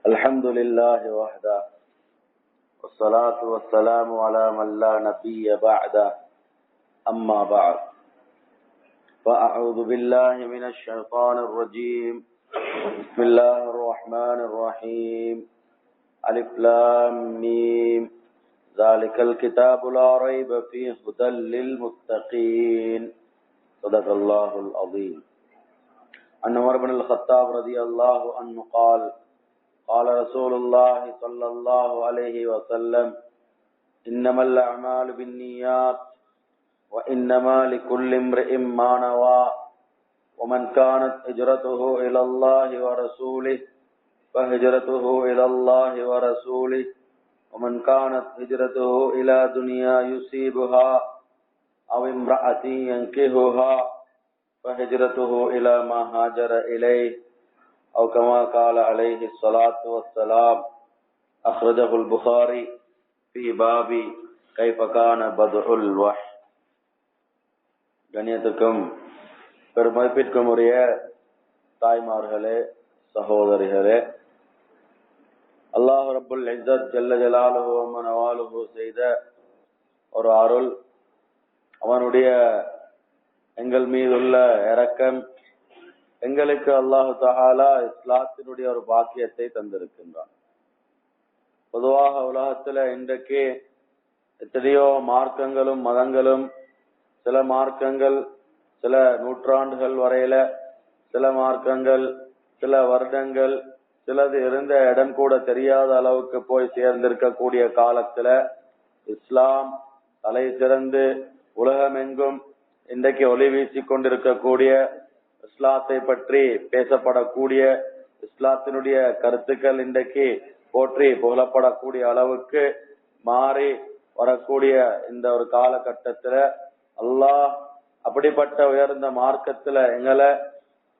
الحمد لله وحده والصلاة والسلام على من لا نبي بعده أما بعد فأعوذ بالله من الشيطان الرجيم بسم الله الرحمن الرحيم ألف لام ميم ذلك الكتاب لا ريب فيه هدى للمتقين صدق الله العظيم. عن عمر بن الخطاب رضي الله عنه قال قال رسول الله صلى الله عليه وسلم إنما الأعمال بالنيات وإنما لكل امرئ ما نوى ومن كانت هجرته إلى الله ورسوله فهجرته إلى الله ورسوله ومن كانت هجرته إلى دنيا يصيبها أو امرأة ينكحها فهجرته إلى ما هاجر إليه أو كما قال عليه الصلاة والسلام. أخرجه البخاري في باب كيف كان بدء الوحي. கண்ணியத்துக்கும் பெருமதிப்பிற்கும் உரிய தாய்மார்களே, சகோதரிகளே, அல்லாஹ் ரப்புல் இஸ்ஸத் ஜல்ல ஜலாலுஹு வ நவாலுஹு செய்த ஒரு அருள், அவனுடைய எங்கள் மீதுள்ள இரக்கம், எங்களுக்கு அல்லாஹு தஆலா இஸ்லாத்தினுடைய ஒரு பாக்கியத்தை தந்திருக்கின்றான். பொதுவாக உலகத்துல இன்றைக்கு எத்தனையோ மார்க்கங்களும் மதங்களும், சில மார்க்கங்கள் சில நூற்றாண்டுகள் வரையில, சில மார்க்கங்கள் சில வருடங்கள், சிலது இருந்த இடம் கூட தெரியாத அளவுக்கு போய் சேர்ந்திருக்கக்கூடிய காலத்துல இஸ்லாம் தலை சிறந்து உலகமெங்கும் இன்றைக்கு ஒளி வீசிக் கொண்டிருக்கக்கூடிய, இஸ்லாத்தை பற்றி பேசப்படக்கூடிய, இஸ்லாத்தினுடைய கருத்துக்கள் இன்றைக்கு போற்றி புகழப்படக்கூடிய அளவுக்கு மாறி வரக்கூடிய இந்த ஒரு காலகட்டத்துல அல்லாஹ் அப்படிப்பட்ட உயர்ந்த மார்க்கத்துல எங்களை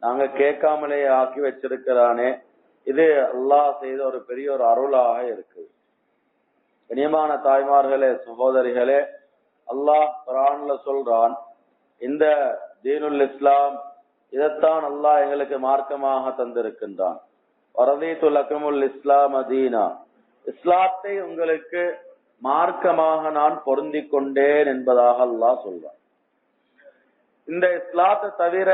நாங்க கேட்காமலே ஆக்கி வச்சிருக்கிறானே, இது அல்லாஹ் செய்த ஒரு பெரிய ஒரு அருளாக இருக்கு. கண்ணியமான தாய்மார்களே, சகோதரிகளே, அல்லாஹ் குர்ஆன்ல சொல்றான், இந்த தீனுல் இஸ்லாம் இதைத்தான் அல்லாஹ் எங்களுக்கு மார்க்கமாக தந்திருக்கின்றான். வரதீது லக்குமுல் இஸ்லாம் தீனா, இஸ்லாத்தை உங்களுக்கு மார்க்கமாக நான் பொருந்தி கொண்டேன் என்பதாக அல்லாஹ் சொல்றான். இந்த இஸ்லாத்தை தவிர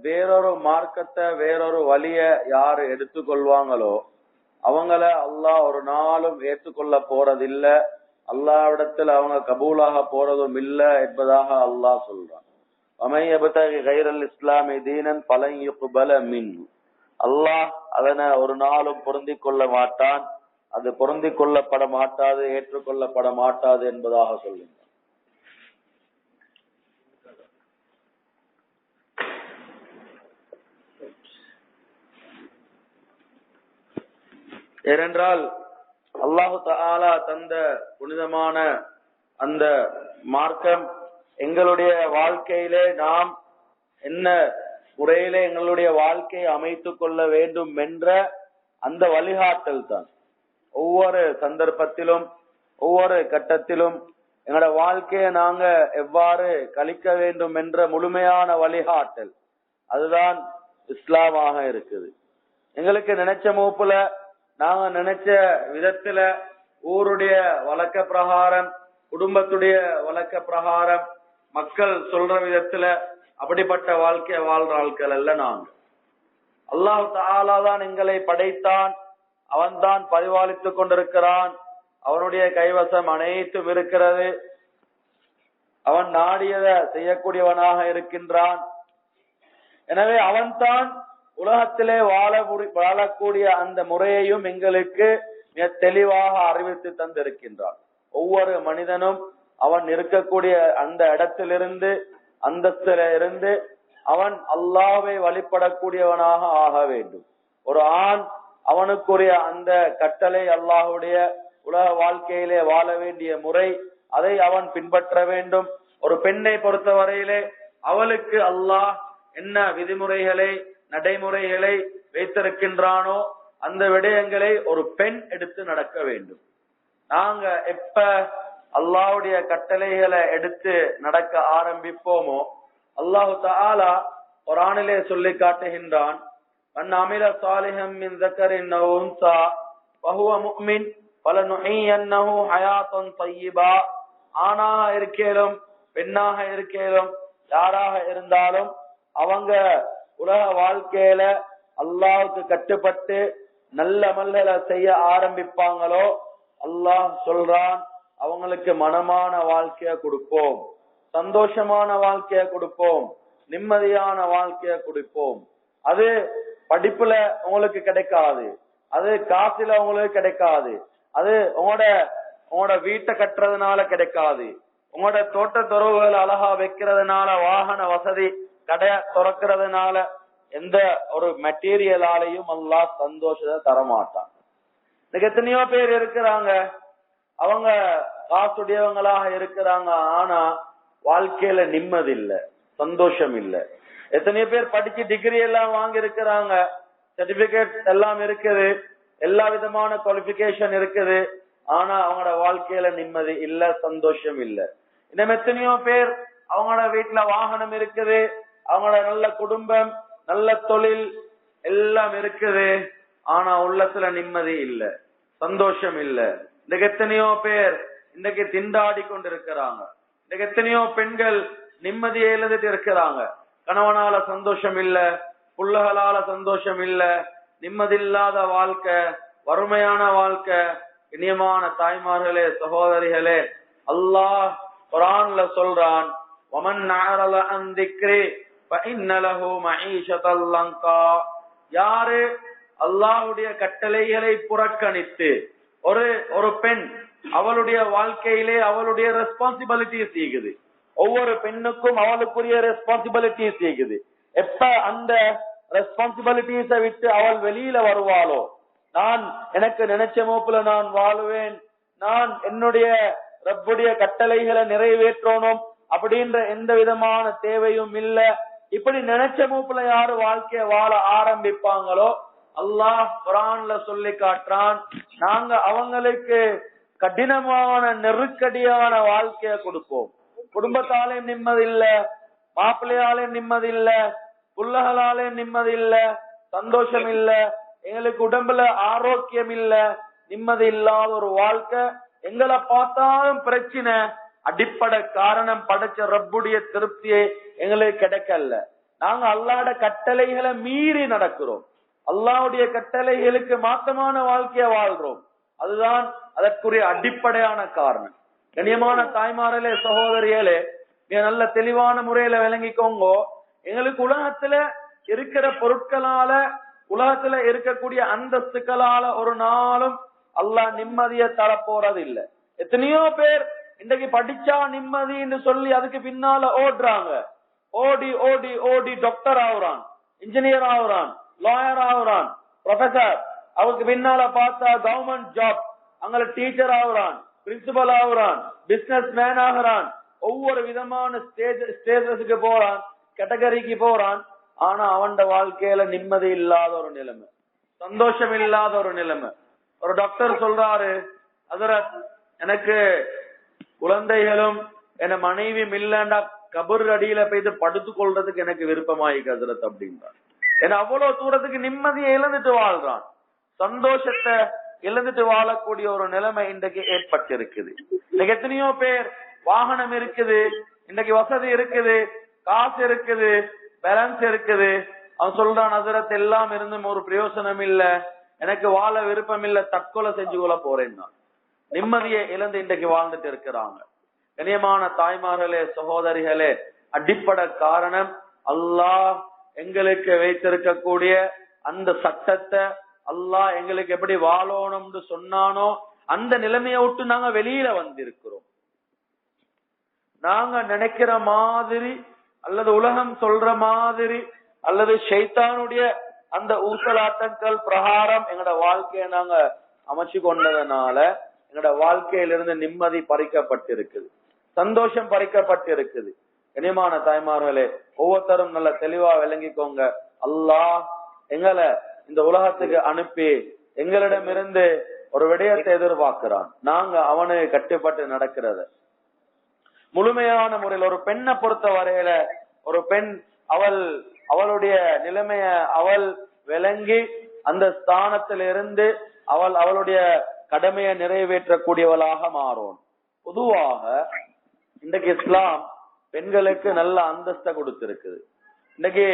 வேறொரு மார்க்கத்தை, வேறொரு வழிய யாரு எடுத்துக்கொள்வாங்களோ அவங்கள அல்லாஹ் ஒரு நாளும் ஏற்றுக்கொள்ள போறதில்ல, அல்லாஹ்விடத்தில் அவங்க கபூலாக போறதும் இல்ல என்பதாக அல்லாஹ் சொல்றான். அல்லாஹ் அதனை ஒரு நாளும் பொருந்தி கொள்ள மாட்டான், அது பொருந்தி கொள்ளப்பட மாட்டாது, ஏற்றுக்கொள்ளப்பட மாட்டாது என்பதாக சொல்லுங்க. ஏனென்றால் அல்லாஹு தஆலா தந்த புனிதமான அந்த மார்க்கம் எங்களுடைய வாழ்க்கையிலே நாம் என்ன முறையிலே எங்களுடைய வாழ்க்கையை அமைத்துக் கொள்ள வேண்டும் என்ற அந்த வழிகாட்டல் தான். ஒவ்வொரு சந்தர்ப்பத்திலும் ஒவ்வொரு கட்டத்திலும் எங்களோட வாழ்க்கையை நாங்க எவ்வாறு கழிக்க வேண்டும் என்ற முழுமையான வழிகாட்டல், அதுதான் இஸ்லாமாக இருக்குது. எங்களுக்கு நினைச்ச மூப்புல, நாங்க நினைச்ச விதத்துல, ஊருடைய வழக்க பிரகாரம், குடும்பத்துடைய வழக்க பிரகாரம், மக்கள் சொல்ற விதத்துல அப்படிப்பட்ட வாழ்க்கைய வாழ்ற ஆட்கள் அல்ல நாங்க. அல்லாஹ் தஆலா தான் எங்களை படைத்தான், அவன் தான் பரிபாலித்துக் கொண்டிருக்கிறான், அவனுடைய கைவசம் அனைத்தும் இருக்கிறது, அவன் நாடியதை செய்யக்கூடியவனாக இருக்கின்றான். எனவே அவன்தான் உலகத்திலே வாழக்கூடிய அந்த முறையையும் எங்களுக்கு மிக தெளிவாக அறிவித்து தந்திருக்கின்றான். ஒவ்வொரு மனிதனும் அவன் இருக்கக்கூடிய அந்த இடத்திலிருந்து, அந்தஸ்தில இருந்து அவன் அல்லாஹ்வை வழிபடக்கூடியவனாக ஆக வேண்டும். ஒரு ஆண் அவனுக்குரிய அந்த கட்டளை, அல்லாஹ்வுடைய உலக வாழ்க்கையிலே வாழ வேண்டிய முறை, அதை அவன் பின்பற்ற வேண்டும். ஒரு பெண்ணை பொறுத்தவரையிலே அவளுக்கு அல்லாஹ் என்ன விதிமுறைகளை, நடைமுறைகளை வைத்திருக்கின்றானோ அந்த விடயங்களை ஒரு பெண் எடுத்து நடக்க வேண்டும். நாங்க எப்ப அல்லாஹ்வுடைய கட்டளைகளை எடுத்து நடக்க ஆரம்பிப்போமோ அல்லாஹு தஆலா குர்ஆனிலே சொல்லி காட்டுகின்றான், மன் அமில சாலிஹம் மின் ஸக்கரின் அவ் உன்ஸா வஹுவ முஃமின் ஃபலனுஹியன்னஹு ஹயாத்தன் தய்யிபா. ஆணாக இருக்கேலும் பெண்ணாக இருக்கேலும் யாராக இருந்தாலும் அவங்க உலக வாழ்க்கையில அல்லாஹ்வுக்கு கட்டுப்பட்டு நல்ல அமல்களை செய்ய ஆரம்பிப்பாங்களோ அல்லாஹ் சொல்றான் அவங்களுக்கு மனமான வாழ்க்கைய கொடுப்போம், சந்தோஷமான வாழ்க்கைய கொடுப்போம், நிம்மதியான வாழ்க்கைய கொடுப்போம். அது படிப்புல உங்களுக்கு கிடைக்காது, அது காசுல உங்களுக்கு கிடைக்காது, அது உங்களோட வீட்டை கட்டுறதுனால கிடைக்காது, உங்களோட தோட்ட துறவுகள் அழகா வைக்கிறதுனால, வாகன வசதி கடை துறக்கிறதுனால, எந்த ஒரு மெட்டீரியலாலையும் அல்லாஹ் சந்தோஷத்தை தரமாட்டான். இன்னைக்கு எத்தனையோ பேர் இருக்கிறாங்க, அவங்க காசுடையவங்களாக இருக்கிறாங்க, ஆனா வாழ்க்கையில நிம்மதி இல்ல, சந்தோஷம் இல்ல. எத்தனையோ பேர் படிச்சு டிகிரி எல்லாம் வாங்கி இருக்கிறாங்க, சர்டிபிகேட் எல்லாம் இருக்குது, எல்லா விதமான குவாலிபிகேஷன் இருக்குது, ஆனா அவங்களோட வாழ்க்கையில நிம்மதி இல்ல, சந்தோஷம் இல்ல. இன்னும் எத்தனையோ பேர் அவங்களோட வீட்டுல வாகனம் இருக்குது, அவங்களோட நல்ல குடும்பம், நல்ல தொழில் எல்லாம் இருக்குது, ஆனா உள்ளத்துல நிம்மதி இல்ல, சந்தோஷம் இல்ல. இன்னைக்கு எத்தனையோ பேர் இன்னைக்கு திண்டாடி கொண்டு இருக்கிறாங்க. இன்னைக்கு எத்தனையோ பெண்கள் நிம்மதியை இழந்துட்டு இருக்கிறாங்க. கணவனால சந்தோஷம் இல்ல, புள்ளகளால சந்தோஷம் இல்ல, நிம்மதி இல்லாத வாழ்க்கை, வறுமையான வாழ்க்கை. இனியமான தாய்மார்களே, சகோதரிகளே, அல்லாஹ் குர்ஆன்ல சொல்றான், வமன் நஅரல அன் திக்ரி ஃபஇன்ன லஹு மஈஷத்தல் லங்கா. யாரு அல்லாஹ்வுடைய கட்டளைகளை புறக்கணித்து ஒரு பெண் அவளுடைய வாழ்க்கையிலே அவளுடைய ரெஸ்பான்சிபிலிட்டிஸ் இருக்குது. ஒவ்வொரு பெண்ணுக்கும் அவளுக்குரிய ரெஸ்பான்சிபிலிட்டிஸ் இருக்குது. எப்ப அந்த ரெஸ்பான்சிபிலிட்டிஸை விட்டு அவள் வெளியில வருவாளோ, நான் எனக்கு நினைச்ச மூப்புல நான் வாழுவேன், நான் என்னுடைய ரப்புடைய கட்டளைகளை நிறைவேற்றணும் அப்படின்ற எந்த விதமான தேவையும் இல்ல, இப்படி நினைச்ச மூப்புல யாரு வாழ்க்கைய வாழ ஆரம்பிப்பாங்களோ அல்லாஹ் குர்ஆன்ல சொல்லி காட்டுறான், நாங்க அவங்களுக்கு கடினமான நெருக்கடியான வாழ்க்கைய கொடுப்போம். குடும்பத்தாலே நிம்மதி இல்ல, மாப்பிள்ளையாலே நிம்மதி இல்ல, புள்ளகளாலே நிம்மதி இல்ல, சந்தோஷம் இல்ல, எங்களுக்கு உடம்புல ஆரோக்கியம் இல்ல, நிம்மதி இல்லாத ஒரு வாழ்க்கை. எங்களை பார்த்தாலும் பிரச்சனை. அடிப்படை காரணம் படைச்ச ரப்புடைய திருப்தியை எங்களுக்கு கிடைக்கல. நாங்க அல்லாஹ்வுடைய கட்டளைகளை மீறி நடக்கிறோம், அல்லாஹ்வுடைய கட்டளைகளுக்கு மாற்றமான வாழ்க்கைய வாழ்றோம். அதுதான் அதற்குரிய அடிப்படையான காரணம். கண்ணியமான தாய்மார்களே, சகோதரிகளே, நீங்க நல்ல தெளிவான முறையில விளங்கிக்கோங்க. எங்களுக்கு உலகத்துல இருக்கிற பொருட்களால, உலகத்துல இருக்கக்கூடிய அந்தஸ்துக்களால ஒரு நாளும் அல்லாஹ் நிம்மதியை தர போறது இல்ல. எத்தனையோ பேர் இன்றைக்கு படிச்சா நிம்மதின்னு சொல்லி அதுக்கு பின்னால ஓடுறாங்க. ஓடி ஓடி ஓடி டாக்டர் ஆகுறான், இன்ஜினியர் ஆகுறான், லாயர் ஆகுறான், ப்ரொஃபசர். அவருக்கு பின்னால பார்த்தா கவர்மெண்ட் ஜாப், அங்க டீச்சர் ஆகுறான், பிரின்சிபல் ஆகுறான், பிசினஸ் மேன் ஆகுறான், ஒவ்வொரு விதமான ஸ்டேஜஸ்க்கு போறான், கேட்டகரிக்கு போறான். ஆனா அவன் வாழ்க்கையில நிம்மதி இல்லாத ஒரு நிலைமை, சந்தோஷம் இல்லாத ஒரு நிலைமை. ஒரு டாக்டர் சொல்றாரு, ஹஜ்ரத் எனக்கு குழந்தைகளும் என் மனைவியும் இல்லண்டா கபர் அடியில போயிட்டு படுத்து கொள்றதுக்கு எனக்கு விருப்பமாயிருக்கு ஹஜ்ரத் அப்படின்றான். ஏன்னா அவ்வளவு தூரத்துக்கு நிம்மதியை இழந்துட்டு வாழ்றான், சந்தோஷத்தை இழந்துட்டு வாழக்கூடிய ஒரு நிலைமை இன்றைக்கு ஏற்பட்டிருக்குது. இன்னைக்கு எத்தனையோ பேர் வாகனம் இருக்குது, இன்னைக்கு வசதி இருக்குது, காசு இருக்குது, பேலன்ஸ் இருக்குது, அவன் சொல்றான் ஹஜ்ரத் எல்லாம் இருந்தும் ஒரு பிரயோசனம் இல்ல, எனக்கு வாழ விருப்பம் இல்ல, தற்கொலை செஞ்சு கொள்ள போறேன். நிம்மதியை இழந்து இன்றைக்கு வாழ்ந்துட்டு இருக்கிறாங்க. கண்ணியமான தாய்மார்களே, சகோதரிகளே, அடிப்படை காரணம் அல்லாஹ் எங்களுக்கு வைத்திருக்கக்கூடிய அந்த சட்டத்தை, அல்லாஹ் எங்களுக்கு எப்படி வாழணும்னு சொன்னானோ அந்த நிலைமையை விட்டு நாங்க வெளியில வந்திருக்கிறோம். நாங்க நினைக்கிற மாதிரி அல்லது உலகம் சொல்ற மாதிரி அல்லது ஷைத்தானுடைய அந்த ஊசலாட்டங்கள் பிரகாரம் எங்களோட வாழ்க்கையை நாங்க அமைச்சு கொண்டதுனால எங்களோட வாழ்க்கையிலிருந்து நிம்மதி பறிக்கப்பட்டிருக்குது, சந்தோஷம் பறிக்கப்பட்டிருக்குது. கண்ணியமான தாய்மார்களே, ஒவ்வொருத்தரும் நல்ல தெளிவா விளங்கிக்கோங்க. அல்லாஹ் எங்களை இந்த உலகத்துக்கு அனுப்பி எங்களிடமிருந்து ஒரு விடயத்தை எதிர்பார்க்கிறான். நாங்க அவனுக்கு கட்டுப்பட்டு நடக்கிறத முழுமையான முறையில். ஒரு பெண்ணை பொறுத்த வரையில ஒரு பெண் அவளுடைய நிலைமைய அவள் விளங்கி அந்த ஸ்தானத்திலிருந்து அவளுடைய கடமையை நிறைவேற்றக்கூடியவளாக மாறும். பொதுவாக இன்றைக்கு இஸ்லாம் பெண்களுக்கு நல்ல அந்தஸ்தை கொடுத்திருக்குது. இன்னைக்கு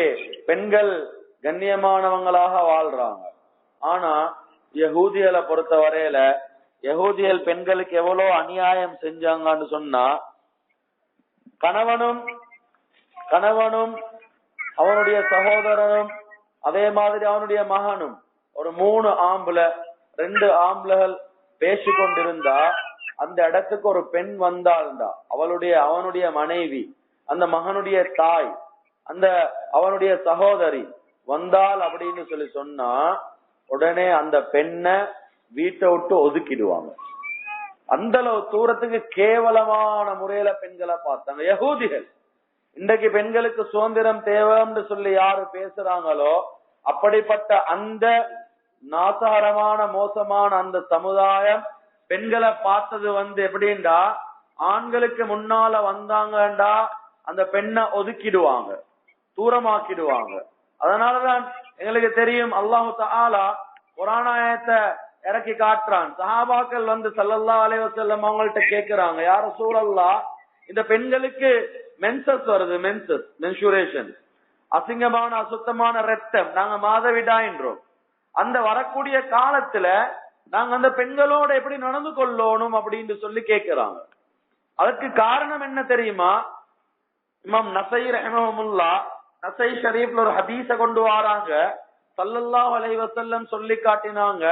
பெண்கள் கண்ணியமானவங்களாக வாழ்றாங்க. ஆனா யஹூதியலை பொறுத்த வரையில யஹூதியல் பெண்களுக்கு எவ்வளவு அநியாயம் செஞ்சாங்கன்னு சொன்னா, கணவனும் அவனுடைய சகோதரனும் அதே மாதிரி அவனுடைய மகனும் ஒரு 3 ஆம்பளை 2 ஆம்பளைகள் பேசி கொண்டிருந்தா, அந்த இடத்துக்கு ஒரு பெண் வந்தாள்டா, அவனுடைய மனைவி, அந்த மகனுடைய தாய், அந்த அவனுடைய சகோதரி வந்தாள் அப்படின்னு சொன்னா உடனே அந்த பெண்ணை வீட்டை விட்டு ஒதுக்கிடுவாங்க. அந்த அளவு தூரத்துக்கு கேவலமான முறையில பெண்களை பார்த்தாங்க யகூதிகள். இன்றைக்கு பெண்களுக்கு சுதந்திரம் தேவைன்னு சொல்லி யாரு பேசுறாங்களோ அப்படிப்பட்ட அந்த நாசாரமான மோசமான அந்த சமுதாயம் பெண்களை பார்த்தது எப்படின்னா, ஆண்களுக்கு முன்னால வந்தாங்கண்டா அந்த பெண்ணை ஒதுக்கிடுவாங்க, தூரமாக்கிடுவாங்க. அதனாலதான் எங்களுக்கு தெரியும் அல்லாஹு தஆலா குர்ஆன் ஆயத்தை இறக்கி காட்டுறான். சஹாபாக்கள் ஸல்லல்லாஹு அலைஹி வஸல்லம் அவங்கள்ட்ட கேக்குறாங்க, யா ரசூலல்லாஹ், இந்த பெண்களுக்கு மென்சஸ் வருது, மென்சுரேஷன், அசிங்கமான அசுத்தமான ரத்தம், நாங்க மாதவிடாயின்றோம். அந்த வரக்கூடிய காலத்துல நாங்க அந்த பெண்களோட எப்படி நடந்து கொள்ளணும் அப்படின்னு சொல்லி கேக்குறாங்க. அதுக்கு காரணம் என்ன தெரியுமா? இமாம் நஸை ரஹ்மஹுல்லாஹ் நஸை ஷரீஃப்ல ஒரு ஹதீஸ கொண்டு வராங்க. ஸல்லல்லாஹு அலைஹி வஸல்லம் சொல்லி காட்டினாங்க,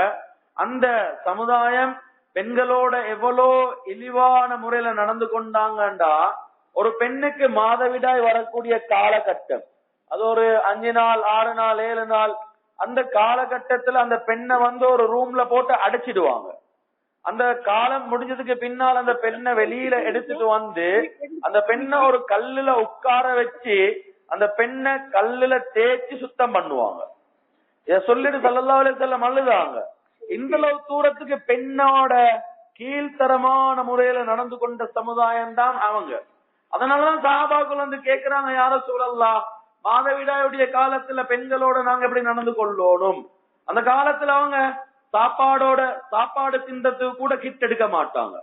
அந்த சமுதாயம் பெண்களோட எவ்வளோ இழிவான முறையில நடந்து கொண்டாங்கண்டா, ஒரு பெண்ணுக்கு மாதவிடாய் வரக்கூடிய காலகட்டம், அது ஒரு 5 நாள் 6 நாள் 7 நாள், அந்த காலகட்டத்துல அந்த பெண்ணை ஒரு ரூம்ல போட்டு அடைச்சிடுவாங்க. அந்த காலம் முடிஞ்சதுக்கு பின்னால் அந்த பெண்ணை வெளியில எடுத்துட்டு அந்த பெண்ணை ஒரு கல்லுல உட்கார வச்சு அந்த பெண்ணை கல்லுல தேய்ச்சி சுத்தம் பண்ணுவாங்க. இத சொல்லிட்டு ஸல்லல்லாஹு அலைஹி வஸல்லம் அழுதாங்க. இந்த அளவு தூரத்துக்கு பெண்ணோட கீழ்த்தரமான முறையில நடந்து கொண்ட சமுதாயம் தான் அவங்க. அதனாலதான் சஹாபாக்கள் கேக்குறாங்க, யா ரசூலல்லாஹ், மாதவிடாயுடைய காலத்துல பெண்களோட நாங்க எப்படி நடந்து கொள்ளணும்? அந்த காலத்துல அவங்க சாப்பாடு தின்றதுக்கு கூட கிட் எடுக்க மாட்டாங்க.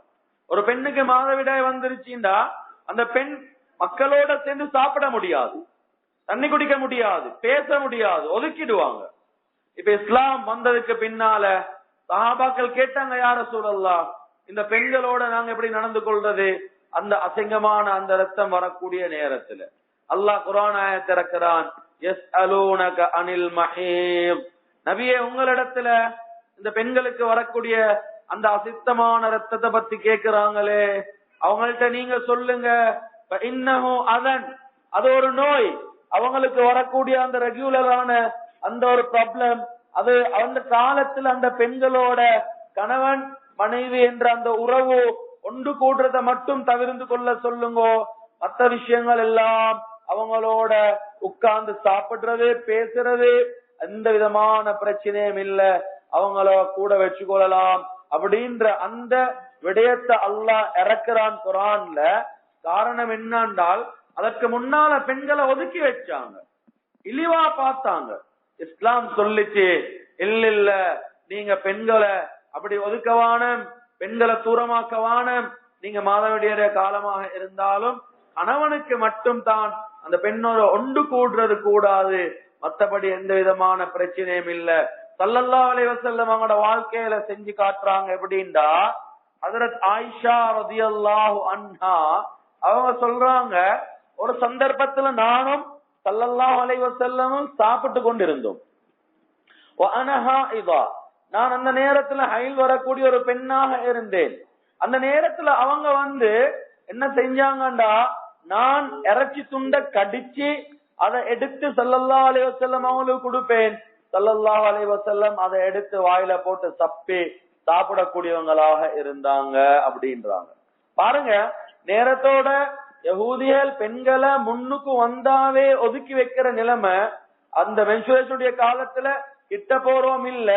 ஒரு பெண்ணுக்கு மாதவிடாய் வந்துருச்சுண்டா அந்த பெண் மக்களோட சேர்ந்து சாப்பிட முடியாது, தண்ணி குடிக்க முடியாது, பேச முடியாது, ஒதுக்கிடுவாங்க. இப்ப இஸ்லாம் வந்ததுக்கு பின்னால சஹாபாக்கள் கேட்டாங்க, யா ரசூலல்லாஹ், இந்த பெண்களோட நாங்க எப்படி நடந்து கொள்றது? அந்த அசிங்கமான அந்த ரத்தம் வரக்கூடிய நேரத்துல அல்லாஹ் குர்ஆன் ஆயத்தை இறக்குறான், யஸ்அலூனக அனில் மஹீம், நபியே உங்களிடத்துல இந்த பெண்களுக்கு வரக்கூடிய அந்த அசுத்தமான ரத்தத்தை பத்தி கேக்குறாங்களே, அவங்கள்ட்ட நீங்க சொல்லுங்க, இன்னஹு அதன், அது ஒரு நோய், அவங்களுக்கு வரக்கூடிய அந்த ரெகுலரான அந்த ஒரு ப்ராப்ளம், அது அந்த காலத்துல அந்த பெண்களோட கணவன் மனைவி என்ற அந்த உறவு ஒன்று கூடுறத மட்டும் தவிர்த்து கொள்ள சொல்லுங்க, மற்ற விஷயங்கள் எல்லாம் அவங்களோட உட்கார்ந்து சாப்பிடுறது பேசுறது எந்த விதமான பிரச்சனையும் இல்ல, அவங்கள கூட வச்சுக்கொள்ளலாம் அப்படின்ற அந்த விடயத்தை அல்லாஹ் இறக்குறான் குர்ஆன்ல. காரணம் என்னன்றால் அதற்கு முன்னால பெண்களை ஒதுக்கி வச்சாங்க, இழிவா பார்த்தாங்க. இஸ்லாம் சொல்லிச்சு, இல்ல நீங்க பெண்களை அப்படி ஒதுக்கவான, பெண்களை தூரமாக்கவான, நீங்க மாதவிடைய காலமாக இருந்தாலும் கணவனுக்கு மட்டும் தான் அந்த பெண்ணோட ஒன்று கூடுறது கூடாது, மற்றபடி எந்த விதமான பிரச்சனையும் இல்ல. ஸல்லல்லாஹு அலைஹி வஸல்லம் அவங்களோட வாழ்க்கையில செஞ்சு காட்டுறாங்க. எப்படின்னா, ஹஜ்ரத் ஆயிஷா ரலியல்லாஹு அன்ஹா அவங்க சொல்றாங்க, ஒரு சந்தர்ப்பத்துல நானும் ஸல்லல்லாஹு அலைஹி வஸல்லமும் சாப்பிட்டு கொண்டிருந்தோம். நான் அந்த நேரத்துல ஹைல் வரக்கூடிய ஒரு பெண்ணாக இருந்தேன். அந்த நேரத்துல அவங்க என்ன செஞ்சாங்கண்டா, நான் இறைச்சி துண்டை கடிச்சு அதை எடுத்து ஸல்லல்லாஹு அலைஹி வஸல்லம் அவங்களுக்கு கொடுப்பேன். ஸல்லல்லாஹு அலைஹி வஸல்லம் அதை எடுத்து வாயில போட்டு சப்பி சாப்பிடக்கூடியவங்களாக இருந்தாங்க அப்படின்றாங்க. பாருங்க, நேரத்தோட யஹூதியல் பெண்களை முன்னுக்கு வந்தாவே ஒதுக்கி வைக்கிற நிலைமை அந்த மென்சுரேஷனுடைய காலத்துல கிட்ட போறோம் இல்ல.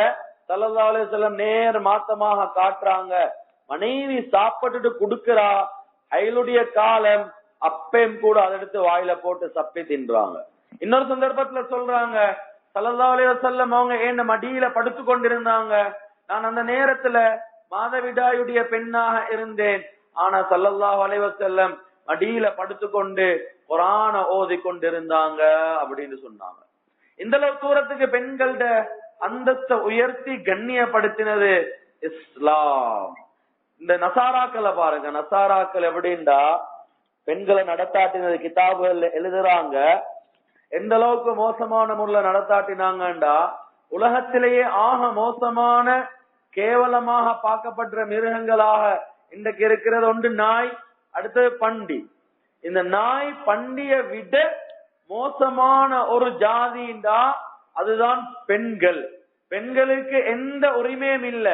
ஸல்லல்லாஹு அலைஹி வஸல்லம் நேர் மாத்தமாக காட்டுறாங்க, மனைவி சாப்பிட்டுட்டு குடுக்கிறா, ஐலுடைய காலம் அப்பையும் கூட அதை எடுத்து வாயில போட்டு சப்பி தின்றாங்க. இன்னொரு சந்தர்ப்பத்துல சொல்றாங்க, ஸல்லல்லாஹு அலைஹி வஸல்லம் அவங்க ஏன் மடியில படுத்து கொண்டிருந்தாங்க, நான் அந்த நேரத்துல மாதவிடாயுடைய பெண்ணாக இருந்தேன். ஆனா ஸல்லல்லாஹு அலைஹி வஸல்லம் மடியில படுத்துக்கொண்டு குர்ஆன ஓதி கொண்டிருந்தாங்க அப்படின்னு சொன்னாங்க. இந்த அளவு தூரத்துக்கு பெண்களோட அந்தஸ்தை உயர்த்தி கண்ணியப்படுத்தினது இஸ்லாம். இந்த நசாராக்களை பாருங்க, நசாராக்கள் எப்படின்னா பெண்களை நடத்தாட்டினது கிதாபுகள் எழுதுறாங்க. எந்த அளவுக்கு மோசமான முறையில நடத்தாட்டினாங்கண்டா, உலகத்திலேயே ஆக மோசமான கேவலமாக பார்க்கப்படுற மிருகங்களாக இன்றைக்கு இருக்கிறது ஒன்று நாய், அடுத்தது பண்டி. இந்த நாய் பண்டிய விட மோசமான ஒரு ஜாதிண்டா அதுதான் பெண்கள். பெண்களுக்கு எந்த உரிமையும் இல்ல.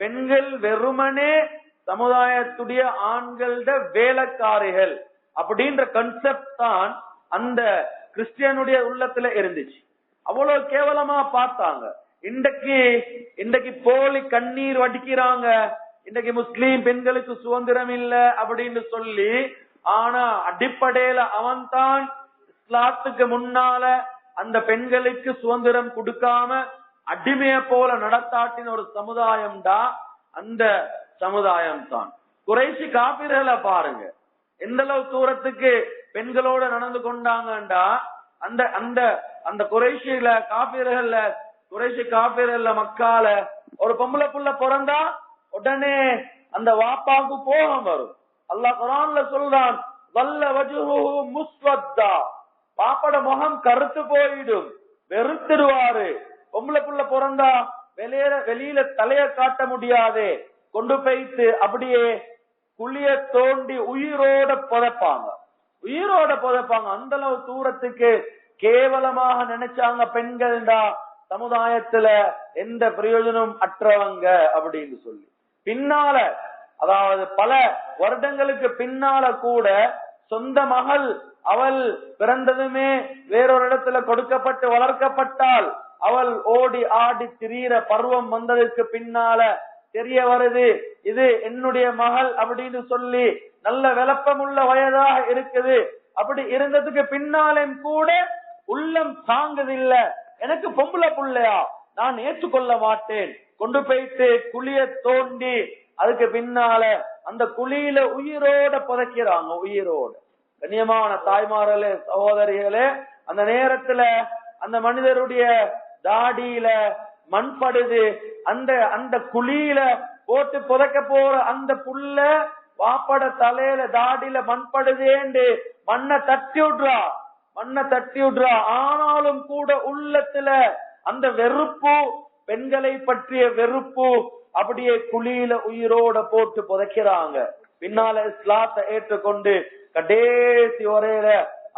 பெண்கள் வெறுமனே சமுதாயத்துடைய ஆண்களோட வேலைக்காரிகள் அப்படின்ற கன்செப்ட் தான் அந்த கிறிஸ்டியனுடைய உள்ளத்துல இருந்துச்சு. அவ்வளவு கேவலமா பார்த்தாங்க. இன்றைக்கு போலி கண்ணீர் வடிக்கிறாங்க. இன்றைக்கு முஸ்லீம் பெண்களுக்கு சுதந்திரம் இல்ல அப்படின்னு சொல்லி, ஆனா அடிப்படையில அவன் தான் இஸ்லாத்துக்கு முன்னால அந்த பெண்களுக்கு சுதந்திரம் கொடுக்காம அடிமைய போல நடத்தாட்டின ஒரு சமுதாயம் தான் அந்த சமுதாயம் தான். குறைஷி காபிர்களை பாருங்க, எந்த அளவு தூரத்துக்கு பெண்களோட நடந்து கொண்டாங்கண்டா, அந்த அந்த அந்த குறைஷில காபிர்கள்ல குறைஷி காபிர்கள்ல மக்கால ஒரு பொம்பளை புள்ள பிறந்தா உடனே அந்த வாப்பாவுக்கு கோபம் வரும். அல்லாஹ் குர்ஆன்ல சொல்றான், வல்ல வஜ்ஹுஹு முஸ்வத்தா, பாப்பட முகம் கருத்து போயிடும், வெறுத்துடுவாரு. பொம்பளை புள்ள பிறந்தா வெளியில தலைய காட்ட முடியாது, கொண்டு போயிட்டு அப்படியே குழிய தோண்டி உயிரோட புதைப்பாங்க. அந்த அளவு தூரத்துக்கு கேவலமாக நினைச்சாங்க பெண்கள்டா சமுதாயத்துல எந்த பிரயோஜனம் அற்றவங்க அப்படின்னு சொல்லி. பின்னால, அதாவது பல வருடங்களுக்கு பின்னால கூட சொந்த மகள் அவள் பிறந்ததுமே வேறொரு இடத்துல கொடுக்கப்பட்டு வளர்க்கப்பட்டால் அவள் ஓடி ஆடி திரியிற பருவம் வந்ததுக்கு பின்னால தெரிய வருது, இது என்னுடைய மகள் அப்படின்னு சொல்லி நல்ல விளப்பமுள்ள வயதாக இருக்குது. அப்படி இருந்ததுக்கு பின்னாலும் கூட உள்ளம் தாங்குதில்ல, எனக்கு பொம்பளை புள்ளையா நான் ஏற்றுக்கொள்ள மாட்டேன். கொண்டு போயிட்டு குழிய தோண்டி அதுக்கு பின்னால அந்த குழியில உயிரோட புதைக்கிறாங்க, உயிரோட. கண்ணியமான தாய்மார்களே, சகோதரிகளே, அந்த நேரத்துல அந்த மனிதருடைய தாடியில மண்படுது. அந்த குழியில போட்டு புதைக்க போற அந்த புல்ல வாப்பட தலையில தாடியில மண்படுதேண்டு மண்ணை தட்டி விடுறா. ஆனாலும் கூட உள்ளத்துல அந்த வெறுப்பு, பெண்களை பற்றிய வெறுப்பு அப்படியே குழியில உயிரோட போட்டு புதைக்கிறாங்க. பின்னால இஸ்லாத்தை ஏற்றுக்கொண்டு கடைசி வரையில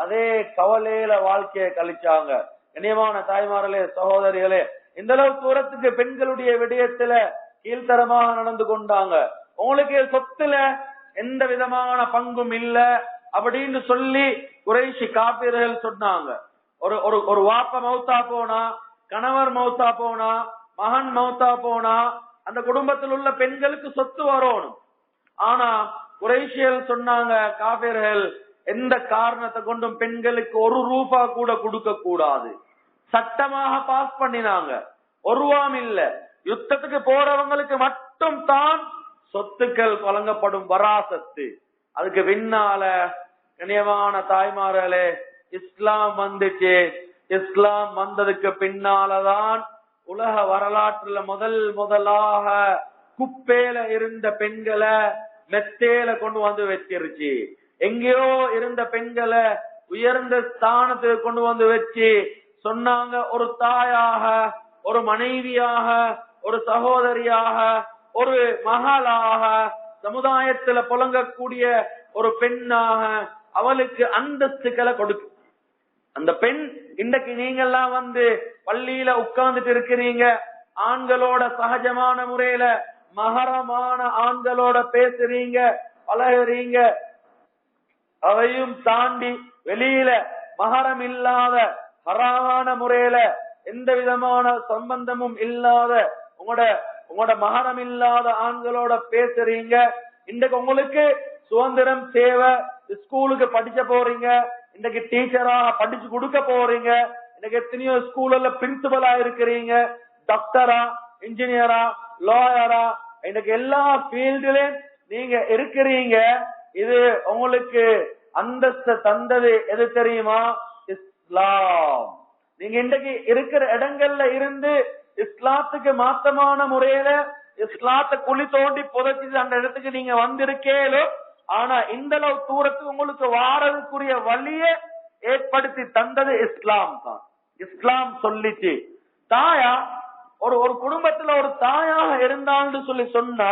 அதே கவலையில வாழ்க்கையை கழிச்சாங்க. கண்ணியமான தாய்மார்களே, சகோதரிகளே, இந்த அளவு தூரத்துக்கு பெண்களுடைய விடயத்துல கீழ்த்தரமாக நடந்து கொண்டாங்க. உங்களுக்கு சொத்துல எந்த விதமான பங்கும் இல்ல அப்படின்னு சொல்லி குறைஷி காபிர்கள் சொன்னாங்க. ஒரு வாப்ப மௌத்தா போனா, கணவர் மௌத்தா போனா, மகன் மௌத்தா போனா அந்த குடும்பத்தில் உள்ள பெண்களுக்கு சொத்து வரணும். ஆனா குறைஷியல் சொன்னாங்க, காபிர்கள் எந்த காரணத்தை கொண்டும் பெண்களுக்கு ஒரு ரூபா கூட கொடுக்க கூடாது. சட்டமாக பாஸ் பண்ணினாங்க. ஒரு ரூபாயும் இல்ல, யுத்தத்துக்கு போறவங்களுக்கு மட்டும் தான் சொத்துக்கள் வழங்கப்படும், வராசத்து. அதுக்கு பின்னால கண்ணியமான தாய்மார்களே, இஸ்லாம் வந்துச்சு. இஸ்லாம் வந்ததுக்கு பின்னாலதான் உலக வரலாற்றுல முதலாக குப்பையில இருந்த பெண்களை மெத்தேல கொண்டு வந்து வச்சிருச்சு. எங்கேயோ இருந்த பெண்களை உயர்ந்த ஸ்தானத்துக்கு கொண்டு வந்து வச்சு சொன்னாங்க, ஒரு தாயாக, ஒரு மனைவியாக, ஒரு சகோதரியாக, ஒரு மகளாக, சமுதாயத்துல புழங்கக்கூடிய ஒரு பெண்ணாக அவளுக்கு அந்தஸ்துக்களை கொடுக்கு. அந்த பெண் இன்றைக்கு நீங்கெல்லாம் வந்து பள்ளியில உட்கார்ந்துட்டு இருக்கிறீங்க, ஆண்களோட சகஜமான முறையில மகரமான ஆண்களோட பேசுறீங்க, பழகுறீங்க. அதையும் தாண்டி வெளியில மகரம் இல்லாத ஹராமான முறையில எந்த விதமான சம்பந்தமும் இல்லாத உங்களோட மகரம் இல்லாத ஆண்களோட பேசுறீங்க. இன்றைக்கு உங்களுக்கு சுதந்திரம் தேவை. ஸ்கூலுக்கு படிக்க போறீங்க, இன்னைக்கு டீச்சரா படிச்சு கொடுக்க போறீங்க. இன்னைக்கு எத்தனையோ ஸ்கூல்ல பிரின்சிபலா இருக்கிறீங்க, டாக்டரா, இன்ஜினியரா, லாயரா, இன்னைக்கு எல்லா ஃபீல்டுலயும் நீங்க இருக்கிறீங்க. இது உங்களுக்கு அந்தஸ்து தந்தது எது தெரியுமா? இஸ்லாம். நீங்க இன்றைக்கு இருக்கிற இடங்கள்ல இருந்து இஸ்லாத்துக்கு மாத்தமான முறையில இஸ்லாத்தை குழி தோண்டி புதைச்சி அந்த இடத்துக்கு நீங்க வந்திருக்கேலும், ஆனா இந்த அளவு தூரத்துக்கு உங்களுக்கு வாரதுக்குரிய வழியை ஏற்படுத்தி தந்தது இஸ்லாம் தான். இஸ்லாம் சொல்லிச்சு. தாயா ஒரு குடும்பத்துல ஒரு தாயாக இருந்தான்னு சொல்லி சொன்னா,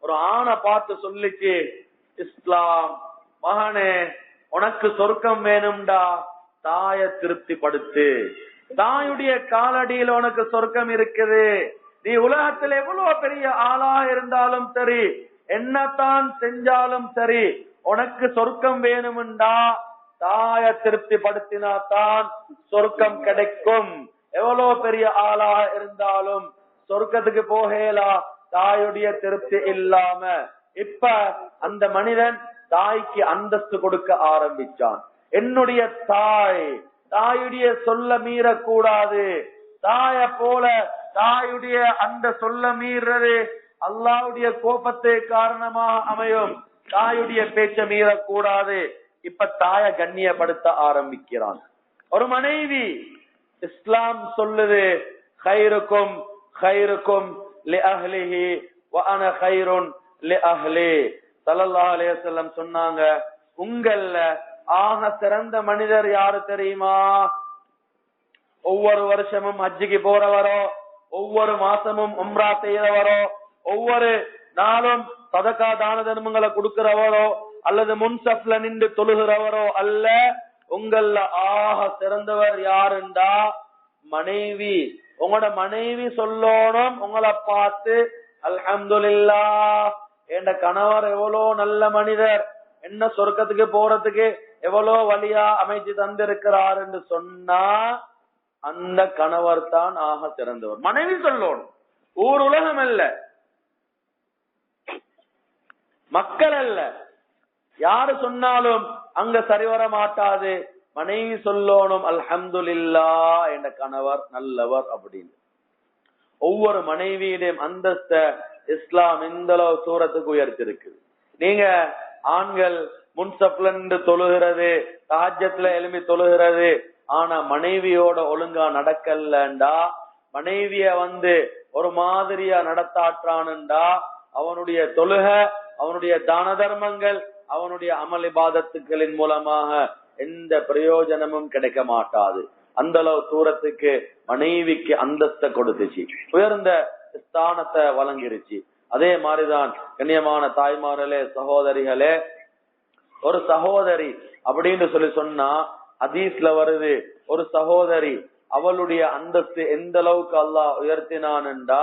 ஒரு ஆணை பார்த்து சொல்லிச்சு இஸ்லாம், மகனே உனக்கு சொர்க்கம் வேணும்டா, தாய திருப்திப்படுத்து. தாயுடைய காலடியில் உனக்கு சொர்க்கம் இருக்குது. நீ உலகத்தில் எவ்வளவு பெரிய ஆளா இருந்தாலும் சரி, என்னத்தான் செஞ்சாலும் சரி, உனக்கு சொர்க்கம் வேணும்டா தாய திருப்திப்படுத்தினா தான் சொர்க்கம் கிடைக்கும். எவ்வளவு பெரிய ஆளா இருந்தாலும் சொர்க்கத்துக்கு போகலா தாயுடைய திருப்தி இல்லாம. இப்ப அந்த மனிதன் தாய்க்கு அந்தஸ்து கொடுக்க ஆரம்பிச்சான். என்னுடைய தாயுடைய சொல்ல மீறக்கூடாது. தாய போல தாயுடைய அந்த சொல்ல மீறது அல்லாஹ்வுடைய கோபத்தை காரணமாக அமையும். தாயுடைய பேச்ச மீறக்கூடாது. இப்ப தாய கண்ணியப்படுத்த ஆரம்பிக்கிறான். ஒரு மனைவி, இஸ்லாம் சொல்லுது கைருக்கும் கைருக்கும் லி அஹ்லிஹி வ அன கைருன் லி அஹ்லி. ஸல்லல்லாஹு அலைஹி வஸல்லம் சொன்னாங்க, உங்கள ஆக சிறந்த மனிதர் யாரு தெரியுமா? ஒவ்வொரு வருஷமும் ஹஜ்ஜுக்கு போறவரோ, ஒவ்வொரு மாசமும் உம்ரா செய்யறவரோ, ஒவ்வொரு நாளும் சதகா தான தர்மங்களை கொடுக்கிறவரோ, அல்லது முன்சப்ல நின்று தொழுகிறவரோ அல்ல. உங்கள ஆக சிறந்தவர் யாருண்டா மனைவி. உங்களோட மனைவி சொல்லணும் உங்களை பார்த்து, அல்ஹம்துலில்லாஹ் என்ற கணவர் எவ்வளோ நல்ல மனிதர், என்ன சொர்க்கத்துக்கு போறதுக்கு எவ்வளோ வழியா அமைச்சு தந்திருக்கிறார் என்று சொன்னா அந்த கணவர் தான் ஆக சிறந்தவர். மனைவி சொல்லணும், ஊர் உலகம் அல்ல, மக்கள் அல்ல, யாரு சொன்னாலும் அங்க சரிவர மாட்டாது. மனைவி சொல்லணும் அல்ஹம்துலில்லாஹ் என்ற கணவர் நல்லவர் அப்படின்னு. ஒவ்வொரு மனைவியிடம் அந்தஸ்த இஸ்லாம் இந்த அளவு சூரத்துக்கு உயர்த்திருக்கு. நீங்க ஆண்கள் முன்சப்ல நின்று தொழுகிறது, தஹஜ்ஜத்ல எழும்பி தொழுகிறது, ஆனா மனைவியோட ஒழுங்கா நடக்கலண்டா, மனைவிய ஒரு மாதிரியா நடத்தாற்றானுண்டா, அவனுடைய தொழுக, அவனுடைய தான தர்மங்கள், அவனுடைய அமல் இபாதத்துக்களின் மூலமாக எந்த பிரயோஜனமும் கிடைக்க மாட்டாது. அந்த அளவு தூரத்துக்கு மனைவிக்கு அந்தஸ்தை கொடுத்துச்சு, உயர்ந்த ஸ்தானத்தை வழங்கிருச்சு. அதே மாதிரிதான் கண்ணியமான தாய்மார்களே, சகோதரிகளே, ஒரு சகோதரி அப்படின்னு சொல்லி சொன்னா ஹதீஸ்ல வருது, ஒரு சகோதரி அவளுடைய அந்தஸ்து எந்த அளவுக்கு அல்லாஹ் உயர்த்தினான்டா,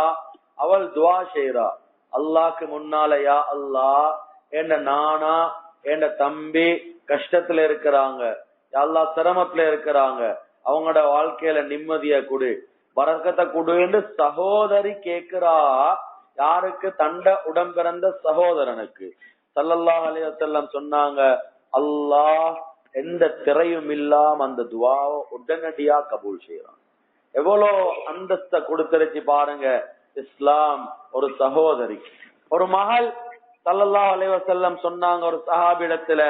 அவள் துவா செய்றா, அல்லாஹ்க்கு முன்னால, யா அல்லாஹ் என்ற நானா என்ற தம்பி கஷ்டத்துல இருக்கிறாங்க, அல்லாஹ் சிரமத்துல இருக்கிறாங்க, அவங்களோட வாழ்க்கையில நிம்மதிய கொடு, பரக்கத்தை கொடு என்று சகோதரி கேட்கிறா. யாருக்கு? தண்ட உடம்பிறந்த சகோதரனுக்கு. ஸல்லல்லாஹு அலைஹி வஸல்லம் சொன்னாங்க, அல்லாஹ் எந்த திரையும் இல்லாம அந்த துவாவை உடனடியா கபூல் செய்யறான். எவ்வளோ அந்தஸ்த கொடுத்துருச்சு பாருங்க இஸ்லாம் ஒரு சகோதரி. ஒரு மகள் ஸல்லல்லாஹு அலைஹி வஸல்லம் சொன்னாங்க, ஒரு சஹாபிடத்துல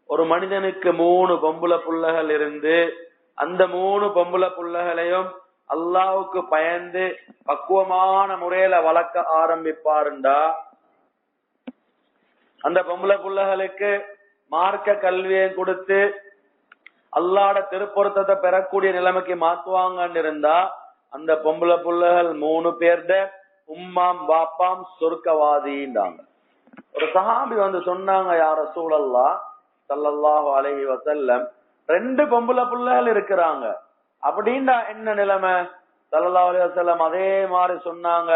ஒரு மனிதனுக்கு 3 பொம்பளை புள்ளைகள் இருந்து அந்த 3 பொம்பளை புள்ளைகளையும் அல்லாஹ்வுக்கு பயந்து பக்குவமான முறையில வளர்க்க ஆரம்பிப்பாருண்டா, அந்த பொம்பளை புள்ளைகளுக்கு மார்க்க கல்வியை கொடுத்து அல்லாஹ்வோட திருப்பொருத்தத்தை பெறக்கூடிய நிலைமைக்கு மாத்துவாங்கன்னு இருந்தா, அந்த பொம்பளை புள்ளைகள் 3 பேர்ட உம்மாம் பாப்பாம் சொர்க்கவாதின்றாங்க. ஒரு சஹாபி சொன்னாங்க, யா ரசூலல்லாஹ் ஸல்லல்லாஹு அலைஹி வஸல்லம் 2 பொம்பளை புள்ளைகள் இருக்கிறாங்க, அப்படின்னா என்ன நிலைமை? ஸல்லல்லாஹு அலைஹி வஸல்லம் அதே மாதிரி சொன்னாங்க,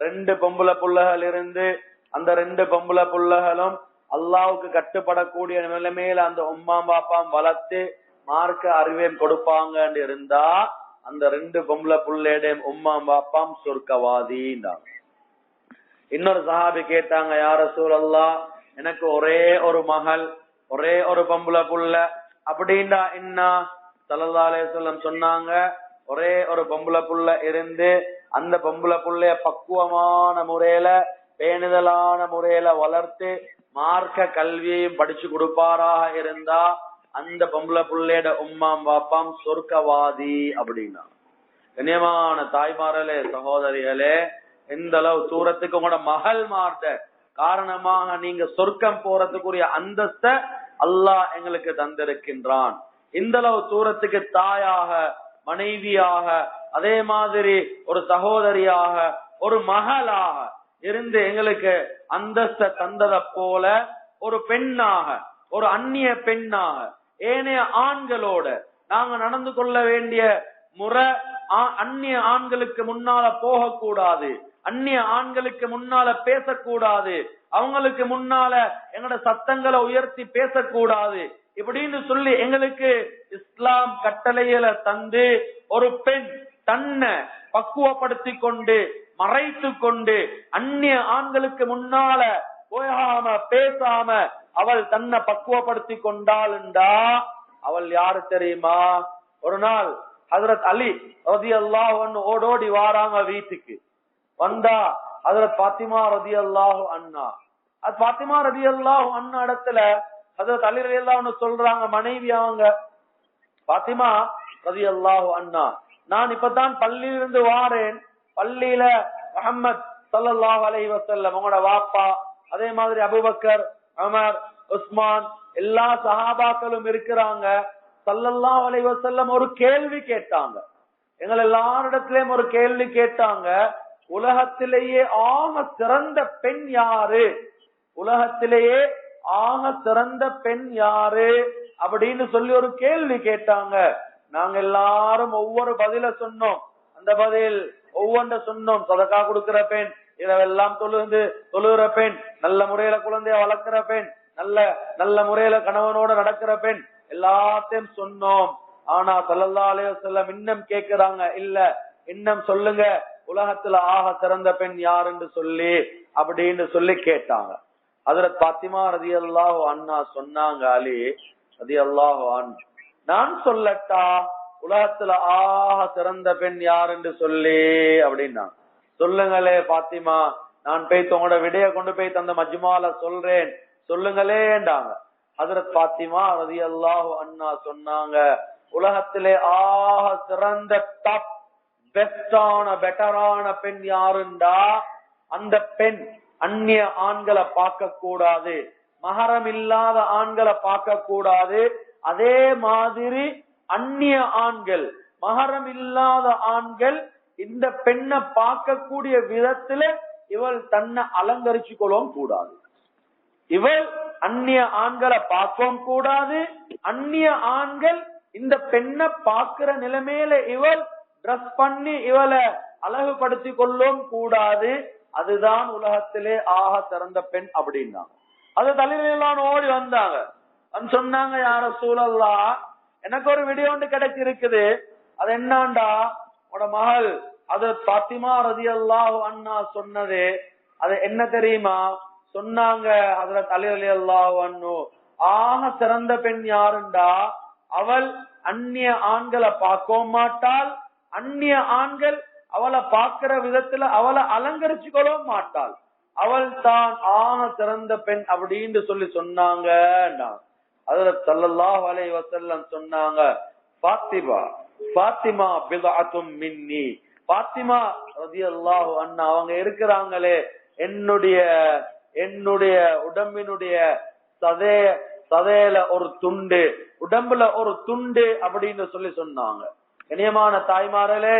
2 பொம்பளை புள்ளைகள் இருந்து அந்த 2 பொம்பளை புள்ளைகளும் அல்லாஹ்வுக்கு கட்டுப்படக்கூடிய நிலைமையில அந்த உம்மா பாப்பாம் வளர்த்து மார்க்க அறிவையும் கொடுப்பாங்கன்னு இருந்தா, அந்த 2 பொம்பளை புள்ளையுடைய உம்மா பாப்பாம் சொர்க்கவாதின்றாங்க. இன்னொரு சஹாபி கேட்டாங்க, யா ரசூலல்லாஹ் எனக்கு ஒரே ஒரு மகள், ஒரே ஒரு பொம்பளை புள்ள, அப்படின்னா என்ன? ஸல்லல்லாஹு அலைஹி வஸல்லம் சொன்னாங்க, ஒரே ஒரு பொம்பளை புள்ள இருந்து அந்த பொம்பளை புள்ளைய பக்குவமான முறையில பேணுதலான முறையில வளர்த்து மார்க்க கல்வியையும் படிச்சு கொடுப்பாராக இருந்தா அந்த பொம்பளை புள்ளையோட உம்மாம் பாப்பாம் சொர்க்கவாதி அப்படின்னா. கண்ணியமான தாய்மார்களே, சகோதரிகளே, எந்த அளவு தூரத்துக்கு உங்களோட மகள் மார்த்த காரணமாக நீங்க சொர்க்கம் போறதுக்குரிய அந்தஸ்த அல்லாஹ் எங்களுக்கு தந்திருக்கின்றான். இந்த அளவு தூரத்துக்கு தாயாக, மனைவியாக, அதே மாதிரி ஒரு சகோதரியாக, ஒரு மகளாக இருந்து எங்களுக்கு அந்தஸ்த தந்ததை போல ஒரு பெண்ணாக, ஒரு அந்நிய பெண்ணாக ஏனைய ஆண்களோட நாங்க நடந்து கொள்ள வேண்டிய முறை அந்நிய ஆண்களுக்கு முன்னால போகக்கூடாது, அந்நிய ஆண்களுக்கு முன்னால பேசக்கூடாது, அவங்களுக்கு முன்னால எங்களோட சத்தங்களை உயர்த்தி பேசக்கூடாது இப்படின்னு சொல்லி எங்களுக்கு இஸ்லாம் கட்டளையில தந்து ஒரு பெண் தன்னை பக்குவப்படுத்தி கொண்டு மறைத்து கொண்டு அந்நிய ஆண்களுக்கு முன்னால போகாம பேசாம அவள் தன்னை பக்குவப்படுத்தி கொண்டாளுண்டா அவள் யாரு தெரியுமா? ஒரு நாள் ஹஜ்ரத் அலி ரலியல்லாஹு அன்ஹு ஓடோடி வாராங்க வீட்டுக்கு. வந்தா ஹஜ்ரத் ஃபாத்திமா ரலியல்லாஹு அன்ஹா, அது ஃபாத்திமா ரலியல்லாஹு அன்ஹா இடத்துல ஹஜ்ரத் அலி ரலியல்லாஹு அன்ஹு சொல்றாங்க, மனைவி அவங்க ஃபாத்திமா ரலியல்லாஹு அன்ஹா, நான் இப்பதான் பள்ளியிலிருந்து வாரேன், பள்ளியில முஹம்மத் ஸல்லல்லாஹு அலைஹி வஸல்லம் உங்களோட வாப்பா, அதே மாதிரி அபூபக்கர், உமர், உஸ்மான் எல்லா சஹாபாக்களும் இருக்கிறாங்க. ஸல்லல்லாஹு அலைஹி வஸல்லம் ஒரு கேள்வி கேட்டாங்க, எங்கள் எல்லாரிடத்திலேயும் ஒரு கேள்வி கேட்டாங்க, உலகத்திலேயே ஆக சிறந்த பெண் யாரு, உலகத்திலேயே ஆக சிறந்த பெண் யாரு அப்படின்னு சொல்லி ஒரு கேள்வி கேட்டாங்க. நாங்க எல்லாரும் ஒவ்வொரு பதில சொன்னோம். அந்த பதில் ஒவ்வொன்ற சொன்னோம். சதக்கா கொடுக்கிற பெண், இரவெல்லாம் தொழுகிற பெண், நல்ல முறையில குழந்தைய வளர்க்கிற பெண், நல்ல முறையில கணவனோட நடக்கிற பெண், எல்லாத்தையும் சொன்னோம். ஆனா ஸல்லல்லாஹு அலைஹி வஸல்லம் இன்னும் கேக்குறாங்க, இல்ல இன்னும் சொல்லுங்க உலகத்துல ஆக சிறந்த பெண் யாருன்னு சொல்லி அப்படின்னு சொல்லி கேட்டாங்க. ஹஜ்ரத் ஃபாத்திமா ரலியல்லாஹு அன்ஹா சொன்னாங்க, அலி ரலியல்லாஹு அன்ஹு, நான் சொல்லட்டா உலகத்துல ஆக சிறந்த பெண் யாருன்னு சொல்லி அப்படின்னா? சொல்லுங்களே பாத்திமா, நான் போய் உங்களோட விடைய கொண்டு போய் தந்த மஜ்மால சொல்றேன், சொல்லுங்களேண்டாங்க. ஹஜ்ரத் ஃபாத்திமா ரலியல்லாஹு அன்ஹா சொன்னாங்க, உலகத்திலே ஆக சிறந்த டாப் பெஸ்டான பெட்டரான பெண் யாருண்டா அந்த பெண் அந்நிய ஆண்களை பார்க்க கூடாது, மஹரம் இல்லாத ஆண்களை பார்க்க கூடாது, அதே மாதிரி அந்நிய ஆண்கள், மஹரம் இல்லாத ஆண்கள் இந்த பெண்ணை பார்க்கக்கூடிய விதத்துல இவள் தன்னை அலங்கரிச்சு கொள்ளவும் கூடாது, இவள் அந்நிய ஆண்களை பார்க்கவும் கூடாது, அந்நிய ஆண்கள் இந்த பெண்ணை பார்க்கிற நிலைமையில இவள் ட்ரெஸ் பண்ணி இவளை அழகுபடுத்தி கொள்ளவும் கூடாது. அதுதான் உலகத்திலே ஆக சிறந்த பெண் அப்படின்னா. அது தலைவர்களான ஓடி வந்தாங்க, சொன்னாங்க, யார சூழல்லா எனக்கு ஒரு வீடியோ ஒன்று கிடைச்சிருக்குது, அது என்னண்டா உட மகள் அது ஃபாத்திமா ரலியல்லாஹு அன்ஹா சொன்னது, அது என்ன தெரியுமா சொன்னாங்க? ஹஜ்ரத் அலி ரலியல்லாஹு அன்ஹு, ஆக சிறந்த பெண் யாருண்டா அவள் அந்நிய ஆண்களை பார்க்கவும் மாட்டாள், அந்நிய ஆண்கள் அவளை பார்க்கிற விதத்துல அவளை அலங்கரிச்சு கொள்ளவும் மாட்டாள், அவள் தான் ஆக சிறந்த பெண் அப்படின்னு சொல்லி சொன்னாங்க. ஹஜ்ரத் ஸல்லல்லாஹு அலைஹி வஸல்லம் சொன்னாங்க, ஃபாத்திமா பித்அத்தும் மின்னி, ஃபாத்திமா ரலியல்லாஹு அன்ஹா அவங்க இருக்கிறாங்களே என்னுடைய உடம்பினுடைய சதையில ஒரு துண்டு, உடம்புல ஒரு துண்டு அப்படின்னு சொல்லி சொன்னாங்க. கண்ணியமான தாய்மார்களே,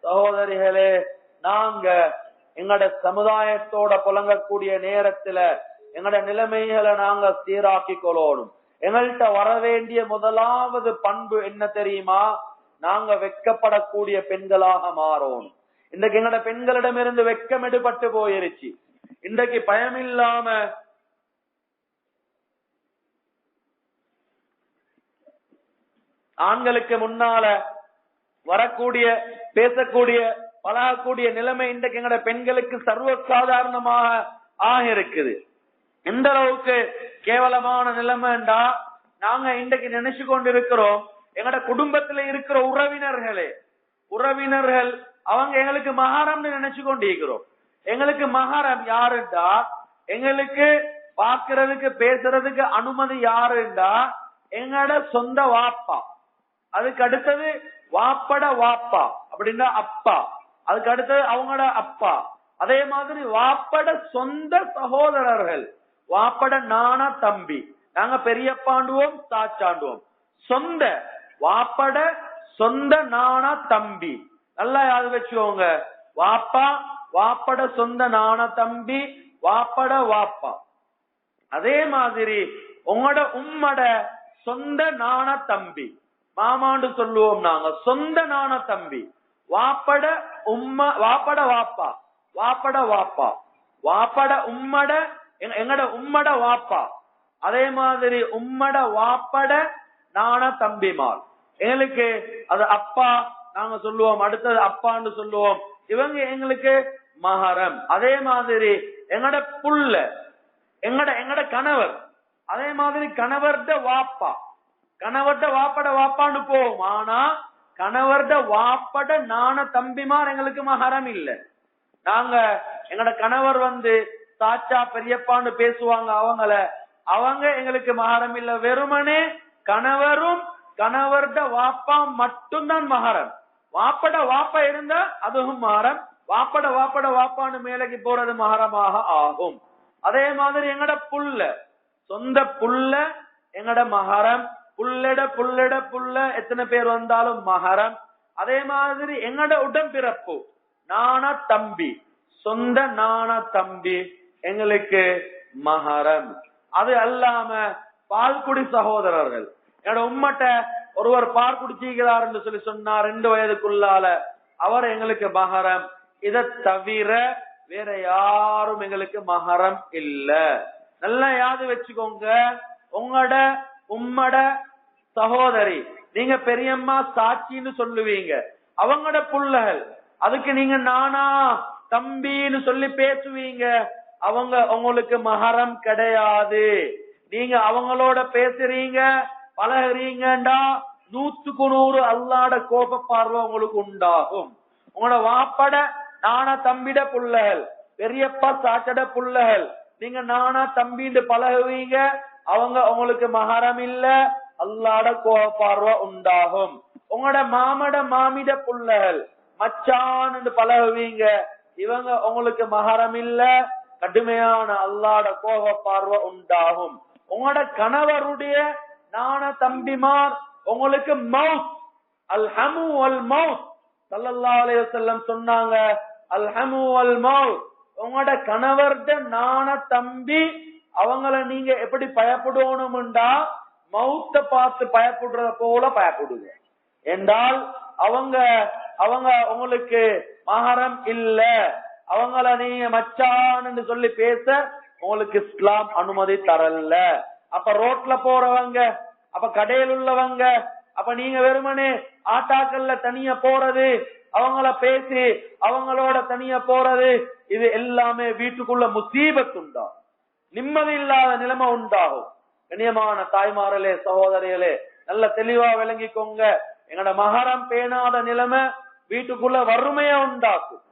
சகோதரிகளே, நாங்க எங்கட சமுதாயத்தோட புலங்கக்கூடிய நேரத்துல எங்கட நிலைமைகளை நாங்க சீராக்கி கொள்ளணும். எங்கள்கிட்ட வர வேண்டிய முதலாவது பண்பு என்ன தெரியுமா? நாங்க வெட்கப்படக்கூடிய பெண்களாக மாறணும். இன்றைக்கு எங்கட பெண்களிடமிருந்து வெட்கம் எடுபட்டு போயிருச்சு. இன்றைக்கு பயமில்லாம ஆண்களுக்கு முன்னால வரக்கூடிய, பேசக்கூடிய, பழகக்கூடிய நிலைமை இன்றைக்கு எங்கட பெண்களுக்கு சர்வ சாதாரணமாக ஆகிருக்குது. எந்த அளவுக்கு கேவலமான நிலைமைண்டா, நாங்க இன்றைக்கு நினைச்சு கொண்டிருக்கிறோம், எங்கட குடும்பத்துல இருக்கிற உறவினர்கள் அவங்க எங்களுக்கு மஹரம்னு நினைச்சு கொண்டிருக்கிறோம். எங்களுக்கு மஹரம் யாருண்டா, எங்களுக்கு பாக்குறதுக்கு பேசுறதுக்கு அனுமதி யாருண்டா எங்களோட சொந்த வாப்பா, அதுக்கு அடுத்தது வாப்பட வாப்பா அப்படின்னா அப்பா, அதுக்கு அடுத்தது அவங்களோட அப்பா, அதே மாதிரி வாப்பட சொந்த சகோதரர்கள், வாப்பட நானா தம்பி, நாங்க பெரியப்பாண்டுவோம் சாச்சாண்டுவோம், சொந்த வாப்பட சொந்த நானா தம்பி. நல்லா யாரு வச்சுக்கோங்க, வாப்பா வாப்பட சொந்த நானா தம்பி, வாப்பட வாப்பா. அதே மாதிரி உங்களோட உம்மட சொந்த நானா தம்பி, மாமாண்டு சொல்லுவோம் நாங்க, சொந்த நானா தம்பி. வாப்பட உம்மா, வாப்பட வாப்பா, வாப்பட வாப்பா, வாப்பட உம்மட எங்கட உம்மட வாப்பா, அதே மாதிரி உம்மட வாப்பட நானா தம்பிமார். எங்களுக்கு அது அப்பா நாங்க சொல்லுவோம், அடுத்தது அப்பான்னு சொல்லுவோம். இவங்க எங்களுக்கு மஹரம். அதே மாதிரி எங்கட புள்ள, எங்கட கணவர், அதே மாதிரி கணவர்ட வாப்பா, கணவர்ட வாப்பட வாப்பான்னு போவோம். ஆனா கணவர்ட வாப்பட நான தம்பிமார் எங்களுக்கு மஹரம் இல்ல. நாங்க எங்கட கணவர் சாச்சா பெரியப்பான்னு பேசுவாங்க, அவங்க எங்களுக்கு மஹரம் இல்ல. வெறுமனே கணவரும் கணவர்ட வாப்பா மட்டும்தான் மஹரம். வாப்பட வாப்பா இருந்தா அதுவும் மஹரம், வாப்பட வாப்பட வாப்பான்னு மேலைக்கு போறது மஹரமாக ஆகும். அதே மாதிரி எங்கட புள்ள, சொந்த புள்ள எங்கட மஹரம், புள்ளட புள்ளட புள்ள எத்தனை பேர் வந்தாலும் மஹரம். அதே மாதிரி எங்கட உடம்பிறப்பு நானா தம்பி, சொந்த நானா தம்பி எங்களுக்கு மஹரம். அது அல்லாம பால்குடி சகோதரர்கள், என்னோட உம்மட்ட ஒருவர் பால் குடிச்சிக்கிறார் என்று சொல்லி சொன்னார் 2 வயதுக்குள்ளால, அவர் எங்களுக்கு மஹரம். இதை தவிர வேற யாரும் எங்களுக்கு மஹரம் இல்ல. நல்லா யாது வச்சுக்கோங்க, உங்களோட உம்மட சகோதரி நீங்க பெரியம்மா சாட்சின்னு சொல்லுவீங்க, அவங்களோட புள்ளகள், அதுக்கு நீங்க நானா தம்பின்னு சொல்லி பேசுவீங்க, அவங்க உங்களுக்கு மஹரம் கிடையாது. நீங்க அவங்களோட பேசுறீங்க பழகுறீங்கடா 100க்கு 100 அல்லாஹ்ட கோப பார்வை உங்களுக்கு உண்டாகும். உங்களோட வாப்பட நானா தம்பிட புள்ளகள், பெரியப்பா சாச்சட புள்ளகள், நீங்க நானா தம்பின்னு பழகுவீங்க, அவங்க உங்களுக்கு மஹரம் இல்ல, அல்லாஹ்ட கோப பார்வை உண்டாகும். உங்களோட மாமட மாமிட புள்ளகள் மச்சான் பழகுவீங்க, இவங்க உங்களுக்கு மஹரம் இல்ல, கடுமையான அல்லாஹ்ட கோப பார்வை உண்டாகும். உங்களோட கணவருடைய நான தம்பிமார் உங்களுக்கு மவுத், அல்ஹமு வல் மவுத் ஸல்லல்லாஹு அலைஹி வஸல்லம் சொன்னாங்க, அல்ஹமு வல் மவுத். உங்களோட கணவர்ட நான தம்பி அவங்கள நீங்க எப்படி பயப்படணும்டா, மவுத்த பார்த்து பயப்படுறத போல பயப்படுங்க. என்றால் அவங்க உங்களுக்கு மஹரம் இல்ல, அவங்கள நீங்க மச்சான்னு சொல்லி பேச உங்களுக்கு இஸ்லாம் அனுமதி தரல. அப்ப ரோட்ல போறவங்க, அப்ப கடையில் உள்ளவங்க, அப்ப நீங்க வெறுமனே ஆட்டாக்கள்ல தனியா போறது, அவங்கள பேசி அவங்களோட தனியா போறது, இது எல்லாமே வீட்டுக்குள்ள முசீபத் உண்டாகும், நிம்மதி இல்லாத நிலைமை உண்டாகும். கண்ணியமான தாய்மார்களே சகோதரிகளே, நல்ல தெளிவா விளங்கிக்கோங்க, எங்கட மஹரம் பேணாத நிலைமை வீட்டுக்குள்ள வறுமையா உண்டாக்கும்,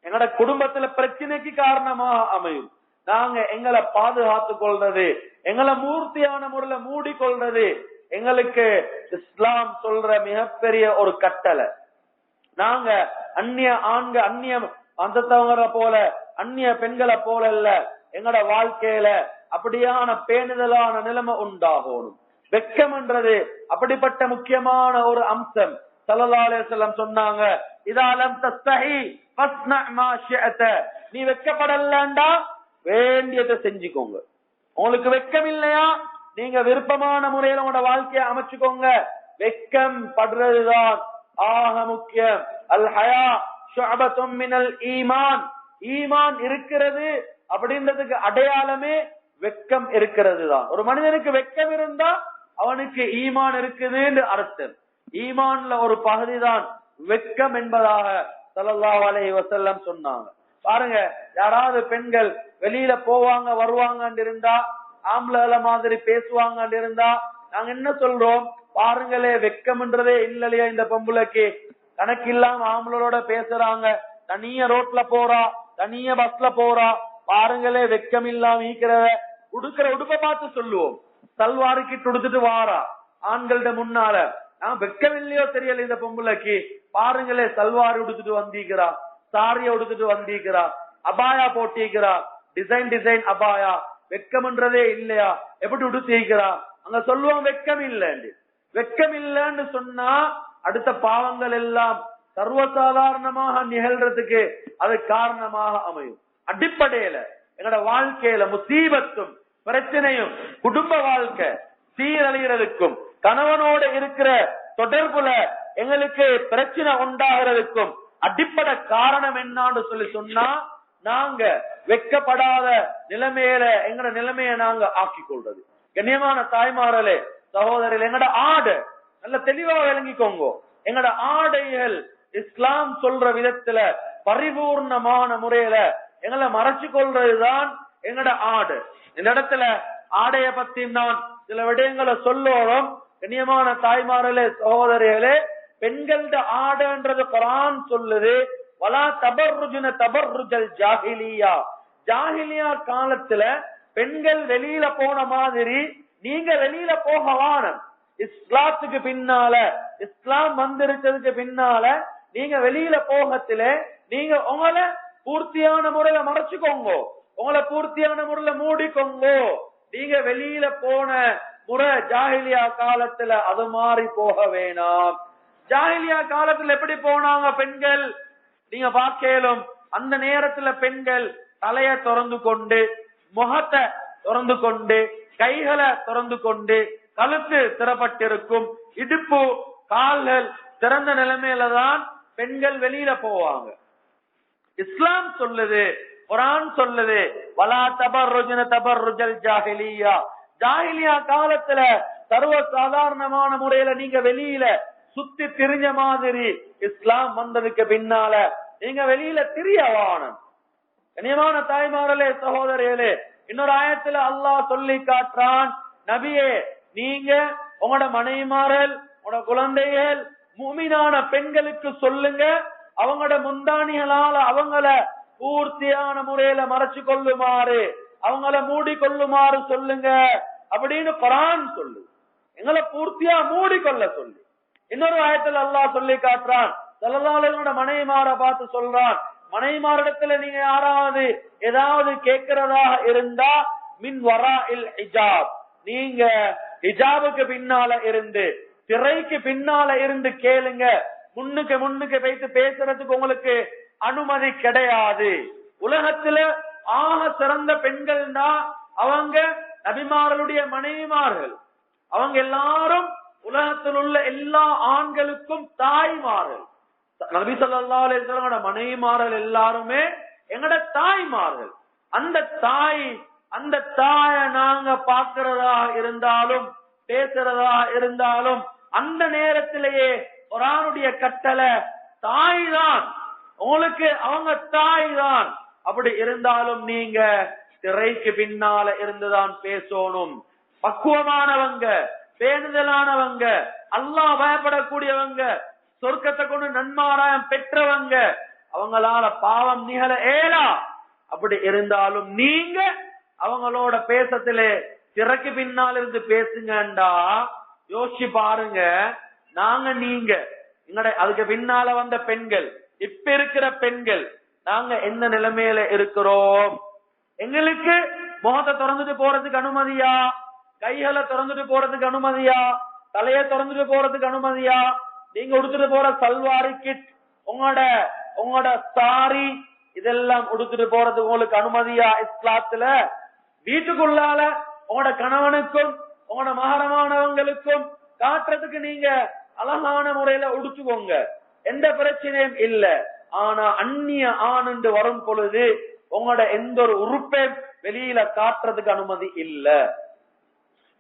எங்கட குடும்பத்துல பிரச்சனைக்கு காரணமாக அமையும். நாங்க எங்களை பாதுகாத்துக் கொள்றது, எங்களை மூர்த்தியான முறையில மூடிக்கொள்றது எங்களுக்கு இஸ்லாம் சொல்ற மிகப்பெரிய ஒரு கட்டளை. நாங்க அந்நிய ஆண்க அந்நிய அந்தத்தவங்களை போல அந்நிய பெண்களை போல இல்ல, எங்கட வாழ்க்கையில அப்படியான பேணுதலான நிலைமை உண்டாகணும். வெக்கம் என்றது அப்படிப்பட்ட முக்கியமான ஒரு அம்சம். ஸல்லல்லாஹு அலைஹி வஸல்லம் சொன்னாங்க, இதா லம் தஸ்தஹி ஃபஸ்னா மா ஷிஅத, நீ வெக்கப்படலண்டா வேண்டியதை செஞ்சுக்கோங்க. உங்களுக்கு வெக்கம் இல்லையா, நீங்க விருப்பமான முறையில உங்களோட வாழ்க்கையை அமைச்சுக்கோங்க. வெக்கம் படுறதுதான் ஆக முக்கியம். அல் ஹயா ஷுஅபத்தும் மினல் ஈமான், ஈமான் இருக்கிறது அப்படின்றதுக்கு அடையாளமே வெக்கம் இருக்கிறது தான். ஒரு மனிதனுக்கு வெக்கம் இருந்தா அவனுக்கு ஈமான் இருக்குதுன்னு அர்த்தம். ஈமான்ல ஒரு பகுதி தான் வெக்கம் என்பதாக ஸல்லல்லாஹு அலைஹி வஸல்லம் சொன்னாங்க. பாருங்க, யாராவது பெண்கள் வெளியில போவாங்க வருவாங்க இருந்தா, ஆம்பளை மாதிரி பேசுவாங்க இருந்தா, நாங்க என்ன சொல்றோம், பாருங்களே வெக்கம்ன்றதே இல்லையா இந்த பொம்பளைக்கு, கணக்கு இல்லாம ஆம்பளோட பேசுறாங்க, தனிய ரோட்ல போறா, தனிய பஸ்ல போறா. பாருங்களே, வெக்கம் இல்லாம ஈக்கிறத உடுக்கிற உடுப்ப பார்த்து சொல்லுவோம். சல்வாரு கிட்டு உடுத்துட்டு வாரா ஆண்கள்ட முன்னால, நான் வெக்கம் இல்லையோ தெரியல இந்த பொம்பளைக்கு, பாருங்களே சல்வாரு உடுத்துட்டு வந்திக்கிறா, சாரிய உடுத்துட்டு வந்திக்கிறா, அபாயா போட்டிக்கிறா, டிசைன் அபாயா. வெக்கம்ன்றதே இல்லையா, எப்படி உடுத்திக்கிறா? அங்க சொல்லுவோம் வெக்கம் இல்லைன்னு. வெக்கம் இல்லைன்னு சொன்னா அடுத்த பாவங்கள் எல்லாம் சர்வசாதாரணமாக நிகழ்றதுக்கு அது காரணமாக அமையும். அடிப்படையில எங்களோட வாழ்க்கையில முசீபத்தும் பிரச்சனையும் குடும்ப வாழ்க்கை சீரழிகிறதுக்கும் கணவனோட இருக்கிற தொடர்புல எங்களுக்கு பிரச்சனை உண்டாகிறதுக்கும் அடிப்படை காரணம் என்னான்னு சொல்லி சொன்னா, நாங்க வெக்கப்படாத நிலைமையில எங்கட நிலைமையை நாங்க ஆக்கி கொள்றது. கண்ணியமான தாய்மார்களே, சகோதரர்கள், எங்கட ஆடை நல்ல தெளிவா விளங்கிக்கோங்க. எங்கட ஆடைகள் இஸ்லாம் சொல்ற விதத்துல பரிபூர்ணமான முறையில எங்களை மறைச்சு கொள்றதுதான் எங்கட ஆடு. இந்த இடத்துல ஆடைய பத்தி நான் சில விடயங்களை சொல்லோம். கண்ணியமான தாய்மார்களே, சகோதரிகளே, பெண்களோட ஆடைன்றது குர்ஆன் சொல்லுது, வலா தபர்ருஜுன தபர்ருஜல் ஜாஹிலியா. ஜாஹிலியா காலத்துல பெண்கள் வெளியில போன மாதிரி நீங்க வெளியில போக வானம். இஸ்லாத்துக்கு பின்னால, இஸ்லாம் வந்திருச்சதுக்கு பின்னால நீங்க வெளியில போகத்துல நீங்க உங்களை பூர்த்தியான முறையில மறைச்சுக்கோங்க, உங்களை பூர்த்தியான முறையில மூடிக்கோங்க. நீங்க வெளியில போன முறை ஜாஹிலியா காலத்துல அது மாறி போக வேணாம். ஜாஹிலியா காலத்துல எப்படி போனாங்க பெண்கள் நீங்க பார்க்கலும், அந்த நேரத்துல பெண்கள் தலைய திறந்து கொண்டு, முகத்தை திறந்து கொண்டு, கைகளை திறந்து கொண்டு, கழுத்து திறப்பட்டிருக்கும், இடுப்பு கால்கள் திறந்த நிலைமையில தான் பெண்கள் வெளியில போவாங்க. இஸ்லாம் சொல்லுது, குர்ஆன் சொல்லுது, வலா தபர்ருஜுன தபர்ருஜல் ஜாஹிலியா. ஜாஹிலியா காலத்துல சர்வ சாதாரணமான முறையில நீங்க வெளியில சுத்தி திரிஞ்ச மாதிரி இஸ்லாம் வந்ததுக்கு பின்னால நீங்க வெளியில திரியவானம். கண்ணியமான தாய்மார்களே, சகோதரிகளே, இன்னொரு ஆயத்துல அல்லாஹ் சொல்லி காட்டுறான், நபியே நீங்க உங்களோட மனைவிமார்கள், உங்களோட குழந்தைகள், முஃமினான பெண்களுக்கு சொல்லுங்க, அவங்களோட முந்தானிகளால அவங்கள பூர்த்தியான முறையில மறைச்சு கொள்ளுமாறு, அவங்கள மூடி கொள்ளுமாறு சொல்லுங்க அப்படின்னு குர்ஆன் சொல்லு. எங்களை பூர்த்தியா மூடிக்கொள்ள சொல்லு. இன்னொரு ஆயத்துல அல்லாஹ் சொல்லி காட்டுறான், ஸல்லல்லாஹு அலைஹி வஸல்லம் மனைவிமார பார்த்து சொல்றான், மனைவிமாரிடத்துல நீங்க யாராவது ஏதாவது கேட்கிறதா இருந்தா மின் வராஇல் ஹிஜாப், நீங்க ஹிஜாபுக்கு பின்னால இருந்து, திரைக்கு பின்னால இருந்து கேளுங்க. முன்னுக்கு வைத்து பேசுறதுக்கு உங்களுக்கு அனுமதி கிடையாது. உலகத்துல ஆக சிறந்த பெண்கள் தான் அவங்க நபிமார்களுடைய மனைவிமார்கள். அவங்க எல்லாரும் உலகத்தில் உள்ள எல்லா ஆண்களுக்கும் தாய்மார்கள். நபி ஸல்லல்லாஹு அலைஹி வஸல்லம் மனைவிமார்கள் எல்லாருமே எங்கட தாய்மார்கள். அந்த தாய நாங்க பாக்குறதா இருந்தாலும் பேசுறதா இருந்தாலும் அந்த நேரத்திலேயே குர்ஆனுடைய கட்டளை தாய் தான், உங்களுக்கு அவங்க தாய் தான். அப்படி இருந்தாலும் நீங்க திரைக்கு பின்னால இருந்துதான் பேசணும். பக்குவமானவங்க, பேணுதலானவங்க, அல்லாஹ் பயப்படக்கூடியவங்க, சொர்க்கத்தை கொண்டு நன்மாராயம் பெற்றவங்க, அவங்களால பாவம் நிகழ ஏலா. அப்படி இருந்தாலும் நீங்க அவங்களோட பேசத்திலே திரைக்கு பின்னால் இருந்து பேசுங்கண்டா யோசிச்சு பாருங்க. நீங்க எங்கட அதுக்கு பின்னால வந்த பெண்கள், இப்ப இருக்கிற பெண்கள், நாங்க எந்த நிலைமையில இருக்கிறோம்? எங்களுக்கு முகத்தை திறந்துட்டு போறதுக்கு அனுமதியா? கைகளை திறந்துட்டு போறதுக்கு அனுமதியா? தலைய திறந்துட்டு போறதுக்கு அனுமதியா? நீங்க உடுத்துட்டு போற சல்வாரி கிட், உங்களோட சாரி, இதெல்லாம் உடுத்துட்டு போறதுக்கு உங்களுக்கு அனுமதியா இஸ்லாத்துல? வீட்டுக்குள்ளால உங்களோட கணவனுக்கும் உங்களோட மகரமானவங்களுக்கும் காட்டுறதுக்கு நீங்க அழகான முறையில உடுத்துக்கோங்க, எந்த பிரச்சனையும் இல்ல. ஆனா அந்நிய ஆண்டு வரும் பொழுது உங்களோட எந்த ஒரு உறுப்பை வெளியில காட்டுறதுக்கு அனுமதி இல்ல.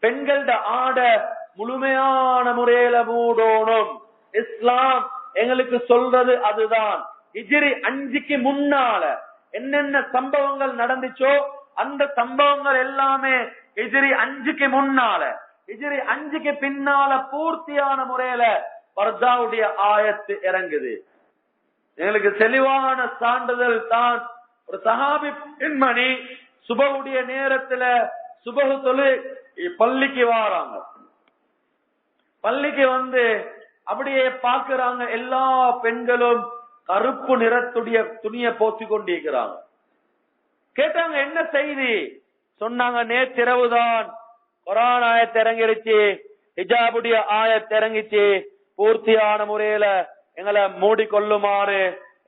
பெண்களோட ஆடை முழுமையான முறையில மூடணும். இஸ்லாம் எங்களுக்கு சொல்றது அதுதான். ஹிஜ்ரி 5க்கு முன்னால என்னென்ன சம்பவங்கள் நடந்துச்சோ அந்த சம்பவங்கள் எல்லாமே ஹிஜ்ரி 5க்கு முன்னால. ஹிஜ்ரி 5க்கு பின்னால பூர்த்தியான முறையில பர்தாவுடைய ஆயத்து இறங்குது. எங்களுக்கு தெளிவான சான்றிதழ் தான். ஒரு சஹாபி பெண்மணி சுபஹுடைய நேரத்துல சுபஹு தொழு பள்ளிக்கு வாராங்க. பள்ளிக்கு வந்து அப்படியே பாக்குறாங்க, எல்லா பெண்களும் கருப்பு நிறத்துடைய துணியை போத்தி கொண்டிருக்கிறாங்க. கேட்டாங்க, என்ன செய்தி? சொன்னாங்க, நேற்றிரவுதான் குர்ஆன் ஆயத் இறங்கிருச்சு, ஹிஜாபுடைய ஆயத் இறங்கிச்சு, பூர்த்தியான முறையில எங்களை மூடிக்கொள்ளுமாறு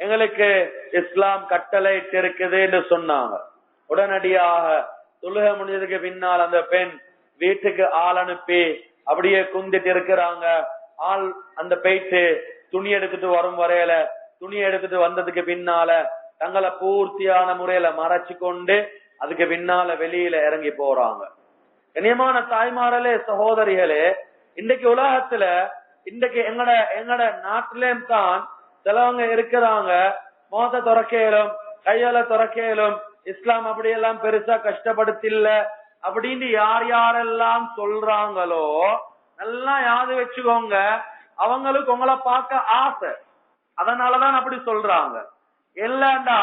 எங்களுக்கு இஸ்லாம் கட்டளையிட்டு இருக்குது என்று சொன்னாங்க. உடனடியாக தொழுகை முடிஞ்சதுக்கு பின்னால் அந்த பெண் வீட்டுக்கு ஆள் அனுப்பி அப்படியே குந்திட்டு இருக்கிறாங்க. ஆள் அந்த போயிட்டு துணி எடுத்துட்டு வரும் வரையில, துணி எடுத்துட்டு வந்ததுக்கு பின்னால தங்களை பூர்த்தியான முறையில மறைச்சு கொண்டு அதுக்கு பின்னால வெளியில இறங்கி போறாங்க. கண்ணியமான தாய்மார்களே, சகோதரிகளே, இன்றைக்கு உலகத்துல இன்றைக்கு எங்கட நாட்டிலேயும் தான் சிலவங்க இருக்கிறாங்க, மோத துறக்கையிலும் கையால துறக்கையிலும் இஸ்லாம் அப்படியெல்லாம் பெருசா கஷ்டப்படுத்தில்ல அப்படின்னு யார் யாரெல்லாம் சொல்றாங்களோ நல்லா யாது வச்சுக்கோங்க, அவங்களுக்கு உங்களை பார்க்க ஆசை, அதனாலதான் அப்படி சொல்றாங்க. இல்லண்டா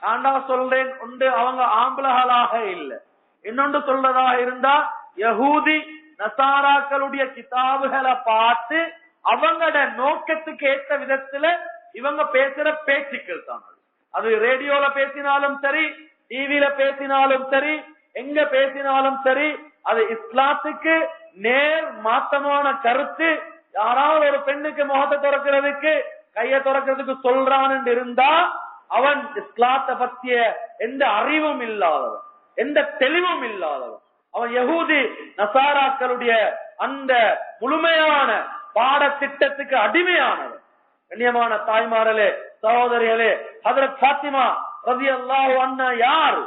நான்டா சொல்றேன் உண்டு, அவங்க ஆம்பளர்களாக இல்ல. இன்னொன்று சொல்றதாக இருந்தா யஹூதி நசாராக்களுடைய கிதாபுகளை பார்த்து அவங்களோட நோக்கத்துக்கு ஏற்ற விதத்துல இவங்க பேசுற பேச்சுக்கள் தான். அது ரேடியோல பேசினாலும் சரி, டிவில பேசினாலும் சரி, எங்க பேசினாலும் சரி, அது இஸ்லாத்துக்கு நேர் மாற்றமான கருத்து. யாராவது ஒரு பெண்ணுக்கு முகத்தை திறக்கிறதுக்கு கையை திறக்கிறதுக்கு சொல்றான்னு இருந்தா அவன் இஸ்லாத்தை பத்திய எந்த அறிவும் இல்லாதவன், எந்த தெளிவும் இல்லாதவன். அவன் யஹூதி நசாராக்களுடைய அந்த முழுமையான பாடத்திட்டத்துக்கு அடிமையானவன். கண்ணியமான தாய்மார்களே, சகோதரிகளே, ஹஜ்ரத் ஃபாத்திமா ரலியல்லாஹு அன்ஹா யார்?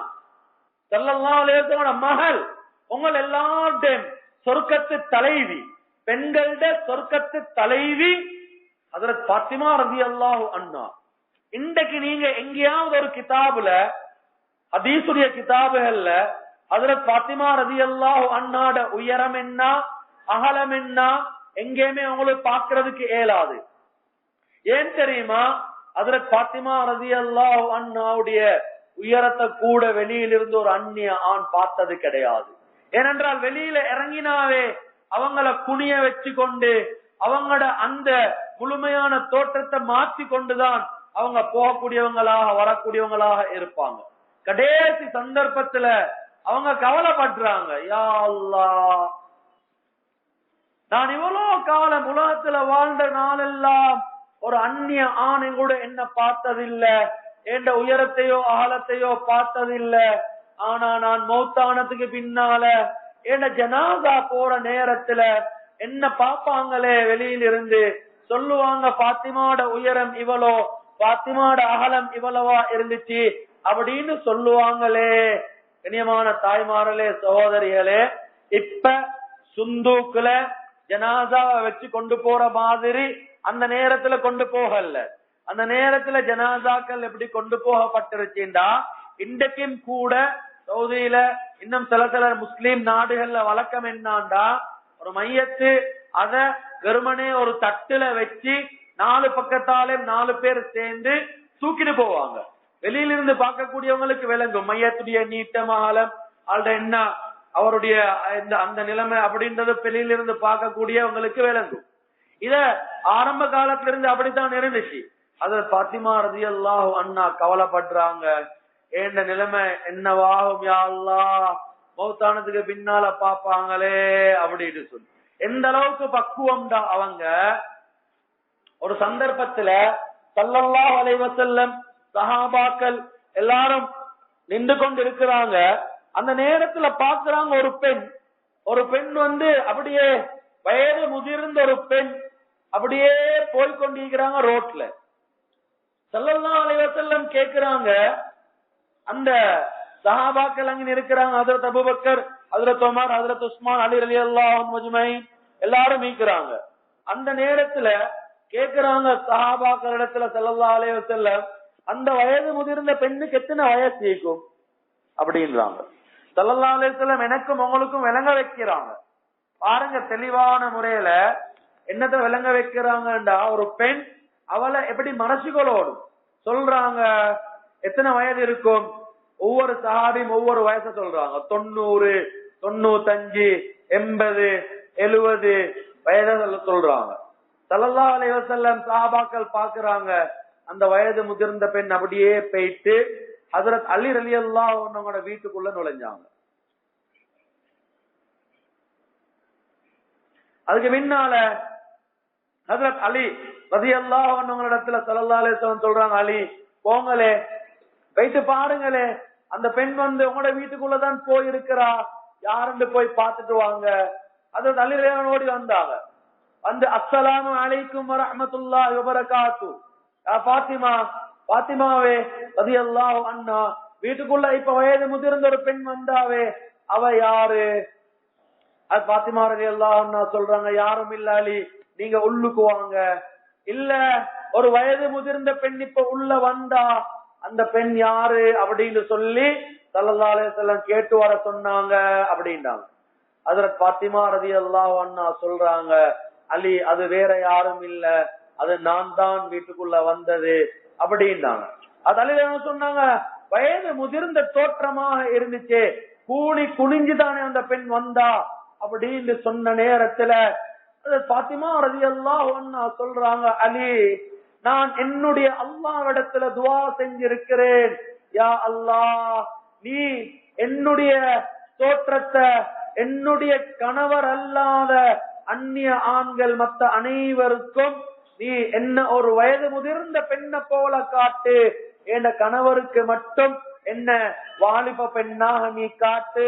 ஸல்லல்லாஹு அலைஹி வஸல்லம் மகள். உங்கள் எல்லாருடையும் சொர்க்கத்து தலைவி, பெண்களோட சொர்க்கத்து தலைவி ஹஜ்ரத் ஃபாத்திமா ரலியல்லாஹு அன்ஹா. இன்றைக்கு நீங்க எங்கேயாவது ஒரு கிதாபுல, ஹதீஸுடைய கிதாபுகள்ல ஹஜ்ரத் ஃபாத்திமா ரலியல்லாஹு அன்ஹாட உயரம் என்ன, அகலம் என்ன, எங்கேயுமே உங்களுக்கு பாக்குறதுக்கு இயலாது. ஏன் தெரியுமா? ஹஜ்ரத் ஃபாத்திமா ரலியல்லாஹு அன்ஹாவுடைய உயரத்தை கூட வெளியிலிருந்து ஒரு அந்நிய ஆண் பார்த்தது கிடையாது. ஏனென்றால் வெளியில இறங்கினாவே அவங்கள குனிய வச்சு கொண்டு அவங்களோட அந்த முழுமையான தோற்றத்தை மாற்றி கொண்டுதான் அவங்க போகக்கூடியவங்களாக வரக்கூடியவங்களாக இருப்பாங்க. கடைசி சந்தர்ப்பத்துல அவங்க கவலைப்படுறாங்க, யா அல்லாஹ், நான் இவ்வளவு காலம் உலகத்துல வாழ்ந்த நாளெல்லாம் ஒரு அந்நிய ஆணை கூட என்ன பார்த்ததில்ல, என்ற உயரத்தையோ அகலத்தையோ பார்த்ததில்ல. ஆனா நான் மௌத்தானத்துக்கு பின்னால என் ஜனாசா போற நேரத்துல என்ன பாப்பாங்களே, வெளியில இருந்து சொல்லுவாங்க, பாத்திமாட உயரம் இவ்வளோ, பாத்திமாட அகலம் இவ்வளவா இருந்துச்சு அப்படின்னு சொல்லுவாங்களே. கண்ணியமான தாய்மார்களே, சகோதரிகளே, இப்ப சுந்தூக்குல ஜனாசாவை வச்சு கொண்டு போற மாதிரி அந்த நேரத்துல கொண்டு போகல. அந்த நேரத்துல ஜனாசாக்கள் எப்படி கொண்டு போகப்பட்டிருச்சுண்டா, இன்றைக்கும் கூட சவுதியில இன்னும் சில முஸ்லீம் நாடுகள்ல வழக்கம் என்னாண்டா, ஒரு மையத்து அத வெறுமனே ஒரு தட்டுல வச்சு 4 பக்கத்தாலே 4 பேர் சேர்ந்து தூக்கிட்டு போவாங்க. வெளியில இருந்து பார்க்கக்கூடியவங்களுக்கு விளங்கும் மையத்துடைய நீட்டமாலம் ஆள்ட என்ன அவருடைய அந்த நிலைமை அப்படின்றது வெளியில இருந்து பார்க்கக்கூடியவங்களுக்கு விளங்கும். இத ஆரம்ப காலத்துல இருந்து அப்படித்தான் இருந்துச்சு. அது ஃபாத்திமா ரலியல்லாஹு அன்ஹா கவலைப்படுறாங்க, ஏண்ட நிலைமை என்னவாகும் யா அல்லாஹ், மௌத்தானதுக்கு பின்னால பாப்பாங்களே அப்படின்னு சொல்லி. எந்த அளவுக்கு பக்குவம்டா அவங்க. ஒரு சந்தர்ப்பத்துல ஸல்லல்லாஹு அலைஹி வஸல்லம் சஹாபாக்கள் எல்லாரும் நின்று கொண்டு இருக்கிறாங்க. அந்த நேரத்துல பாக்குறாங்க ஒரு பெண் வந்து அப்படியே வயது முதிர்ந்த ஒரு பெண் அப்படியே போய்கொண்டிருக்கிறாங்க ரோட்ல. ஸல்லல்லாஹு அலைஹி வஸல்லம் கேக்குறாங்க, அந்த சஹாபாக்கள் அங்க இருக்கிறாங்க, ஹஜ்ரத் அபூபக்கர், ஹஜ்ரத் உமர், ஹஜ்ரத் உஸ்மான், அலி ரலியல்லாஹு அன்ஹும் அஜ்மஈன் எல்லாரும் மீக்குறாங்க. அந்த நேரத்துல கேக்குறாங்க சஹாபாக்கள் இடத்துல ஸல்லல்லாஹு அலைஹி வஸல்லம், அந்த வயது முதிர்ந்த பெண்ணுக்கு எத்தனை வயசு இருக்கும் அப்படின்றாங்க. ஸல்லல்லாஹு அலைஹி வஸல்லம் எனக்கும் உங்களுக்கும் விளங்க வைக்கிறாங்க. பாருங்க தெளிவான முறையில என்னத்தை விளங்க வைக்கிறாங்கடா, ஒரு பெண் அவளை எப்படி மனசுகளோடும் சொல்றாங்க. எத்தனை வயது இருக்கும்? ஒவ்வொரு சஹாபியும் ஒவ்வொரு வயசை சொல்றாங்க. 90, 95, 80, 70 வயதை சொல்றாங்க. ஸல்லல்லாஹு அலைஹி வஸல்லம் சஹாபாக்கள் பாக்குறாங்க, அந்த வயது முதிர்ந்த பெண் அப்படியே போயிட்டு ஹஜ்ரத் அலி ரலியல்லாஹு அன்ஹுவோட வீட்டுக்குள்ள நுழைஞ்சாங்க. அதுக்கு பின்னால ஹஜ்ரத் அலி ரலியல்லாஹு அன்ஹு இடத்துல ஸல்லல்லாஹு அலைஹி வஸல்லம் சொல்றாங்க, அலி போங்களே, போயிட்டு பாருங்களே, அந்த பெண் வந்து உங்களோட வீட்டுக்குள்ளதான் போயிருக்கிறா, யாருன்னு போய் பார்த்துட்டு வாங்க. ஹஜ்ரத் அலி ரலியல்லாஹு ஓடி வந்தாங்க. வந்து அஸ்ஸலாமு அலைக்கும் வரஹ்மத்துல்லாஹி வபரகாத்துஹு, பாத்திமா, பாத்திமாவே ரலியல்லாஹு அன்ஹா, வீட்டுக்குள்ள இப்ப வயது முதிர்ந்த ஒரு பெண் வந்தாவே, அவ யாரு? அது பாத்திமா ரலியல்லாஹு அன்ஹா சொல்றாங்க, யாரும் இல்ல அலி, நீங்க உள்ளுக்கு வாங்க. இல்ல, ஒரு வயது முதிர்ந்த பெண் இப்ப உள்ள வந்தா, அந்த பெண் யாரு அப்படின்னு சொல்லி ஸல்லல்லாஹு அலைஹி வஸல்லம் கேட்டு வர சொன்னாங்க அப்படின்றாங்க. ஹஜ்ரத் பாத்திமா ரலியல்லாஹு அன்ஹா சொல்றாங்க, அலி அது வேற யாரும் இல்ல, அது நான் தான் வீட்டுக்குள்ள வந்தது அப்படின்னாங்க. அது அலி சொன்னாங்க, வயது முதிர்ந்த தோற்றமாக இருந்துச்சு, கூணி குனிஞ்சுதானே அந்த பெண் வந்தா அப்படின்னு சொன்ன நேரத்துல பாத்திமா ரலியல்லாஹு அன்ஹா சொல்றாங்க, அலி நான் என்னுடைய அல்லாஹ்விடத்துல துஆ செஞ்சிருக்கிறேன், யா அல்லாஹ், நீ என்னுடைய தோற்றத்தை என்னுடைய கணவர் அல்லாத அந்நிய ஆண்கள் மற்ற அனைவருக்கும் நீ என்ன ஒரு வயது முதிர்ந்த பெண்ணை போல காட்டு, என் கணவருக்கு மட்டும் என்ன வாலிப பெண்ணாக நீ காட்டு,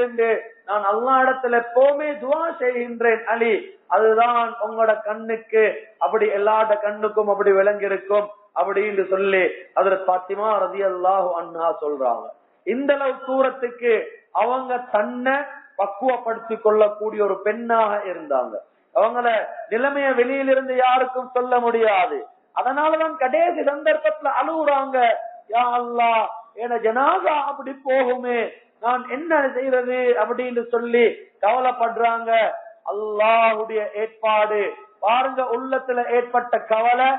நான் அல்லாஹ் இடத்துல எப்பவுமே துஆ செய்கின்றேன் அலி, அதுதான் உங்களோட கண்ணுக்கு அப்படி எல்லாட கண்ணுக்கும் அப்படி விளங்கி இருக்கும் அப்படின்னு சொல்லி ஹஜ்ரத் பாத்திமா ரலியல்லாஹு அன்ஹா சொல்றாங்க. இந்த அளவு தூரத்துக்கு அவங்க தன்னை பக்குவப்படுத்திக் கொள்ளக்கூடிய ஒரு பெண்ணாக இருந்தாங்க. அவங்கள நிலைமைய வெளியிலிருந்து யாருக்கும் சொல்ல முடியாது. அதனாலதான் கடைசி சந்தர்ப்பத்துல அழுகுறாங்க, யா அல்லாஹ், என ஜனாசா அப்படி போகுமே, நான் என்ன செய்யறது அப்படின்னு சொல்லி கவலைப்படுறாங்க. அல்லாஹ்வுடைய ஏற்பாடு பாருங்க, உள்ளத்துல ஏற்பட்ட கவலை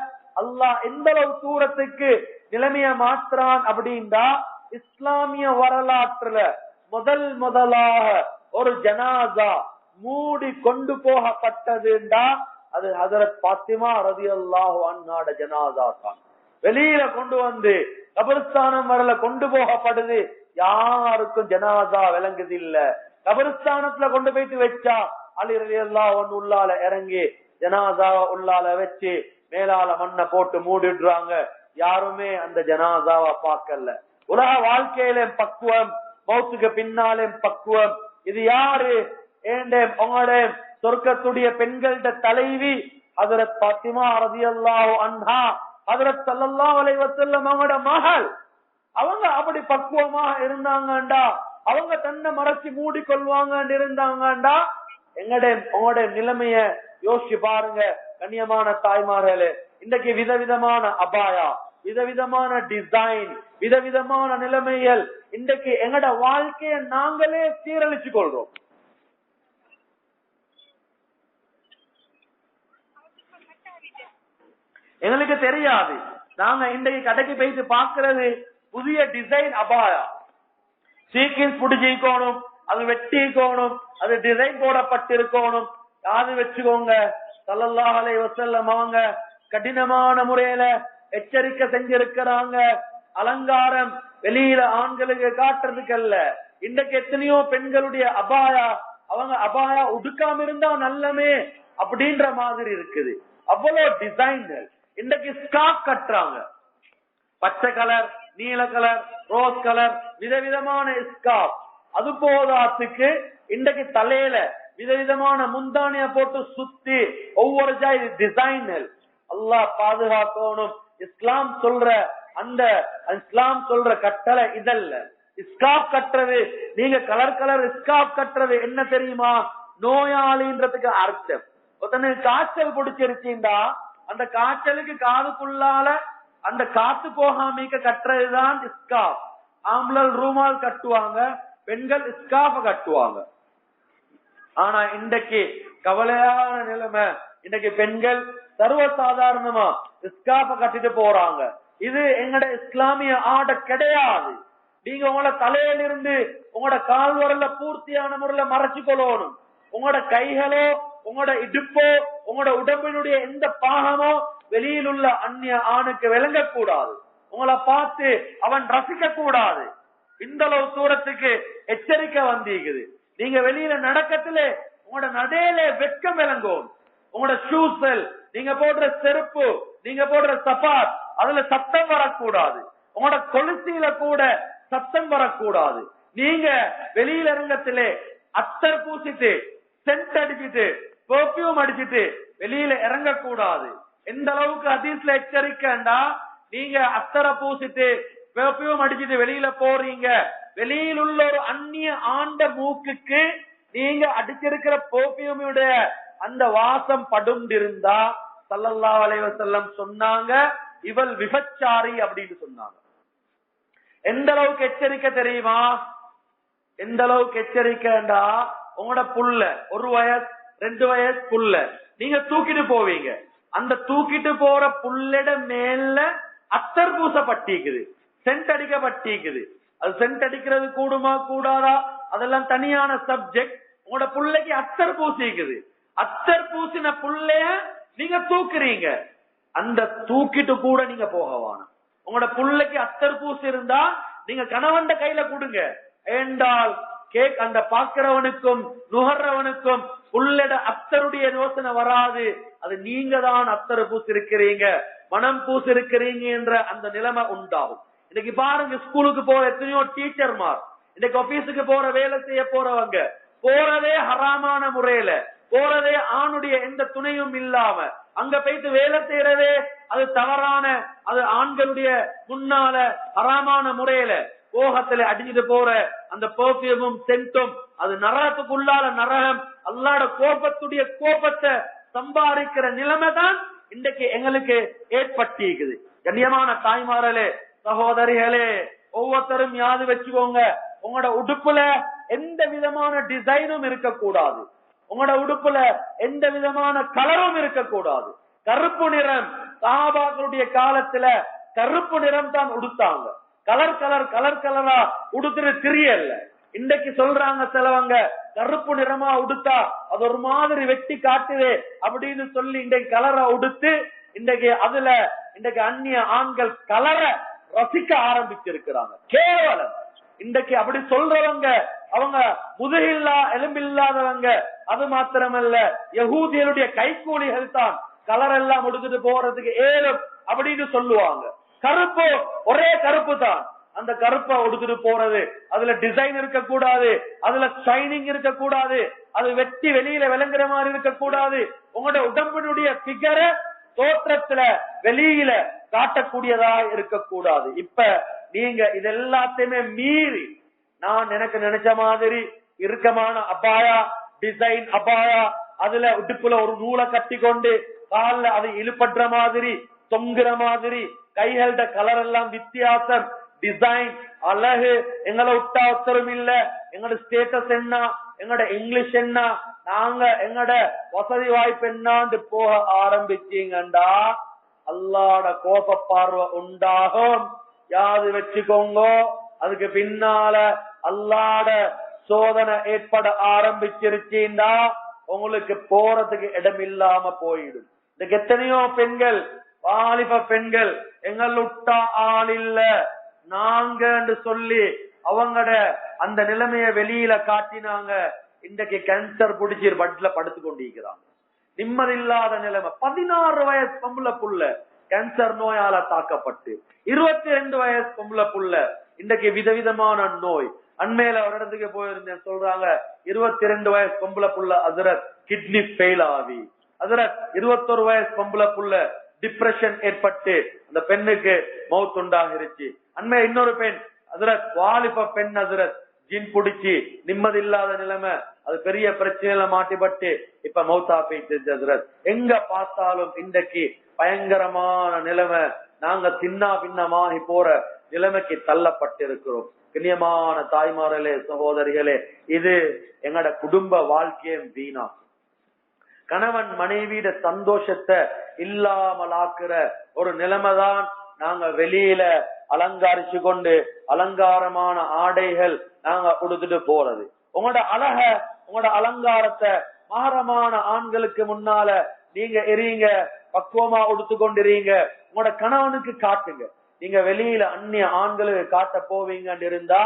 அல்லாஹ் எந்த அளவு தூரத்துக்கு நிலைமைய மாற்றான் அப்படின்னா, இஸ்லாமிய வரலாற்றுல முதலாக ஒரு ஜனாசா மூடி கொண்டு போகப்பட்டதுண்டா அது ஹஜ்ரத் பாத்திமா ரலியல்லாஹு அன்ஹாட ஜனாசா தான். வெளியில கொண்டு வந்து கபர்ஸ்தானம் வரல கொண்டு போகப்படுது, யாருக்கும் ஜனாசா விளங்குது இல்ல. கபர்ஸ்தானத்துல கொண்டு போயிட்டு வச்சா அலி ரலியல்லாஹு அன்ஹு உள்ளால இறங்கி ஜனாசாவை உள்ளால வச்சு மேலால மண்ணை போட்டு மூடிடுறாங்க. யாருமே அந்த ஜனாசாவை பார்க்கல. உலக வாழ்க்கையில பக்குவம், மௌத்துக்கு பின்னாலே பக்குவம். இது யாரு? உங்களுடைய சொர்க்கத்துடைய பெண்கள தலைவி ஹஜ்ரத் பாத்திமா ரலியல்லாஹு அன்ஹா, ஹஜ்ரத் ஸல்லல்லாஹு அலைஹி வஸல்லம் அவங்களோட மகள். அவங்க அப்படி பக்குவமாக இருந்தாங்கண்டா, அவங்க தன்னை மறைச்சு மூடிக்கொள்வாங்க இருந்தாங்கண்டா, உங்களோட நிலைமைய யோசிச்சு பாருங்க. கண்ணியமான தாய்மார்களே, இன்றைக்கு விதவிதமான அபாயா, விதவிதமான டிசைன், விதவிதமான நிலைமைகள், இன்றைக்கு எங்கட வாழ்க்கையை நாங்களே சீரழிச்சு கொள்றோம். எங்களுக்கு தெரியாது. நாங்க இன்றைக்கு கடைக்கு போயிட்டு பாக்குறது புதிய டிசைன் அபாயா. சீக்கிரம் புடிச்சிக்கணும், அது வெட்டிக்கணும், அது டிசைன் போடப்பட்டிருக்கணும். யாரு வச்சுக்கோங்க, ஸல்லல்லாஹு அலைஹி வஸல்லம் அவங்க கடினமான முறையில எச்சரிக்கை செஞ்சிருக்கிறாங்க. அலங்காரம் வெளியில ஆண்களுக்கு காட்டுறதுக்கு அல்ல. இன்றைக்கு எத்தனையோ பெண்களுடைய அபாயா, அவங்க அபாயா உடுக்காம இருந்தா நல்லமே அப்படின்ற மாதிரி இருக்குது. அவ்வளவு டிசைன்கள். இன்றைக்கு ஸ்கார்ஃப் கட்டுறாங்க, பச்சை கலர், நீல கலர், ரோஸ் கலர், விதவிதமான ஸ்கார்ஃப். அது போதாத்துக்கு இன்றைக்கு தலையில விதவிதமான முந்தானிய போட்டு சுத்தி ஒவ்வொரு டிசைன்கள். அல்லாஹ் பாதுகாக்கணும். இஸ்லாம் சொல்ற அந்த இஸ்லாம் சொல்ற கட்டளை இதல்ல. ஸ்கார்ஃப் கட்டுறது, நீங்க கலர் கலர் ஸ்கார்ஃப் கட்டுறது என்ன தெரியுமா? நோயாளின்றதுக்கு அர்த்தம். ஒருத்தனுக்கு காய்ச்சல் பிடிச்சிருச்சுண்டா, அந்த காய்ச்சலுக்கு காதுக்குள்ளால அந்த காத்து போகாமிக்க கட்டுறதுதான் ஸ்கார்ஃப். ஆம்பளல் ரூமால் கட்டுவாங்க, பெண்கள் ஸ்கார்ஃப் கட்டுவாங்க. ஆனா இன்றைக்கு கவலையான நிலைமை, இன்னைக்கு பெண்கள் சர்வசாதாரணமா ஸ்கார்ஃப கட்டிட்டு போறாங்க. இது எங்கட இஸ்லாமிய ஆடை கிடையாது. நீங்க உங்களோட தலையிலிருந்து உங்களோட கால் வரல பூர்த்தியான முறையில மறைச்சு கொள்ளணும். உங்களோட கைகளோ உங்களோட இடுப்போ உங்களோட உடம்பினுடைய எந்த பாகமோ வெளியில் உள்ள அந்நிய ஆணுக்கு விளங்கக்கூடாது. உங்களை பார்த்து அவன் ரசிக்க கூடாது. இந்த அளவு தூரத்துக்கு எச்சரிக்கை வந்திருக்குது. நீங்க வெளியில நடக்கத்துல உங்களோட நடையில வெட்கம் விளங்கும். உங்களோட ஷூஸ்கள், நீங்க போடுற செருப்பு, நீங்க போடுற சப்பாத், அதுல சத்தம் வரக்கூடாது. உங்களோட கொலுசியில கூட சத்தம் வரக்கூடாது. நீங்க வெளியில இறங்கத்திலே அத்தர் பூசிட்டு சென்ட் அடிச்சுட்டு பெர்ஃபியூம் அடிச்சுட்டு வெளியில இறங்கக்கூடாது. எந்த அளவுக்கு ஹதீஸ்ல எச்சரிக்கைண்டா, நீங்க அத்தரை பூசிட்டு பெர்ஃபியூம் அடிச்சுட்டு வெளியில போறீங்க, வெளியில் உள்ள ஒரு அந்நிய ஆண்ட மூக்குக்கு நீங்க அடிச்சிருக்கிற பெர்ஃபியூமுடைய அந்த வாசம் படுண்டிருந்தா ஸல்லல்லாஹு அலைஹி வஸல்லம் சொன்னாங்க, இவள் விபச்சாரி அப்படின்னு சொன்னாங்க. எந்த அளவுக்கு எச்சரிக்கை தெரியுமா? எந்த அளவுக்கு எச்சரிக்கைண்டா, உங்களோட புள்ள 1 வயசு 2 வயசு புள்ள நீங்க தூக்கிட்டு போவீங்க. அந்த தூக்கிட்டு போற புள்ளட மேல அத்தர் பூசப்பட்டிக்குது, சென்ட் அடிக்கப்பட்டிக்குது. அது சென்ட் அடிக்கிறது கூடுமா கூடாதா அதெல்லாம் தனியான சப்ஜெக்ட். உங்களோட புள்ளைக்கு அத்தர் பூசிக்குது. அத்தர் பூசின புள்ளைய நீங்க தூக்குறீங்க. அந்த தூக்கிட்டு கூட நீங்க போகவான. உங்களோட புள்ளைக்கு அத்தர் பூசி இருந்தா நீங்க கணவன் கையில கொடுங்க. ஏண்டால் கேக் அந்த பாக்குறவனுக்கும் நுகர்றவனுக்கும் புள்ளட அத்தருடைய யோசனை வராது. அது நீங்க தான் அத்தர் பூசி இருக்கிறீங்க, மனம் பூசி இருக்கிறீங்க என்ற அந்த நிலைமை உண்டாகும். இன்னைக்கு பாருங்க, ஸ்கூலுக்கு போற எத்தனையோ டீச்சர்மார், இன்னைக்கு ஆபீஸுக்கு போற வேலை செய்ய போறவங்க போறதே ஹராமான முறையில, போறதே ஆணுடைய எந்த துணையும் இல்லாம அங்க போயிட்டு வேலை செய்யறதே அது தவறான, அது ஆண்களுடைய முன்னால ஹராமான முறையில கோகத்துல அடிஞ்சிட்டு போற அந்த பெர்ஃபியூமும் சென்ட்டும் அது நரகத்துக்குள்ளால நரகம், அல்லாஹ்வுடைய கோபத்துடைய கோபத்தை சம்பாதிக்கிற நிலைமை தான் இன்றைக்கு எங்களுக்கு ஏற்பட்டிருக்குது. கண்ணியமான தாய்மார்களே, சகோதரிகளே, ஒவ்வொருத்தரும் யாது வச்சுக்கோங்க, உங்களோட உடுப்புல எந்த விதமான டிசைனும் இருக்கக்கூடாது. உங்களோட உடுப்புல எந்த விதமான கலரும் இருக்கக்கூடாது. கருப்பு நிறம், சஹாபாக்களுடைய காலத்துல கருப்பு நிறம் தான் உடுத்தாங்க. கலர் கலர் கலர் கலரா உடுத்துற திரியல்ல. இன்றைக்கு சொல்றாங்க சிலவங்க, கருப்பு நிறமா உடுத்தா அது ஒரு மாதிரி வெட்டி காட்டுவே அப்படின்னு சொல்லி இன்றைக்கு கலரை உடுத்து இன்றைக்கு அதுல இன்றைக்கு அந்நிய ஆண்கள் கலரை ரசிக்க ஆரம்பிச்சிருக்கிறாங்க. கேவலம். இன்றைக்கு அப்படி சொல்றவங்க அவங்க முதுகில்லா எலும்பில்லாதவங்க. அது மாத்திரமல்ல, யகூதியருடைய கைக்கூலிகள் தான் கலர் எல்லாம் உடுத்துட்டு போறதுக்கு ஏலும் அப்படின்னு சொல்லுவாங்க. கருப்பு ஒரே கருப்பு தான், அந்த கருப்பை உடுத்துட்டு போறது, அதுல டிசைன் இருக்கக்கூடாது, அதுல ஷைனிங் இருக்கக்கூடாது, அது வெட்டி வெளியில விளங்குற மாதிரி இருக்கக்கூடாது. உங்களோட உடம்பினுடைய பிகரை தோற்றத்துல வெளியில காட்டக்கூடியதா இருக்கக்கூடாது. இப்ப நீங்க இது எல்லாத்தையுமே மீறி நான் எனக்கு நினைச்ச மாதிரி இறுக்கமான அபாயா, டிசைன் அபாயா, அதுல உடுப்புல ஒரு நூலை கட்டி கொண்டு கால்ல அது இழுபடுற மாதிரி தொங்குற மாதிரி, கைகளோட கலர் எல்லாம் வித்தியாசம், டிசைன் அழகு, எங்களை விட்டா ஒத்தரும் இல்ல, எங்களோட ஸ்டேட்டஸ் என்ன, எங்களோட இங்கிலீஷ் என்ன, நாங்க எங்களோட வசதி வாய்ப்பு என்னான்னு போக ஆரம்பிச்சீங்கண்டா அல்லாஹ்வோட கோப பார்வை உண்டாகும். யாது வச்சுக்கோங்க, அதுக்கு பின்னால அல்லாஹ்வோட சோதனை ஏற்பட ஆரம்பிச்சிருச்சீண்டா உங்களுக்கு போறதுக்கு இடம் இல்லாம போயிடும். இதுக்கு எத்தனையோ பெண்கள், வாலிப பெண்கள், எங்கள் விட்டா ஆள் இல்ல நாங்க சொல்லி அவங்கட அந்த நிலைமைய வெளியில காட்டினாங்க. இன்றைக்கு கேன்சர் பிடிச்சி பட்ல படுத்து கொண்டிருக்கிறாங்க. நிம்மதியில்லாத நிலைமை. 16 வயசு பொம்பளை புள்ள கேன்சர் நோயால தாக்கப்பட்டு, 22 வயசு பொம்பளை புள்ள இன்றைக்கு விதவிதமான நோய். அண்மையில ஒரு இடத்துக்கு போயிருந்தேன், சொல்றாங்க 22 வயசு பொம்பளை புள்ள ஹஜ்ரத் கிட்னி ஃபெயில் ஆகி, ஹஜ்ரத் 21 வயசு பொம்பளை புள்ள டிப்ரெஷன் ஏற்பட்டு அந்த பெண்ணுக்கு மவுத் உண்டாகிருச்சு. அண்மை இன்னொரு பெண் ஹஜ்ரத், வாலிப பெண் ஹஜ்ரத், ஜின் பிடிச்சி நிம்மதி இல்லாத நிலைமை, அது பெரிய பிரச்சனையில மாட்டிப்பட்டு இப்ப மௌத்தா போயிட்டு ஹஜ்ரத். எங்க பார்த்தாலும் இன்றைக்கு பயங்கரமான நிலைமை. நாங்க சின்ன பின்னமாகி போற நிலைமைக்கு தள்ளப்பட்டிருக்கிறோம். கண்ணியமான தாய்மார்களே, சகோதரிகளே, இது எங்கட குடும்ப வாழ்க்கையும் வீணா. கணவன் மனைவியிட சந்தோஷத்தை இல்லாமலாக்குற ஒரு நிலைமைதான் நாங்க வெளியில அலங்காரிச்சு கொண்டு அலங்காரமான ஆடைகள் நாங்க உடுத்துட்டு போறது. உங்களோட அழக, உங்களோட அலங்காரத்தை மகரமான ஆண்களுக்கு முன்னால நீங்க எறீங்க, பக்குவமா உடுத்து கொண்டிருங்க. உங்களோட கணவனுக்கு காட்டுங்க. நீங்க வெளியில அந்நிய ஆண்களுக்கு காட்ட போவீங்கன்னு இருந்தா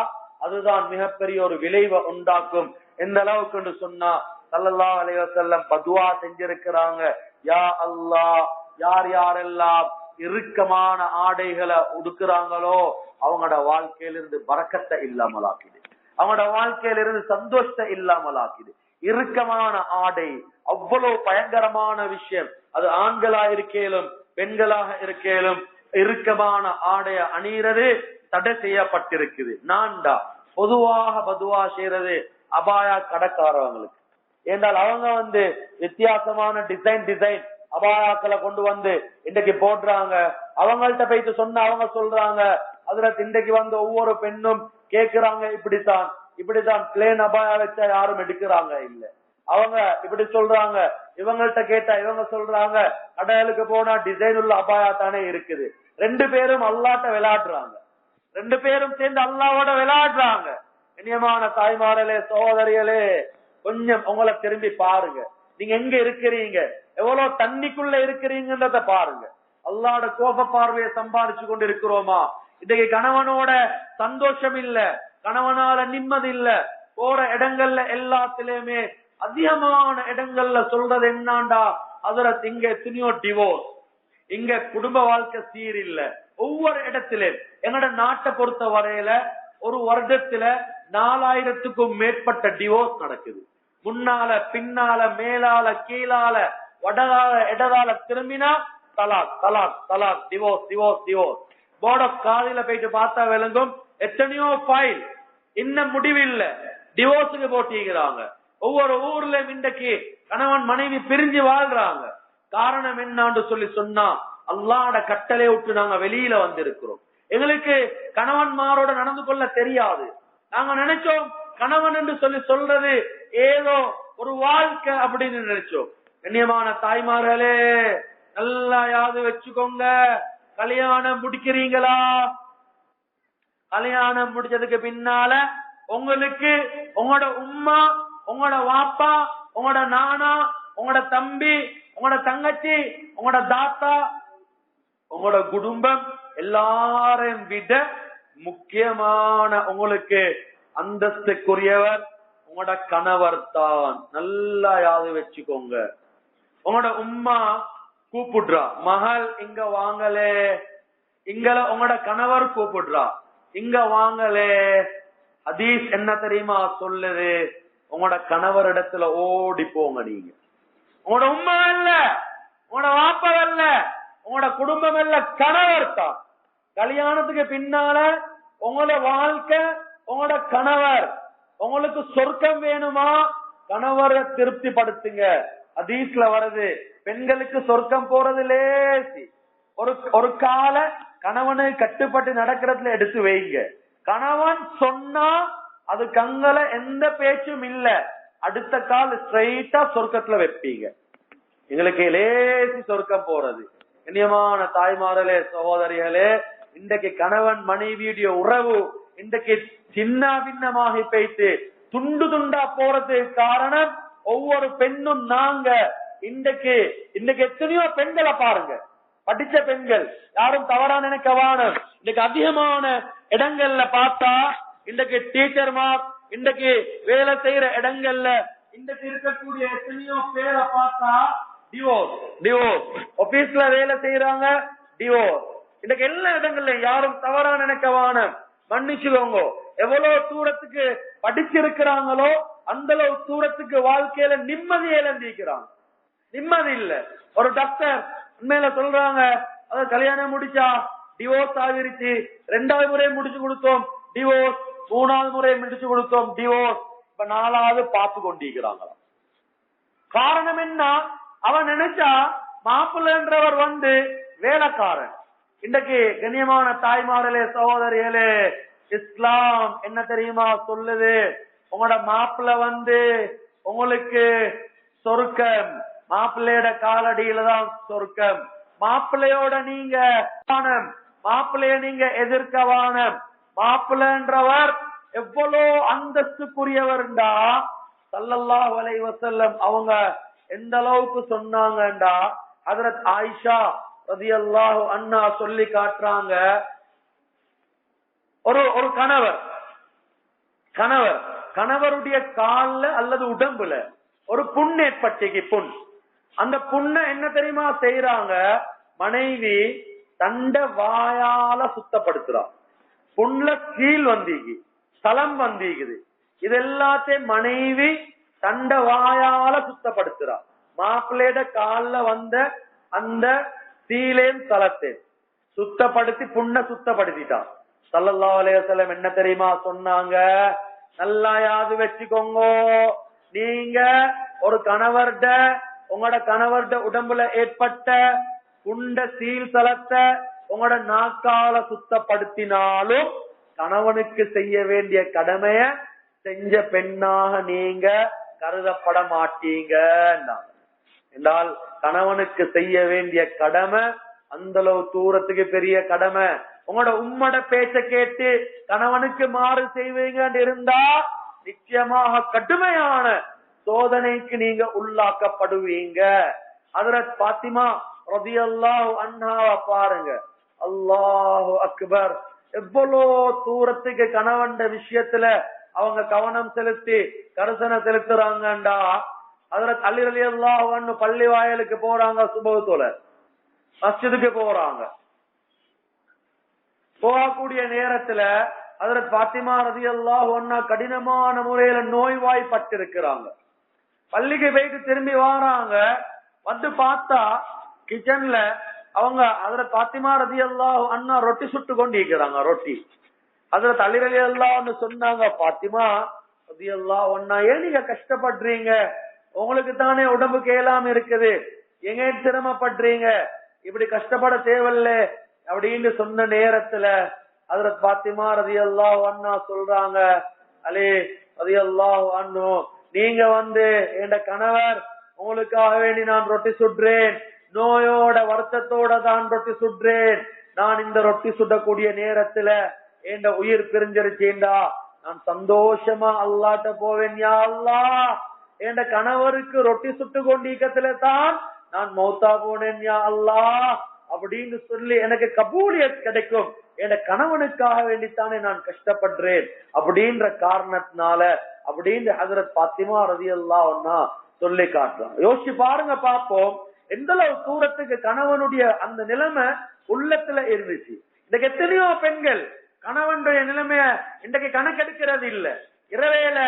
அதுதான் மிகப்பெரிய ஒரு விளைவை உண்டாக்கும். எந்த அளவுக்கு சொன்னா ஸல்லல்லாஹு அலைஹி வஸல்லம் பதுவா செஞ்சிருக்கிறாங்க, யா அல்லாஹ், யார் யாரெல்லாம் இறுக்கமான ஆடைகளை உடுக்குறாங்களோ அவங்களோட வாழ்க்கையிலிருந்து பரக்கத்தை இல்லாமலாக்குது, அவங்களோட வாழ்க்கையிலிருந்து சந்தோஷத்தை இல்லாமலாக்குது. இறுக்கமான ஆடை அவ்வளவு பயங்கரமான விஷயம். அது ஆண்களா இருக்கேலும் பெண்களாக இருக்கேலும் இறுக்கமான ஆடைய அணிகிறது தடை செய்யப்பட்டிருக்குது. நான்டா பொதுவாக பதுவா செய்யறது அபாயா கடைக்காரவங்களுக்கு. ஏன்றால் அவங்க வித்தியாசமான டிசைன் அபாயாக்களை கொண்டு இன்றைக்கு போடுறாங்க. அவங்கள்ட்ட போயிட்டு சொன்ன அவங்க சொல்றாங்க, அதுல இன்றைக்கு ஒவ்வொரு பெண்ணும் கேக்குறாங்க, இப்படித்தான் பிளேன் அபாயா வச்சா யாரும் எடுக்கிறாங்க இல்ல. அவங்க இப்படி சொல்றாங்க, இவங்கள்ட்ட கேட்டா இவங்க சொல்றாங்க கடைகளுக்கு போனா டிசைன் உள்ள அபாயா தானே இருக்குது. ரெண்டு பேரும் அல்லாட்ட விளையாடுறாங்க, ரெண்டு பேரும் சேர்ந்து அல்லாவோட விளையாடுறாங்க. இனியமான தாய்மார்களே, சகோதரிகளே, கொஞ்சம் உங்களை திரும்பி பாருங்க. நீங்க எங்க இருக்கிறீங்க, எவ்வளவு தண்ணிக்குள்ள இருக்கிறீங்கன்றத பாருங்க. அல்லாஹ்வோட கோப பார்வையை சம்பாதிச்சு கொண்டு இருக்கிறோமா? இன்னைக்கு கணவனோட சந்தோஷம் இல்ல, கணவனால நிம்மதி இல்ல. போற இடங்கள்ல எல்லாத்திலுமே அதிகமான இடங்கள்ல சொல்றது என்னண்டா, அதுல இங்க எத்தனையோ டிவோர்ஸ், இங்க குடும்ப வாழ்க்கை சீர் இல்ல. ஒவ்வொரு இடத்திலும் எங்கட நாட்டை பொறுத்த வரையில ஒரு வருடத்துல 4000க்கும் மேற்பட்ட டிவோர்ஸ் நடக்குது. முன்னால பின்னால மேலால கீழால வடகால இடதால திரும்பினா தலாக் தலாக் தலாக், டிவோர்ஸ் டிவோர்ஸ் டிவோர்ஸ். போர்ட் ஆஃப் காதில போயிட்டு பார்த்தா விளங்கும், எத்தனையோ ஃபைல் இன்னும் முடிவில்ல, டிவோர்ஸுக்கு போட்டிக்கிறாங்க. ஒவ்வொரு ஊர்லயும் இன்றைக்கு கணவன் மனைவி பிரிஞ்சு வாழ்றாங்க. காரணம் என்னான்னு சொன்னா அல்லாஹ்வோட கட்டளை விட்டு நாங்க வெளியில வந்திருக்கிறோம். எங்களுக்கு கணவன்மாரோட நடந்து கொள்ள தெரியாது. நாங்க நினைச்சோம் கணவன் என்று சொல்றது ஏதோ ஒரு வாழ்க்கை அப்படின்னு நினைச்சோம். கண்ணியமான தாய்மார்களே, நல்லா யாது வச்சுக்கோங்க. கல்யாணம் முடிக்கிறீங்களா? கல்யாணம் முடிச்சதுக்கு பின்னால உங்களுக்கு உங்களோட உம்மா, உங்களோட வாப்பா, உங்களோட நானா, உங்களோட தம்பி, உங்களோட தங்கச்சி, உங்களோட தாத்தா, உங்களோட குடும்பம் எல்லாரையும் விட முக்கியமான உங்களுக்கு அந்தஸ்துக்குரியவர் உங்களோட கணவர் தான். நல்லா யாது வச்சுக்கோங்க. உங்களோட உம்மா கூப்பிடுறா, மகள் இங்க வாங்கலே, இங்க உங்களோட கணவர் கூப்பிடுறா, இங்க வாங்கலே. ஹதீஸ் என்ன தெரியுமா சொல்லுது? உங்களோட கணவர் இடத்துல ஓடி போங்க. நீங்க உங்களோட உம்மா இல்ல, உங்களோட வாப்பா இல்ல, உங்களோட குடும்பம் இல்ல, கணவர் தான். கல்யாணத்துக்கு பின்னால உங்களோட வாழ்க்கை உங்களோட கணவர். உங்களுக்கு சொர்க்கம் வேணுமா? கணவரை திருப்தி படுத்துங்க. ஹதீஸ்ல வருது, பெண்களுக்கு சொர்க்கம் போறது லேசி. ஒரு கால கணவனை கட்டுப்பட்டு நடக்கிறதுல எடுத்து வைங்க. கணவன் சொன்னா அது கங்கல எந்த பேச்சும் இல்ல, அடுத்த கால் ஸ்ட்ரைட்டா சொர்க்கத்துல வைப்பீங்க. எங்களுக்கு லேசி சொர்க்கம் போறது. கண்ணியமான தாய்மார்களே, சகோதரிகளே, இன்றைக்கு கணவன் மனைவியுடைய உறவு இன்றைக்கு சின்ன பின்னமாகி போயிட்டு துண்டு துண்டா போறதுக்கு காரணம் ஒவ்வொரு பெண்ணும் நாங்க. இன்றைக்கு எத்தனையோ பெண்களை பாருங்க, படிச்ச பெண்கள், யாரும் தவறா நினைக்க வேணும். இன்னைக்கு அதிகமான இடங்கள்ல பார்த்தா இன்றைக்கு டீச்சர்மார், இன்றைக்கு வேலை செய்யற இடங்கள்ல இன்றைக்கு இருக்கக்கூடிய எத்தனையோ பேரை பார்த்தா டிவோர்ஸ் டிவோர்ஸ். ஆபீஸ்ல வேலை செய்யறாங்க, டிவோர்ஸ். இன்னைக்கு எல்லா இடங்கள்ல யாரும் தவறா நினைக்க வேணும், மன்னிச்சுக்கோங்க. எவ்வளவு தூரத்துக்கு படிச்சிருக்கிறாங்களோ அந்த அளவு தூரத்துக்கு வாழ்க்கையில நிம்மதி இழந்திருக்கிறாங்க. நிம்மதி இல்ல. ஒரு டாக்டர் உண்மையில சொல்றாங்க, அத கல்யாணம் முடிச்சா டிவோர்ஸ் ஆகிருச்சு, 2வது முறை முடிச்சு கொடுத்தோம் டிவோர்ஸ், 3வது முறை முடிச்சு கொடுத்தோம் டிவோர்ஸ், இப்ப 4வது பார்த்து கொண்டிருக்கிறாங்க. காரணம் என்ன? அவன் நினைச்சா மாப்பிள்ளன்றவர் வேலைக்காரன். இன்றைக்கு கண்ணியமான தாய்மார்களே, சகோதரிகளே, இஸ்லாம் என்ன தெரியுமா சொல்லுது? உங்களோட மாப்பிள்ள உங்களுக்கு சொர்க்கம், மாப்பிள்ளையோட காலடியில தான் சொர்க்கம். மாப்பிள்ளையோட நீங்க மாப்பிள்ளைய நீங்க எதிர்க்க வானம். மாப்பிள்ளைன்றவர் எவ்வளோ அந்தஸ்துக்குரியவர்டா ஸல்லல்லாஹு அலைஹி வஸல்லம் அவங்க எந்த அளவுக்கு சொன்னாங்கடா, ஹஜ்ரத் ஆயிஷா ரலியல்லாஹு அன்ஹா சொல்லி காட்டுறாங்க. ஒரு கணவருடைய கால்ல அல்லது உடம்புல ஒரு புண் ஏற்பட்டுக்கு, புண். அந்த புண்ண என்ன தெரியுமா செய்யறாங்க, மனைவி தண்ட வாயால சுத்தப்படுத்துறான். புண்ல கீழ் வந்தீங்க, ஸ்தலம் வந்தீங்குது, இது எல்லாத்தையும் மனைவி தண்ட வாயால சுத்தப்படுத்துறான். மாப்பிள்ளையோட கால்ல வந்த அந்த சீலேன் தலத்தை சுத்தப்படுத்தி புண்ண சுத்தப்படுத்திட்டான். ஸல்லல்லாஹு அலைஹி வஸல்லம் என்ன தெரியுமா சொன்னாங்க, நல்லா யாது வச்சுக்கோங்க, நீங்க ஒரு உங்களோட கணவர்ட உடம்புல ஏற்பட்ட புண்ட சீல் தலத்தை உங்களோட நாக்கால சுத்தப்படுத்தினாலும் கணவனுக்கு செய்ய வேண்டிய கடமைய செஞ்ச பெண்ணாக நீங்க கருதப்பட மாட்டீங்க என்றால், கணவனுக்கு செய்ய வேண்டிய கடமை அந்த அளவு தூரத்துக்கு பெரிய கடமை. உங்களோட உம்மோட பேச்ச கேட்டு கணவனுக்கு மாறு செய்வீங்க இருந்தா நிச்சயமாக கடுமையான சோதனைக்கு நீங்க உள்ளாக்கப்படுவீங்க. ஹஜ்ரத் பாத்திமா ரலியல்லாஹு அன்ஹாவை பாருங்க, அல்லாஹு அக்பர், எவ்வளோ தூரத்துக்கு கணவன் விஷயத்துல அவங்க கவனம் செலுத்தி கரிசனை செலுத்துறாங்கண்டா. ஹஜ்ரத் அலி ரலியல்லாஹு அன்ஹு பள்ளி வாயலுக்கு போறாங்க, சுபஹ்தோல மஸ்ஜிதுக்கு போறாங்க. போகக்கூடிய நேரத்துல ஹஜ்ரத் பாத்திமா ரலியல்லாஹு அன்ஹா கடினமான முறையில நோய்வாய்ப்பட்டு இருக்கிறாங்க. பள்ளிக்கு போயிட்டு திரும்பி வாராங்க, வந்து பார்த்தா கிச்சன்ல அவங்க ஹஜ்ரத் பாத்திமா ரலியல்லாஹு அன்ஹா ரொட்டி சுட்டு கொண்டு இருக்கிறாங்க. ரொட்டி ஹஜ்ரத் அலி ரலியல்லாஹு அன்ஹு சொன்னாங்க, பாத்திமா ரலியல்லாஹு அன்ஹா, ஏன் நீங்க கஷ்டப்படுறீங்க? உங்களுக்கு தானே உடம்பு கேளாம இருக்குது, எங்க சிரமப்படுறீங்க? இப்படி கஷ்டப்பட தேவையில்ல அப்படின்னு சொன்ன நேரத்துல ஹஜ்ரத் பாத்திமா ரலியல்லாஹு அன்ஹா சொல்றாங்க, அலி ரலியல்லாஹு அன்ஹு, நீங்க என் கணவர் உங்களுக்காக வேண்டி நான் ரொட்டி சுடுறேன், நோயோட வருத்தத்தோட தான் ரொட்டி சுடுறேன். நான் இந்த ரொட்டி சுடக்கூடிய நேரத்துல என் உயிர் பிரிஞ்சிருச்சேண்டா நான் சந்தோஷமா அல்லாட்ட போவேன். யா அல்லாஹ், என் கணவருக்கு ரொட்டி சுட்டு கொண்டிருக்கத்துல தான் நான் மௌத்தா போனேன். யா அல்லாஹ் அப்படின்னு சொல்லி எனக்கு கபூலியத் கிடைக்கும், என் கணவனுக்காக வேண்டித்தானே நான் கஷ்டப்படுறேன் அப்படின்ற காரணத்தினால அப்படின்னு ஹஜ்ரத் பாத்திமா ரலியல்லாஹு அன்ஹா சொல்லி காட்டுறாங்க. யோசிச்சு பாருங்க, பாப்போம் எந்த அளவு தூரத்துக்கு கணவனுடைய அந்த நிலைமை உள்ளத்துல இருந்துச்சு. இன்னைக்கு எத்தனையோ பெண்கள் கணவனுடைய நிலைமைய இன்றைக்கு கணக்கெடுக்கிறது இல்ல, இரவேல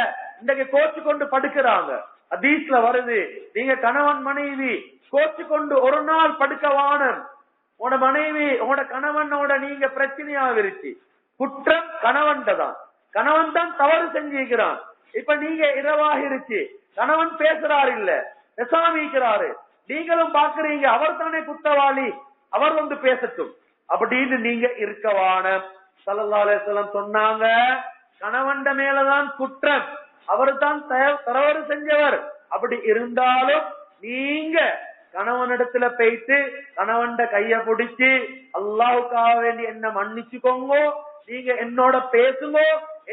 இன்றைக்கு கோச்சு கொண்டு படுக்கிறாங்க. ஹதீஸ்ல வருது, நீங்க கணவன் மனைவி கோச்சு கொண்டு ஒரு நாள் படுக்க வானம். உங்களோட மனைவி உங்களோட கணவனோட நீங்க பிரச்சனையா இருச்சு, குற்றம் கணவன் தான், கணவன் தான் தவறு செஞ்சிருக்கிறான். இப்ப நீங்க இரவாகிருச்சு, கணவன் பேசுறாரு இல்ல, பெசாமிக்கிறாரு, நீங்களும் பாக்குறீங்க அவர் தானே குற்றவாளி, அவர் பேசட்டும் அப்படின்னு நீங்க இருக்கவான. ஸல்லல்லாஹு அலைஹி வஸல்லம் சொன்னாங்க, கணவன் மேலதான் குற்றம், அவர் தான் தவறு செஞ்சவர். அப்படி இருந்தாலும் நீங்க கணவனிடத்துல போயிட்டு கணவன் கைய பிடிச்சு அல்லாஹ்வுக்காக வேண்டி என்ன மன்னிச்சுக்கோங்க, நீங்க என்னோட பேசுங்க,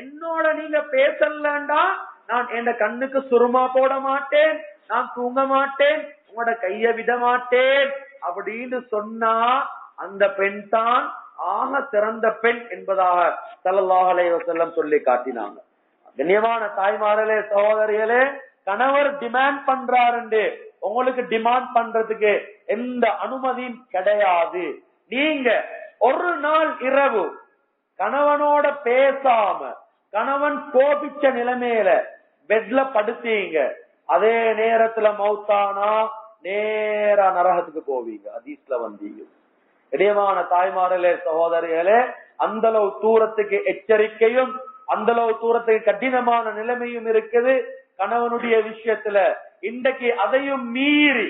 என்னோட நீங்க பேசலண்டா நான் என் கண்ணுக்கு சுருமா போட மாட்டேன், நான் தூங்க மாட்டேன், உங்களோட கைய விட மாட்டேன் அப்படின்னு சொன்னா அந்த பெண் தான் ஆக சிறந்த பெண் என்பதாக ஸல்லல்லாஹு அலைஹி வஸல்லம் சொல்லி காட்டினாங்க. கண்ணியமான தாய்மார்களே, சகோதரிகளே, கணவர் டிமாண்ட் பண்றாரு, உங்களுக்கு டிமாண்ட் பண்றதுக்கு எந்த அனுமதியும் கிடையாது. நீங்க ஒரு நாள் இரவு கணவனோட பேசாம கணவன் கோபிச்ச நிலைமையில பெட்ல படுத்தீங்க, அதே நேரத்துல மௌத்தானா நேரா நரகத்துக்கு போவீங்க. ஹதீஸ்ல வந்தீங்க. இடையமான தாய்மார்களே, சகோதரிகளே, அந்த அளவு தூரத்துக்கு எச்சரிக்கையும் அந்த அளவு தூரத்துக்கு கடினமான நிலைமையும் இருக்குது கணவனுடைய விஷயத்துல. இன்றைக்கு அதையும் மீறி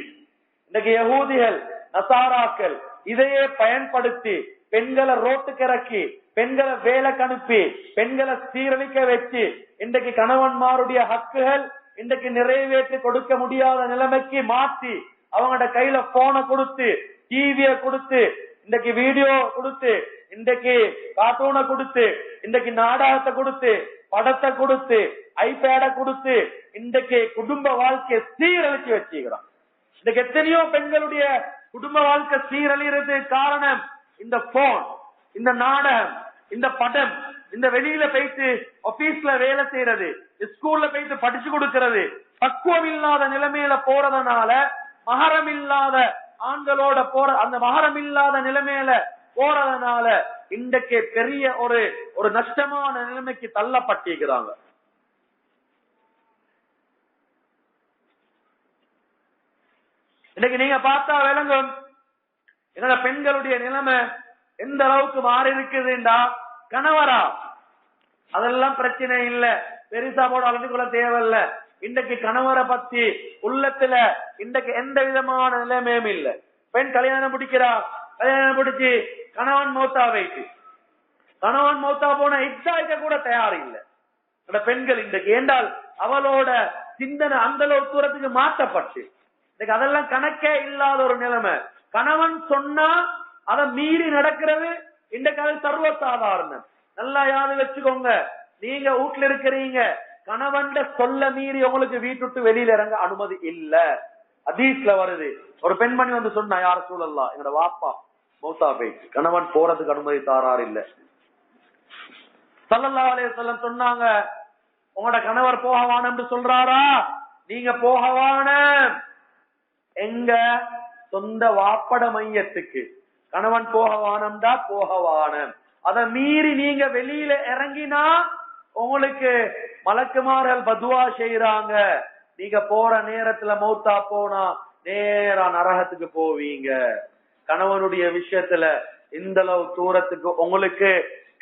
இன்றைக்கு யகூதிகள் நசாராக்கள் இதையே பயன்படுத்தி பெண்களை ரோட்டுக்கு இறக்கி, பெண்களை வேலைக்கு அனுப்பி, பெண்களை சீரழிக்க வச்சு இன்றைக்கு கணவன்மாருடைய ஹக்குகள் இன்றைக்கு நிறைவேற்றி கொடுக்க முடியாத நிலைமைக்கு மாற்றி அவங்களோட கையில போனை கொடுத்து, டிவிய கொடுத்து, இன்றைக்கு வீடியோ கொடுத்து, இன்றைக்கு கார்ட்டூனை கொடுத்து, இன்றைக்கு நாடகத்தை கொடுத்து, படத்தை கொடுத்து, ஐபேட கொடுத்து, இன்றைக்கு குடும்ப வாழ்க்கையை சீரழிச்சு வச்சுக்கிறான். இன்றைக்கு எத்தனையோ பெண்களுடைய குடும்ப வாழ்க்கை சீரழிறது காரணம் இந்த போன், இந்த நாடகம், இந்த படம், இந்த வெளியில போயிட்டு ஆபீஸ்ல வேலை செய்யறது, ஸ்கூல்ல போயிட்டு படிச்சு கொடுக்கிறது, பக்குவம் இல்லாத நிலைமையில போறதுனால, மகரம் இல்லாத ஆண்களோட போற அந்த மகரம் இல்லாத நிலைமையில போறதுனால இன்றைக்கு பெரிய ஒரு நஷ்டமான நிலைமைக்கு தள்ளப்பட்டிருக்கிறாங்க. இன்னைக்கு நீங்க பார்த்தா விளங்கும் என்னோட பெண்களுடைய நிலைமை எந்த அளவுக்கு மாறி இருக்குதுண்டா. கணவரா அதெல்லாம் பிரச்சனை இல்ல, பெருசா போட அளந்து கொள்ள தேவையில்ல. இன்றைக்கு கணவரை பத்தி உள்ளத்துல இன்றைக்கு எந்த விதமான நிலைமையும் இல்ல. பெண் கல்யாணம் முடிக்கிறா, கல்யாணம் முடிச்சு கணவன் மௌத்தா வைத்து, கணவன் மௌத்தா போன எக்ஸாய்க்க கூட தயார் இல்லை பெண்கள் இன்றைக்கு. என்றால் அவளோட சிந்தனை அந்த அளவு தூரத்துக்கு மாற்றப்பட்டு இன்னைக்கு அதெல்லாம் கணக்கே இல்லாத ஒரு நிலைமை. கணவன் சொன்னா அதை மீறி நடக்கிறது இன்றைக்கு அது சர்வசாதாரணம். நல்லா யாரு வச்சுக்கோங்க, நீங்க வீட்டுல இருக்கிறீங்க, கணவன் சொல்ல மீறி உங்களுக்கு வீட்டு வெளியில இறங்க அனுமதி இல்ல. ஹதீஸ்ல வருது, ஒரு பெண்மணி வந்து சொன்னா, யார சூழல்லாம் என்னோட வாப்பா மௌத்தா போயிட்டு கணவன் போறதுக்கு அனுமதி தாரார் இல்ல. ஸல்லல்லாஹு அலைஹி வஸல்லம் சொன்னாங்க, உங்களோட கணவர் போகவானு சொல்றாரா, நீங்க போகவான எங்க சொந்த வாப்பட மையத்துக்கு. கணவன் போகவானம்டா போகவான, அதை மீறி நீங்க வெளியில இறங்கினா உங்களுக்கு மலக்குமார்கள் பதுவா செய்யறாங்க, நீங்க போற நேரத்துல மௌத்தா போனா நேரா நரகத்துக்கு போவீங்க. கணவனுடைய விஷயத்துல இந்த அளவு தூரத்துக்கு உங்களுக்கு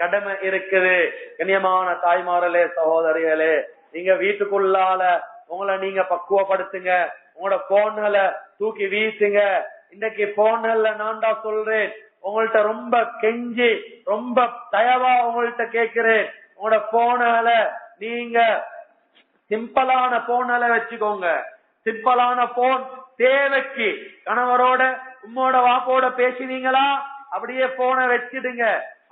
கடமை இருக்குது. கண்ணியமான தாய்மார்களே, சகோதரிகளே, நீங்க வீட்டுக்குள்ளால உங்களை நீங்க பக்குவப்படுத்துங்க. உங்களோட போன்களை தூக்கி வீசுங்க. இன்னைக்கு போன்ல நான் தான் சொல்றேன், உங்கள்ட்ட ரொம்ப கெஞ்சி ரொம்ப தயவா உங்கள்ட்ட கேட்கிறேன், உங்களோட போனால நீங்க சிம்பிளான போனால வச்சுக்கோங்க. சிம்பிளான போன் தேவைக்கு கணவரோட உம்மோட வாப்போட பேசினீங்களா, அப்படியே போனை வச்சிடுங்க.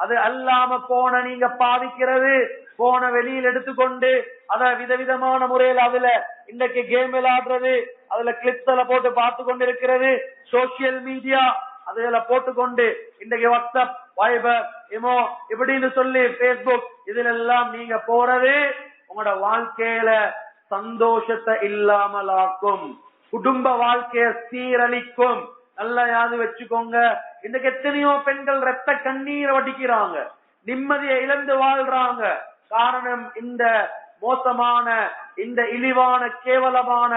அது அல்லாம போன நீங்க பாவிக்கிறது, போன வெளியில் எடுத்துக்கொண்டு அத விதவிதமான முறையில் அதுல இன்னைக்கு கேம் விளையாடுறது, அதுல கிளிப்ஸ் எல்லாம் போட்டு பார்த்து கொண்டு இருக்கிறது, சோசியல் மீடியா அதுல போட்டுக்கொண்டு இன்றைக்கு வாட்ஸ்அப், வைபர், இமோ இப்படின்னு சொல்லி பேஸ்புக் இதுல எல்லாம் நீங்க போறது உங்களோட வாழ்க்கையில சந்தோஷத்தை இல்லாமலாக்கும், குடும்ப வாழ்க்கைய சீரழிக்கும். நல்லா யாது வச்சுக்கோங்க. இன்னைக்கு எத்தனையோ பெண்கள் ரத்த கண்ணீரை வடிக்கிறாங்க, நிம்மதியை இழந்து வாழ்றாங்க. காரணம் இந்த மோசமான, இந்த இழிவான கேவலமான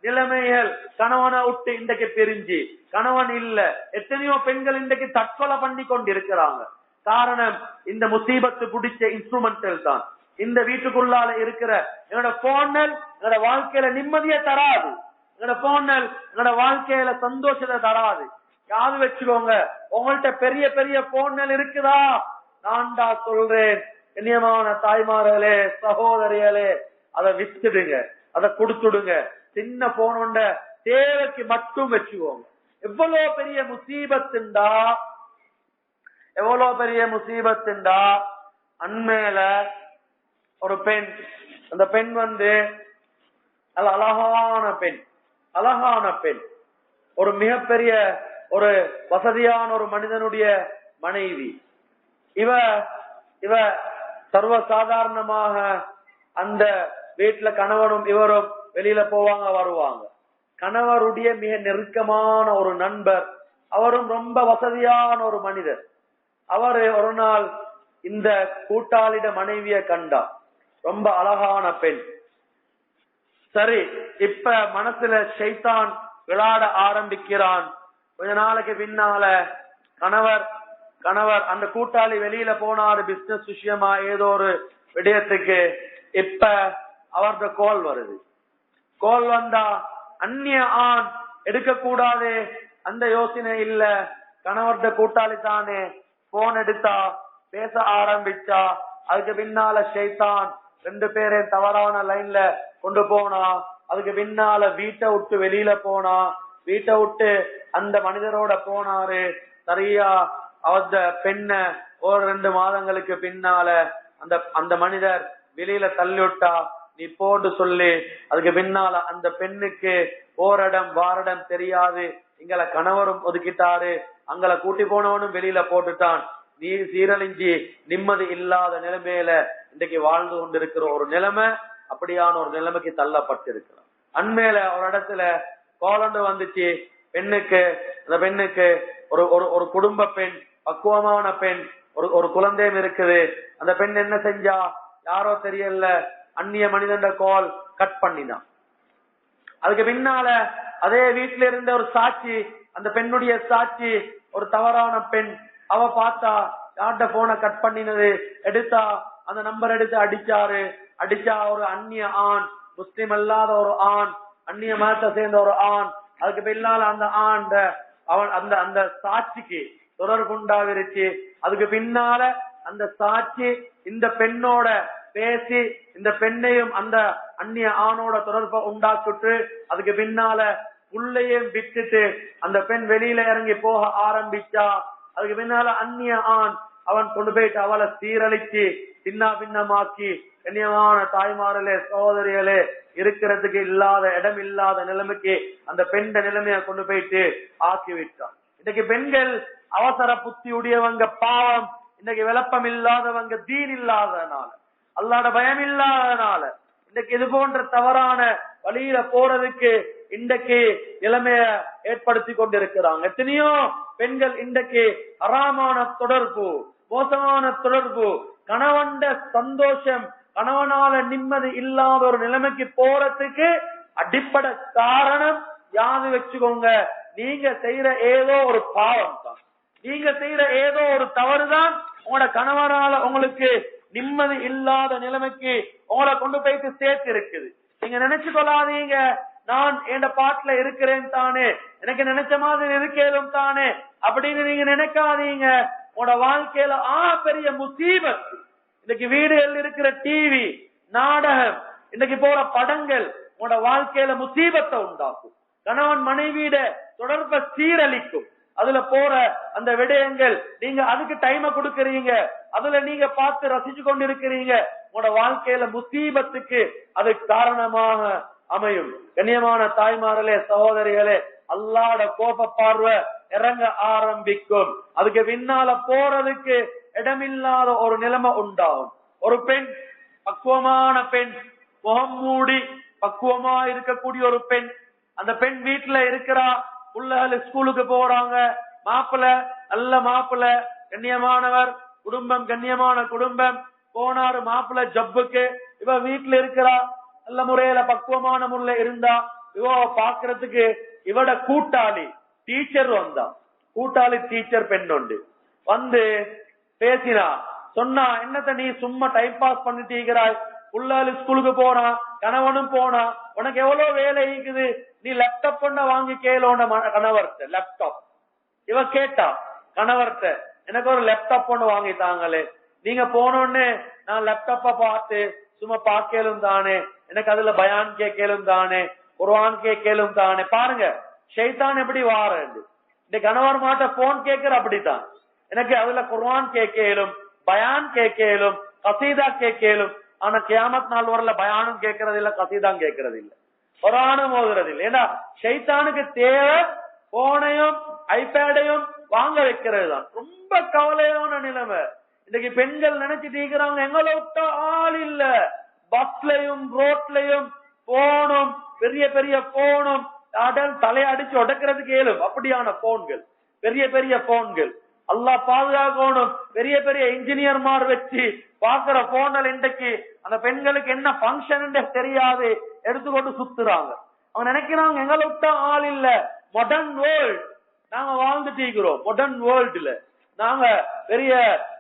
நிலைமைகள். கணவனை விட்டு இன்றைக்கு பிரிஞ்சு கணவன் இல்ல, எத்தனையோ பெண்கள் இன்றைக்கு தற்கொலை பண்ணி கொண்டிருக்கிறாங்க. காரணம் இந்த முசீபத்து பிடிச்ச இன்ஸ்ட்ருமெண்டல் தான். இந்த வீட்டுக்குள்ளால இருக்கிற என்னோட போனல் என்னோட வாழ்க்கையில நிம்மதியை தராது, என்னோட போனல் என்னோட வாழ்க்கையில சந்தோஷத்தை தராது. யாரு வச்சுக்கோங்க, உங்கள்ட்ட பெரிய பெரிய போனல் இருக்குதா, நான் தான் சொல்றேன் கண்ணியமான தாய்மார்களே, சகோதரிகளே, அதை வித்துடுங்க, அதை கொடுத்துடுங்க. சின்ன போன தேவைக்கு மட்டும் வச்சுக்கோங்க. எவ்வளவு பெரிய முசீபத்துண்டா, எவ்வளவு பெரிய முசீபத்துண்டா. அண்மையில ஒரு பெண், அந்த பெண் வந்து நல்ல அழகான பெண், அழகான பெண், ஒரு மிகப்பெரிய ஒரு வசதியான ஒரு மனிதனுடைய மனைவி. இவ இவ சர்வசாதாரணமாக அந்த வீட்டுல கணவனும் இவரும் வெளியில போவாங்க வருவாங்க. கணவருடைய மிக நெருக்கமான ஒரு நண்பர், அவரும் ரொம்ப வசதியான ஒரு மனிதர். அவரு ஒரு நாள் இந்த கூட்டாளிட மனைவிய கண்டார், ரொம்ப அழகான பெண். சரி, இப்ப மனசுல ஷைத்தான் விளையாட ஆரம்பிக்கிறான். கொஞ்ச நாளைக்கு பின்னால கணவர் அந்த கூட்டாளி வெளியில போனாரு பிசினஸ் விஷயமா ஏதோ ஒரு விடயத்துக்கு. இப்ப அவர்த கோல் வருது. கோல் வந்தா அந்நிய ஆண் எடுக்க கூடாது அந்த யோசனை இல்ல, கணவர்த கூட்டாளி தானே. போன் எடுத்தா, பேச ஆரம்பிச்சா. அதுக்கு பின்னால ஷைத்தான் ரெண்டு பேரே தவறான லைன்ல கொண்டு போனா, அதுக்கு பின்னால வீட்டை விட்டு வெளியில போனா, வீட்டை விட்டு அந்த மனிதரோட போனாரு. சரியா அந்த பெண்ண ஒரு 2 மாதங்களுக்கு பின்னால அந்த மனிதர் வெளியில தள்ளிவிட்டா, நீ போட்டு சொல்லி, அதுக்கு பின்னால அந்த பெண்ணுக்கு போரிடம் வாரிடம் தெரியாது, எங்களை கணவரும் ஒதுக்கிட்டாரு, அங்களை கூட்டி போனவனும் வெளியில போட்டுட்டான், நீ சீரழிஞ்சி நிம்மதி இல்லாத நிலைமையில இன்றைக்கு வாழ்ந்து கொண்டிருக்கிற ஒரு நிலைமை, அப்படியான ஒரு நிலைமைக்கு தள்ளப்பட்டிருக்கிறான். அண்மையில ஒரு இடத்துல கோலண்டு வந்துச்சு பெண்ணுக்கு. அந்த பெண்ணுக்கு ஒரு குடும்ப பெண், பக்குவமான பெண், ஒரு குழந்தையும் இருக்குது. அந்த பெண் என்ன செஞ்சா, யாரோ தெரியல, அந்நிய மனிதன் கோல் கட் பண்ணினான். அதுக்கு பின்னால அதே வீட்டுல இருந்த ஒரு சாட்சி, அந்த பெண்ணுடைய சாட்சி ஒரு தவறான பெண். அவ பார்த்தா யார்கிட்ட போனை கட் பண்ணினது, எடுத்தா அந்த நம்பர் எடுத்து அடிச்சாரு. அடிச்சா ஒரு அந்நிய ஆண், முஸ்லிம் அல்லாத ஒரு ஆண், அந்நிய மதத்தை சேர்ந்த ஒரு ஆண். அதுக்கு பின்னால அந்த ஆண் அவன் அந்த சாட்சிக்கு தொடர்பு உண்டாவிருச்சு. அதுக்கு பின்னால அந்த சாட்சி இந்த பெண்ணோட பேசி இந்த பெண்ணையும் அந்த அந்நிய ஆணோட தொடர்பை உண்டாக்கிட்டு, அதுக்கு பின்னால புள்ளையும் விட்டுட்டு அந்த பெண் வெளியில இறங்கி போக ஆரம்பிச்சா. அதுக்கு பின்னால அந்நிய ஆண் அவன் கொண்டு போயிட்டு அவளை சீரழிச்சு சின்ன பின்னமாக்கி, கண்ணியமான தாய்மார்களே சகோதரிகளே, இருக்கிறதுக்கு இல்லாத இடம் இல்லாத நிலைமைக்கு அந்த பெண் நிலைமையை கொண்டு போயிட்டு ஆக்கி விட்டான். இன்னைக்கு பெண்கள் அவசர புத்தி உடையவங்க, பாவம். இன்னைக்கு விளப்பம் இல்லாதவங்க, தீன் இல்லாதனால, அல்லாஹ்வுடைய பயம் இல்லாதனால இன்னைக்கு இது போன்ற தவறான வழியில போறதுக்கு இன்றைக்கு நிலைமைய ஏற்படுத்தி கொண்டிருக்கிறாங்க. எத்தனையோ பெண்கள் இன்றைக்கு ஹராமான தொடர்பு, மோசமான தொடர்பு, கணவன்ட சந்தோஷம், கணவனால நிம்மதி இல்லாத ஒரு நிலைமைக்கு போறதுக்கு அடிப்படை காரணம் யாது வச்சுக்கோங்க, நீங்க செய்யற ஏதோ ஒரு பாவம் தான், நீங்க செய்யற ஏதோ ஒரு தவறுதான் உங்களோட கணவனால உங்களுக்கு நிம்மதி இல்லாத நிலைமைக்கு உங்களை கொண்டு போயிட்டு சேர்த்து இருக்குது. நீங்க நினைச்சு கொள்ளாதீங்க, நான் என் பாட்டுல இருக்கிறேன் தானே, எனக்கு நினைச்ச மாதிரி இருக்கேன் தானே அப்படின்னு நீங்க நினைக்காதீங்க. உங்களோட வாழ்க்கையில பெரிய முசீபத். இன்னைக்கு வீடுகள் இருக்கிற டிவி, நாடகம், இன்னைக்கு போற படங்கள் உங்களோட வாழ்க்கையில முசீபத்தை உண்டாக்கும். கணவன் மனைவியிட தொடர்பை சீரழிக்கும். அதுல போற அந்த விடயங்கள், நீங்க அதுக்கு டைமை கொடுக்கறீங்க, அதுல நீங்க பார்த்து ரசிச்சு கொண்டிருக்கிறீங்க, உங்களோட வாழ்க்கையில முசீபத்துக்கு அது காரணமாக அமையும். கண்ணியமான தாய்மார்களே சகோதரிகளே, அல்லாஹ்வோட கோப பார்வை இறங்க ஆரம்பிக்கும். அதுக்கு பின்னால போறதுக்கு இடமில்லாத ஒரு நிலைமை உண்டாகும். ஒரு பெண், பக்குவமான பெண், முகம் மூடி பக்குவமா இருக்கக்கூடிய ஒரு பெண், அந்த பெண் வீட்டுல இருக்கிறா, பிள்ளைகள் ஸ்கூலுக்கு போறாங்க, மாப்பிள்ள நல்ல மாப்பிள்ள, கண்ணியமானவர், குடும்பம் கண்ணியமான குடும்பம், போனாரு மாப்பிள்ள ஜப்புக்கு, இவ வீட்டுல இருக்கிறா, நல்ல முறையில பக்குவமான முறையில இருந்தா, இவ பாக்குறதுக்கு இவட கூட்டாளி டீச்சர் வந்தா, கூட்டாளி டீச்சர் பெண் உண்டு வந்து பேசினா, சொன்னா, என்னத்த நீ சும்மா டைம் பாஸ் பண்ணிட்டு இருக்கிறாய், புள்ளாளி ஸ்கூலுக்கு போறான், கணவனும் போனா, உனக்கு எவ்வளவு வேலை இருக்குது, நீ லேப்டாப் கொண்ட வாங்கி கேளோட கணவர்கிட்ட லேப்டாப். இவ கேட்டா கணவர்கிட்ட, எனக்கு ஒரு லேப்டாப் ஒண்ணு வாங்கி தாங்களே. நீங்க போனோடனே நான் லேப்டாப்ப பார்த்து சும்மா பாக்கலும் தானே, எனக்கு அதுல பயான் கேட்கலும் தானே, குர்ஆன் கேட்கலும் தானே. பாருங்க ஷைத்தான் எப்படி வாரண்டு. இந்த கணவர் மாட்ட போன் கேட்கிற அப்படித்தான், எனக்கு அதுல குர்ஆன் கேட்கலும், பயான் கேட்கலும், கசீதா கேட்கலும். ஆனா கியாமத் நாள் வரல பயானும் கேட்கறது இல்ல, கசீதான் கேட்கறது இல்ல, குர்ஆனும் ஓதுறது இல்ல. ஏன்னா ஷைத்தானுக்கு தேவை போனையும் ஐபேடையும் வாங்க வைக்கிறது தான். ரொம்ப கவலையான நிலைமை. இன்னைக்கு பெண்கள் நினைச்சிட்டு இருக்கிறாங்க, எங்களை விட்டா ஆள் இல்ல, பஸ்லயும் ரோட்லயும் போனும், பெரிய பெரிய போனும், தலையடிச்சு உடைக்கிறதுக்கு ஏழும் அப்படியான போன்கள், பெரிய பெரிய போன்கள். அல்லாஹ் பாதுகாக்கணும். பெரிய பெரிய இன்ஜினியர்மார் வச்சு பாக்குற போன்கள் இன்றைக்கு அந்த பெண்களுக்கு என்ன பங்கன் தெரியாது, எடுத்துக்கொண்டு சுத்துறாங்க. அவங்க நினைக்கிறாங்க எங்களை விட்டா ஆள் இல்ல. மாடர்ன் வேர்ல்ட் நாங்க வாழ்ந்துட்டு இருக்கிறோம், மாடர்ன் வேர்ல்டுல நாங்க பெரிய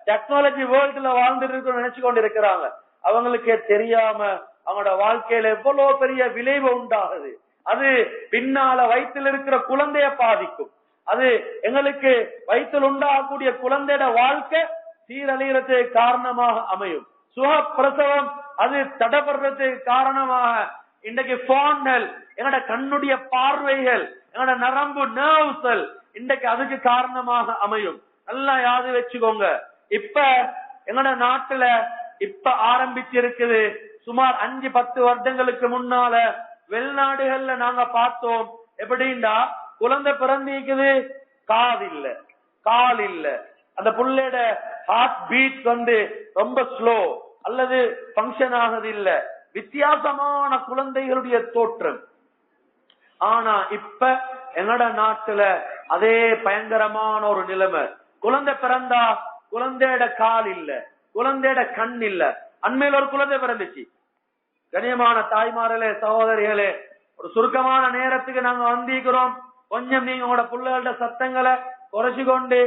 டெக்னாலஜி வேர்ல்டுல வாழ்ந்துட்டு இருக்கோம் நினைச்சு கொண்டு இருக்கிறாங்க. அவங்களுக்கே தெரியாம அவங்களோட வாழ்க்கையில எவ்வளவு பெரிய விளைவு உண்டாகுது. அது பின்னால வயிற்றில் இருக்கிற குழந்தைய பாதிக்கும். அது எங்களுக்கு வயிற்றில் உண்டாகக்கூடிய குழந்தையோட வாழ்க்கை சீரழிகிறதுக்கு காரணமாக அமையும். சுக பிரசவம் அது தடைபடுறதுக்கு காரணமாக இன்றைக்கு போன்கள், எங்கட கண்ணுடைய பார்வைகள், எங்கட நரம்பு நர்வ்ஸ்கள் இன்றைக்கு அதுக்கு காரணமாக அமையும். நல்லா யாது வச்சுக்கோங்க. இப்ப எங்கட நாட்டுல இப்ப ஆரம்பிச்சிருக்குது. சுமார் 5-10 வருடங்களுக்கு முன்னால வெளிநாடுகள்ல நாங்க பார்த்தோம். எப்படின்னா குழந்தை பிறந்திக்குது, காது இல்ல, கால் இல்ல, அந்த புள்ளையோட ஹார்ட் பீட் ரொம்ப ஸ்லோ அல்லது பங்கன் ஆகுது இல்ல, வித்தியாசமான குழந்தைகளுடைய தோற்றம். ஆனா இப்ப எங்கட நாட்டுல அதே பயங்கரமான ஒரு நிலைமை. குழந்தை பிறந்தா குழந்தையோட கால் இல்ல, குழந்தையோட கண் இல்ல. அண்மையில ஒரு குழந்தை பிறந்துச்சு. கண்ணியமான தாய்மார்களே, சகோதரிகளே, ஒரு சுருக்கமான நேரத்துக்கு நாங்க வந்திருக்கிறோம். கொஞ்சம் நீங்க உங்களோட பிள்ளைகளோட சத்தங்களை குறைச்சு கொண்டு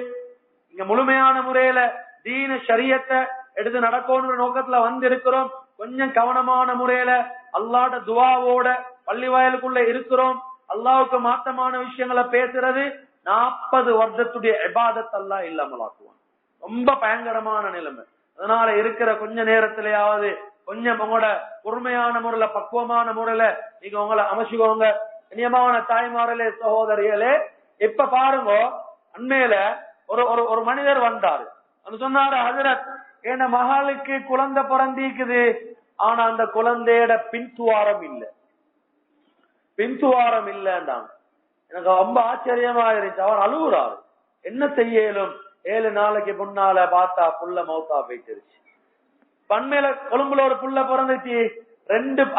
இங்க முழுமையான முறையில தீன ஷரியத்தை எடுத்து நடக்கணும்ன்ற நோக்கத்துல வந்திருக்கிறோம். கொஞ்சம் கவனமான முறையில அல்லாஹ்ட துஆவோட பள்ளி வாயிலுக்குள்ள இருக்கிறோம். அல்லாஹ்வுக்கு மாத்தமான விஷயங்களை பேசுறது 40 வருடத்துடைய இபாதத் அல்லாஹ் இல்லாமலாக்குவான். ரொம்ப பயங்கரமான நிலைமை. அதனால இருக்கிற கொஞ்ச நேரத்திலேயாவது கொஞ்சம் உங்களோட பொறுமையான முறையில, பக்குவமான முறையில நீங்க உங்களை அமைச்சுக்கோங்க. இனியமான தாய்மார்களே, சகோதரிகளே, இப்ப பாருங்க, அண்மையில ஒரு மனிதர் வந்தாரு. சொன்னாரு, ஹஜரத், என் மகளுக்கு குழந்தை பிறந்திக்குது, ஆனா அந்த குழந்தையோட பின்துவாரம் இல்ல, பின்துவாரம் இல்லைன்றாங்க. எனக்கு ரொம்ப ஆச்சரியமா இருந்துச்சு. அவர் அழுகுறாரு. என்ன செய்யலும், 7 நாளைக்கு முன்னால பார்த்தா புள்ள மௌத்தா போயிட்டுருச்சு. பண்மையில கொழும்புல ஒரு புள்ள பிறந்துச்சு,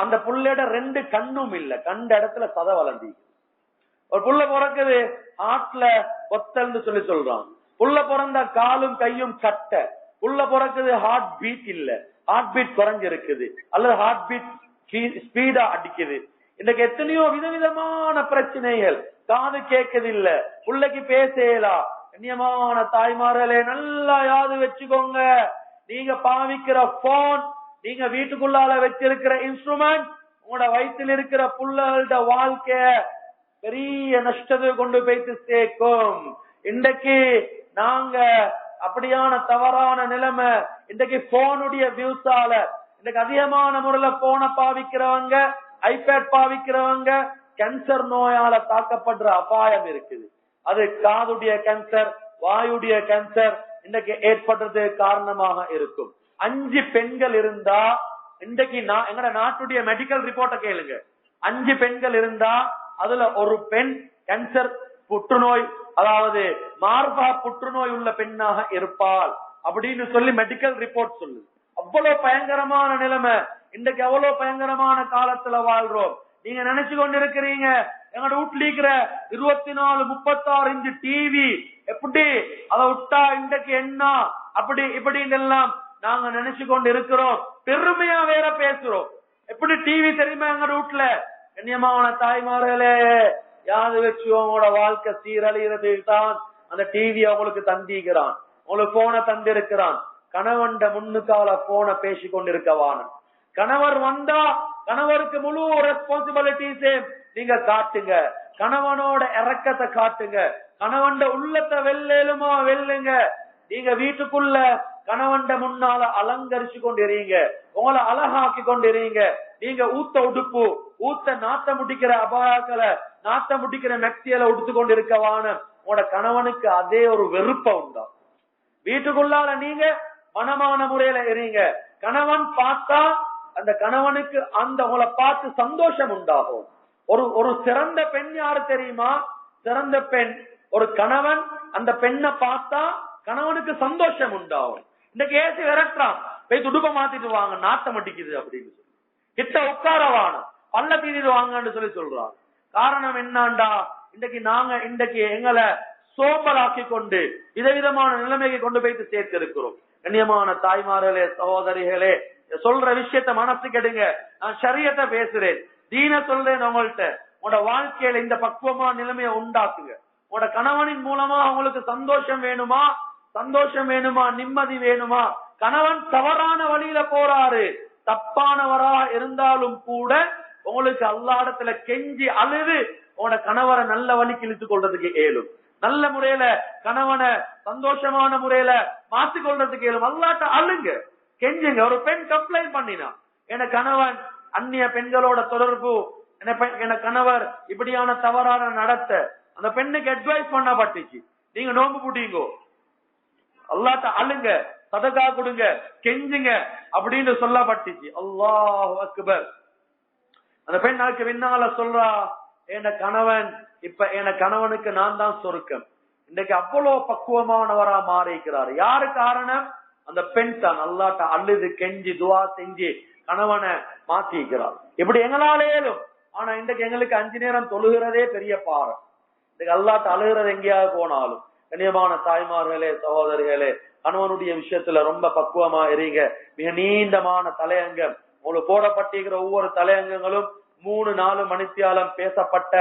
அந்த புள்ளையோட 2 கண்ணும் இல்ல, கண்ட இடத்துல சத வளர்ந்தி. ஒரு புள்ள பிறக்குது, ஆட்ல கொத்தல்னு சொல்றான். புள்ள பிறந்த காலும் கையும் கட்ட. புள்ள பிறக்குது, ஹார்ட் பீட் இல்ல, ஹார்ட் பீட் குறைஞ்சிருக்குது அல்லது ஹார்ட் பீட் ஸ்பீடா அடிக்குது. இன்னைக்கு எத்தனையோ விதவிதமான பிரச்சனைகள். காது கேட்குது இல்ல, புள்ளைக்கு பேசலாம். கண்ணியமான தாய்மார்களே, நல்லா யாது வச்சுக்கோங்க. நீங்க பாவிக்கிற போன், நீங்க வீட்டுக்குள்ளால வச்சிருக்கிற இன்ஸ்ட்ருமெண்ட், உங்களோட வயிற்றில் இருக்கிற புள்ளகளோட வாழ்க்கைய பெரிய நஷ்டத்தை கொண்டு போய்த்து சேர்க்கும். இன்றைக்கு நாங்க அப்படியான தவறான நிலைமை. இன்றைக்கு போனுடைய வியூஸால இன்றைக்கு அதிகமான முறையில போனை பாவிக்கிறவங்க, ஐபேட் பாவிக்கிறவங்க கேன்சர் நோயால தாக்கப்படுற அபாயம் இருக்குது. அது காதுடைய கேன்சர், வாயுடைய கேன்சர் இன்றைக்கு ஏற்படுறது காரணமாக இருக்கும். 5 பெண்கள் இருந்தா, இன்றைக்கு எங்கட நாட்டுடைய மெடிக்கல் ரிப்போர்ட்டை கேளுங்க. 5 பெண்கள் இருந்தா அதுல ஒரு பெண் கேன்சர், புற்றுநோய், அதாவது மார்பக புற்றுநோய் உள்ள பெண்ணாக இருப்பாள் அப்படின்னு சொல்லி மெடிக்கல் ரிப்போர்ட் சொல்லுது. அவ்வளவு பயங்கரமான நிலைமை. இன்றைக்கு அவ்வளவு பயங்கரமான காலத்துல வாழ்றோம். நீங்க நினைச்சு கொண்டு இருக்கிறீங்க, எங்களோட வீட்டுல இருக்கிற 24-36 இன்ச்சு டிவி எப்படி அதை விட்டா இன்றைக்கு என்ன அப்படி இப்படின்னு எல்லாம் நாங்க நினைச்சு கொண்டு இருக்கிறோம். பெருமையா வேற பேசுறோம். எப்படி டிவி தெரியுமா எங்க வீட்டுல? கண்ணியமான தாய்மார்களே, யாது வச்சு உங்களோட வாழ்க்கை சீரழிகிறது தான் அந்த டிவி அவங்களுக்கு தந்திக்கிறான், உங்களுக்கு போனை தந்திருக்கிறான். கணவன் முன்னுக்கால போனை பேசி கொண்டிருக்கவான. கணவர் வந்தா கணவருக்கு முழு ரெஸ்பான்சிபிலிட்டிஸே நீங்க காட்டுங்க. கணவனோட இறக்கத்தை காட்டுங்க. கணவன் உள்ளத்தை வெல்லுமா வெல்லுங்க. நீங்க வீட்டுக்குள்ள கணவன் முன்னால அலங்கரிச்சு கொண்டிருங்க, உங்களை அழகாக்கி கொண்டிருங்க. நீங்க ஊத்த உடுப்பு, ஊத்த நாத்த முடிக்கிற அபாயங்களை, நாத்த முடிக்கிற மெக்சியில உடுத்து கொண்டிருக்கவான உங்களோட கணவனுக்கு அதே ஒரு வெறுப்ப உண்டா. வீட்டுக்குள்ளால நீங்க மனமான முறையில இருங்க. கணவன் பார்த்தா அந்த கணவனுக்கு அந்த உங்களை பார்த்து சந்தோஷம் உண்டாகும். ஒரு சிறந்த பெண் யாரு தெரியுமா? சிறந்த பெண் ஒரு கணவன் அந்த பெண்ணை பார்த்தா கணவனுக்கு சந்தோஷம் உண்டாகும். இந்த கேசி விரட்டுறான், போய் துடுப்ப மாத்திட்டு வாங்க, நாட்டம் அடிக்குது அப்படின்னு சொல்லி கிட்ட உட்காரவான பல்ல தீதிட்டு வாங்கன்னு சொல்லி சொல்றான். காரணம் என்னாண்டா, இன்றைக்கு எங்களை சோம்பலாக்கி கொண்டு விதவிதமான நிலைமையை கொண்டு போயிட்டு சேர்த்து இருக்கிறோம். கண்ணியமான தாய்மார்களே, சகோதரிகளே, சொல்ற விஷயத்த மனசு கெடுங்க. நான் ஷரியத்தை பேசுறேன், தீன சொல்றேன். உங்கள்கிட்ட உங்களோட வாழ்க்கையில இந்த பக்குவமான நிலைமையை உண்டாக்குங்க. உங்களோட கணவனின் மூலமா உங்களுக்கு சந்தோஷம் வேணுமா, சந்தோஷம் வேணுமா, நிம்மதி வேணுமா? கணவன் தவறான வழியில போறாரு, தப்பானவரா இருந்தாலும் கூட உங்களுக்கு அல்லாஹ்விடத்துல கெஞ்சி அழுது உங்களோட கணவரை நல்ல வழிக்கு இழுத்துக் கொள்றதுக்கு ஏலும். நல்ல முறையில கணவனை சந்தோஷமான முறையில மாத்திக் கொள்றதுக்கு ஏலும். அல்லாஹ்ட்ட அழுங்க, கெஞ்சுங்க. ஒரு பெண் கம்ப்ளைண்ட் பண்ணினா, என கணவன் அந்நிய பெண்களோட தொடர்பு, என கணவர் இப்படியான தவறான நடத்த அந்த பெண்ணுக்கு அட்வைஸ் பண்ணப்பட்டுச்சு. நீங்க நோம்பு புடிங்கோ, அல்லாஹ்ட்ட அழுங்க, சதகா கொடுங்க, கெஞ்சுங்க அப்படின்னு சொல்லப்பட்டுச்சு. அல்லாஹு அக்பர். அந்த பெண் அதுக்கு பின்னால சொல்றா, என் கணவன் இப்ப என் கணவனுக்கு நான் தான் சொருக்கம். இன்னைக்கு அவ்வளவு பக்குவமானவரா மாறிக்கிறார். யாரு காரணம்? அந்த பெண் தான். அல்லாஹ்ட்ட அழுது கெஞ்சி துவா செஞ்சு கணவனை மாத்திக்கிறார். இப்படி எங்களாலேயும். ஆனா இன்றைக்கு எங்களுக்கு 5 நேரம் தொழுகிறதே பெரிய பாரம். இன்னைக்கு அல்லாஹ்ட்ட அழுகிறது எங்கேயாவது போனாலும். கண்ணியமான தாய்மார்களே, சகோதரிகளே, கணவனுடைய விஷயத்துல ரொம்ப பக்குவமா இருங்க. மிக நீண்டமான தலையங்கம் உங்களுக்கு போடப்பட்டிருக்கிற ஒவ்வொரு தலையங்கங்களும் 3-4 மணித்தியாலம் பேசப்பட்ட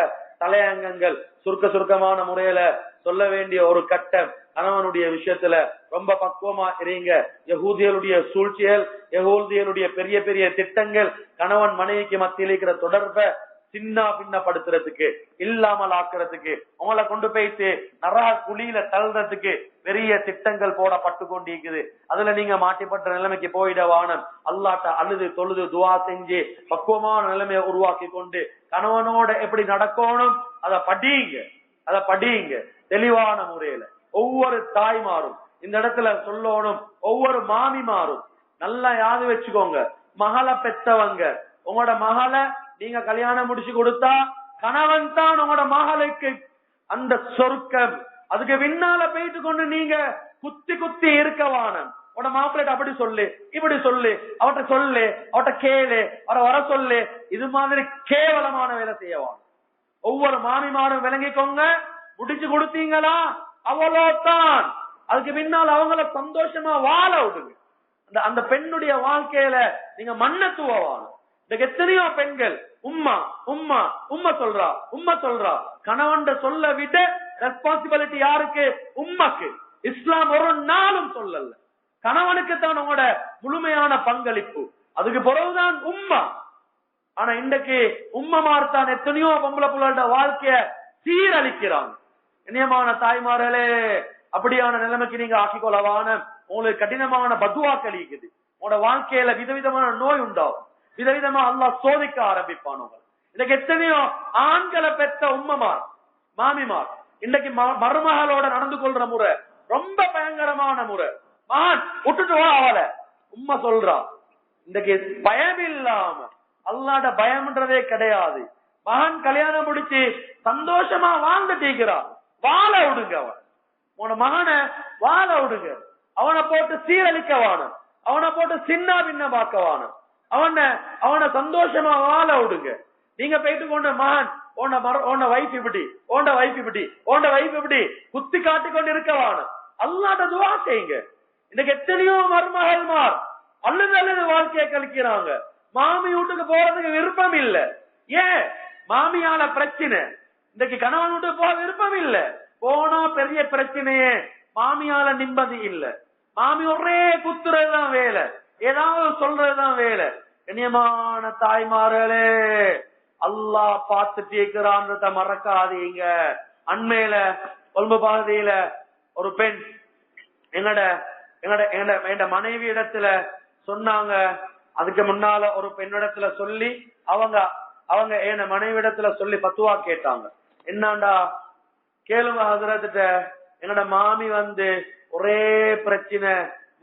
தலையங்கங்கள். சுருக்கமான முறையில சொல்ல வேண்டிய ஒரு கட்டம். கணவனுடைய விஷயத்துல ரொம்ப பக்குவமா இருங்க. யகூதியருடைய சூழ்ச்சிகள், யகூதியருடைய பெரிய பெரிய திட்டங்கள் கணவன் மனைவிக்கு மத்தியில் இருக்கிற தொடர்பை சின்ன பின்னப்படுத்துறதுக்கு, இல்லாமல் ஆக்குறதுக்கு, உங்களை கொண்டு போயிட்டு நரக குழியில தள்ளுறதுக்கு பெரிய திட்டங்கள் போடப்பட்டு கொண்டிருக்குது. அதுல நீங்க மாட்டிப்பட்ட நிலைமைக்கு போயிடவானம். அல்லாஹ்ட்ட அழுது தொழுது துவா செஞ்சு பக்குவமான நிலைமையை உருவாக்கி கொண்டு கணவனோட எப்படி நடக்கணும் அதை படியுங்க தெளிவான முறையில. ஒவ்வொரு தாய்மாரும் இந்த இடத்துல சொல்லணும், ஒவ்வொரு மாமிமாரும் நல்லா யாது வச்சுக்கோங்க. மகளை பெத்தவங்க, உங்களோட மகளை நீங்க கல்யாணம் முடிச்சு கொடுத்தா கணவன் தான் உங்களோட மகளுக்கு அந்த சொர்க்கம். அதுக்கு பின்னால போயிட்டு கொண்டு நீங்க குத்தி இருக்கவானம். உட மாப்பிள்ளை அப்படி சொல்லு, இப்படி சொல்லு, அவட்ட சொல்லு, அவட்ட கேளு, அவரை வர சொல்லு, இது மாதிரி கேவலமான வேலை செய்யவான். ஒவ்வொரு மாமிமாரும் விளங்கிக்கோங்க. முடிச்சு கொடுத்தீங்களா அவ்வளோதான். அதுக்கு பின்னால் அவங்கள சந்தோஷமா வாழ விடுங்க. அந்த பெண்ணுடைய வாழ்க்கையில நீங்க மண்ணத்துவான. இதுக்கு எத்தனையோ பெண்கள் உம்மா சொல்றா. கணவன் சொல்ல விட ரெஸ்பான்சிபிலிட்டி யாருக்கு? உம்மக்கு. இஸ்லாம் ஒரு நாளும் சொல்லல. கணவனுக்கு தான் உங்களோட முழுமையான பங்களிப்பு. அதுக்கு பிறகுதான் உம்மா. ஆனா இன்றைக்கு உம்மமார்தான் எத்தனையோ பொம்பளை புள்ளோட வாழ்க்கைய சீரழிக்கிறாங்க. இனியமான தாய்மார்களே, அப்படியான நிலைமைக்கு நீங்க ஆக்கிக்கொள்ளவான. உங்களுக்கு கடினமான பதுவா கழிக்குது. உங்களோட வாழ்க்கையில விதவிதமான நோய் உண்டாகும். விதவிதமா அல்லாஹ் சோதிக்க ஆரம்பிப்பானவங்க. இன்னைக்கு எத்தனையோ ஆண்களை பெற்ற உம்மமார், மாமிமார் இன்னைக்கு மருமகளோட நடந்து கொள்ற முறை ரொம்ப பயங்கரமான முறை. மகன் விட்டுட்டு வா அவளை, உம்மா சொல்றா. இன்னைக்கு பயம் இல்லாம, அல்லாஹ்ட பயம்ன்றதே கிடையாது. மகன் கல்யாணம் முடிச்சு சந்தோஷமா வாழ்ந்துட்டீங்கிறா, வாழ விடுங்க. அவன் உன மகனை வாழ விடுங்க. அவனை போட்டு சீரழிக்கவான, அவனை போட்டு சின்ன பின்ன பாக்கவான, அவனை சந்தோஷமா வாழ விடுங்க. நீங்க போயிட்டு கொண்ட மகன் வைஃப் இப்படி குத்தி காட்டி கொண்டு இருக்கவான. அல்லாஹ்ட்ட துஆ செய்யுங்க. இன்னைக்கு எத்தனையோ மருமகள்மார் அல்லது வாழ்க்கையை கழிக்கிறாங்க. மாமி வீட்டுக்கு போறதுக்கு விருப்பம் இல்ல. ஏன்? மாமியால பிரச்சனை. இன்னைக்கு கணவன் வீட்டுக்கு போக விருப்பம் இல்ல. போனா பெரிய பிரச்சனையே. மாமியால நிம்மதி இல்ல. மாமி ஒரே குத்துறதுதான் வேலை, ஏதாவது சொல்றதுதான் வேலை. கண்ணியமான தாய்மார்களே, அல்லாஹ் பார்த்துட்டு இருக்கிறான்றத மறக்காதீங்க. அண்மையில கொழும்பு பகுதியில ஒரு பெண் எங்கட மனைவி இடத்துல சொன்னாங்க. அதுக்கு முன்னால ஒரு பெண்ணிடத்துல சொல்லி அவங்க என் மனைவி இடத்துல சொல்லி பத்துவா கேட்டாங்க. என்னாண்டா கேளுங்க ஹஜ்ரத்ட்ட, எங்கட மாமி ஒரே பிரச்சனை,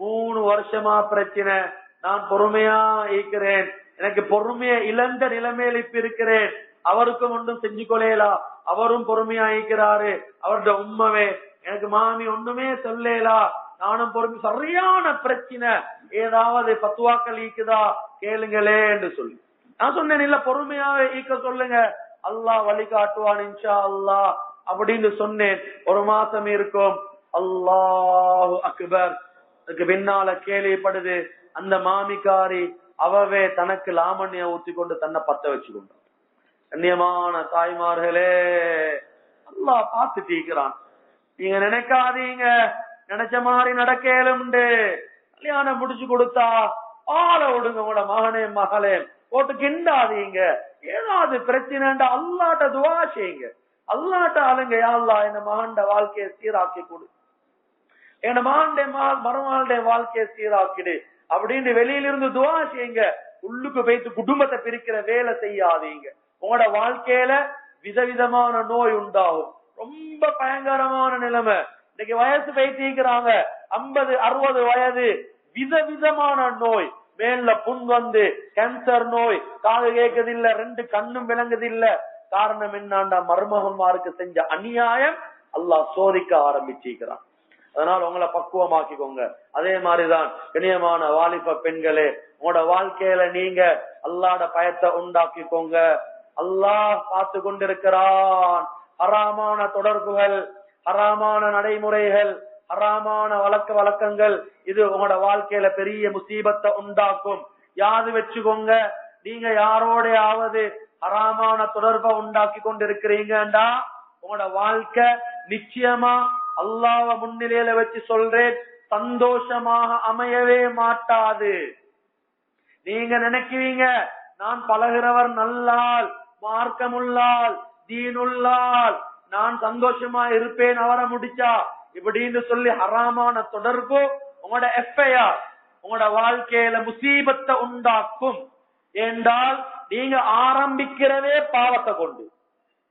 3 வருஷமா பிரச்சனை. நான் பொறுமையா இருக்கிறேன், எனக்கு பொறுமையா இழந்த நிலைமையில இப்ப இருக்கிறேன். அவருக்கும் ஒன்றும் செஞ்சு கொள்ளலாம், அவரும் பொறுமையா இருக்கிறாரு. அவருடைய உண்மைவே எனக்கு மாமி ஒண்ணுமே சொல்லலா, நானும் பொறுமை. சரியான பிரச்சனை, ஏதாவது பத்துவாக்கள் ஈக்குதா கேளுங்களே என்று சொல்லி நான் சொன்னேன். இல்ல பொறுமையாவே ஈக்க சொல்லுங்க, அல்லாஹ் வழிகாட்டுவான் இன்ஷா அல்லாஹ் அப்படின்னு சொன்னேன். 1 மாசம் இருக்கும். அல்லாஹு அக்பர். அதுக்கு பின்னால கேள்விப்படுது, அந்த மாமிக்காரி அவவே தனக்கு லாமண்ய ஊத்தி கொண்டு தன்னை பத்த வச்சு கொண்டான். கண்ணியமான தாய்மார்களே, அல்லாஹ் பார்த்துட்டு இருக்கிறான். நீங்க நினைக்காதீங்க நினைச்ச மாதிரி நடக்கலும். கல்யாணம் முடிச்சு கொடுத்தா ஆள விடுங்க. உங்களோட மகனே மகளே போட்டு கிண்டாதீங்க. ஏதாவது பிரச்சனை அல்லாஹ்ட்ட துஆ செய்யுங்க. அல்லாஹ்ட்ட அழுங்க, யா அல்லாஹ் என் மகன்ட வாழ்க்கையை சீராக்கி கொடு, என் மகன்ட மருமகளுடைய வாழ்க்கையை சீராக்கிடு அப்படின்னு வெளியிலிருந்து துஆ செய்யுங்க. உள்ளுக்கு வைத்து குடும்பத்தை பிரிக்கிற வேலை செய்யாதீங்க. உங்களோட வாழ்க்கையில விதவிதமான நோய் உண்டாகும். ரொம்ப பயங்கரமான நிலைமை. இன்னைக்கு வயசு வைத்திருக்கிறாங்க 50 60 வயது, விதவிதமான நோய். மேல புண் வந்து கேன்சர் நோய், காது கேட்கதில்லை, 2 கண்ணும் விளங்குதில்லை. காரணம் என்னண்டா, மருமகன்மாருக்கு செஞ்ச அநியாயம் அல்லாஹ் சோதிக்க ஆரம்பிச்சிருக்கிறான். அதனால உங்களை பக்குவமாக்கிக்கோங்க. அதே மாதிரிதான் கண்ணியமான வாலிப பெண்களே, உங்களோட வாழ்க்கையில நீங்க அல்லாஹ்வோட பயத்தை உண்டாக்கிக்கோங்க. அல்லாஹ் பார்த்து கொண்டிருக்கிறான். ஹராமான தொடர்புகள், ஹராமான நடைமுறைகள், ஹராமான வழக்கங்கள் இது உங்களோட வாழ்க்கையில பெரிய முசீபத்தை உண்டாக்கும். யாது வச்சுக்கோங்க, நீங்க யாரோடையாவது ஹராமான தொடர்பை உண்டாக்கி கொண்டிருக்கிறீங்கடா, உங்களோட வாழ்க்கை நிச்சயமா அல்லாஹ்வ முன்னிலையில வச்சு சொல்றேன், சந்தோஷமாக அமையவே மாட்டாது. நீங்க நினைக்கிறீங்க நான் பழகிறவர் நல்லால், மார்க்கமுள்ளால், தீனுள்ளால், நான் சந்தோஷமா இருப்பேன் அவரை முடிச்சா இப்படின்னு சொல்லி ஹராமான தொடர்பு உங்களோட எஃப்ஐஆர் உங்களோட வாழ்க்கையில முசீபத்தை உண்டாக்கும். என்றால் நீங்க ஆரம்பிக்கிறதே பாவத்தை கொண்டு.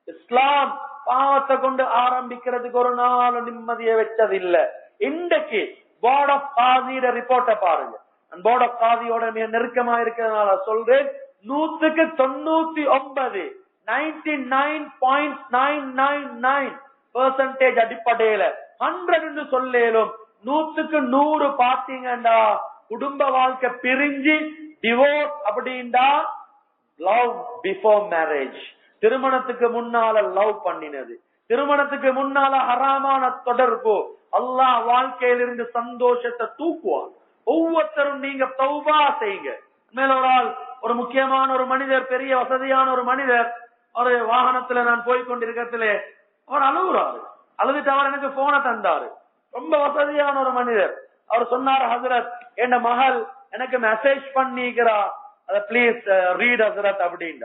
இஸ்லாம் பாவத்தை கொண்டு ஆரம்பிக்கிறதுக்கு ஒரு நாள் நிம்மதியை வச்சதில்லை. இன்றைக்கு போர்ட் ஆஃப் காதியோட ரிப்போர்ட்டை பாருங்க. போர்ட் ஆஃப் காதியோட மிக நெருக்கமா இருக்கிறதுனால சொல்றேன், 100க்கு 99 99.999% அடிப்படையில 100 சொல்லேலும் 100க்கு 100 பாத்தீங்கன்னா குடும்ப வாழ்க்கை பிரிஞ்சு டிவோர்ஸ் அப்படின்டா லவ் பிஃபோர் மேரேஜ். திருமணத்துக்கு முன்னால லவ் பண்ணினது, திருமணத்துக்கு முன்னால ஹராமான தொடர்பு. அல்லாஹ் வாழ்க்கையிலிருந்து சந்தோஷத்தை தூக்குவான். ஒவ்வொருத்தரும் நீங்க தௌபா செய்யுங்க. மேல ஒரு ஆள், ஒரு முக்கியமான ஒரு மனிதர், பெரிய வசதியான ஒரு மனிதர், ஒரு வாகனத்துல நான் போய்கொண்டிருக்கிறதுல அவர் அழுகுறாரு. அழுதுட்டு அவர் எனக்கு போனை தந்தாரு. ரொம்ப வசதியான ஒரு மனிதர். அவர் சொன்னார், ஹசரத் என் மகள் எனக்கு மெசேஜ் பண்ணிக்கிறா, அத பிளீஸ் ரீட் ஹசரத் அப்படின்ற.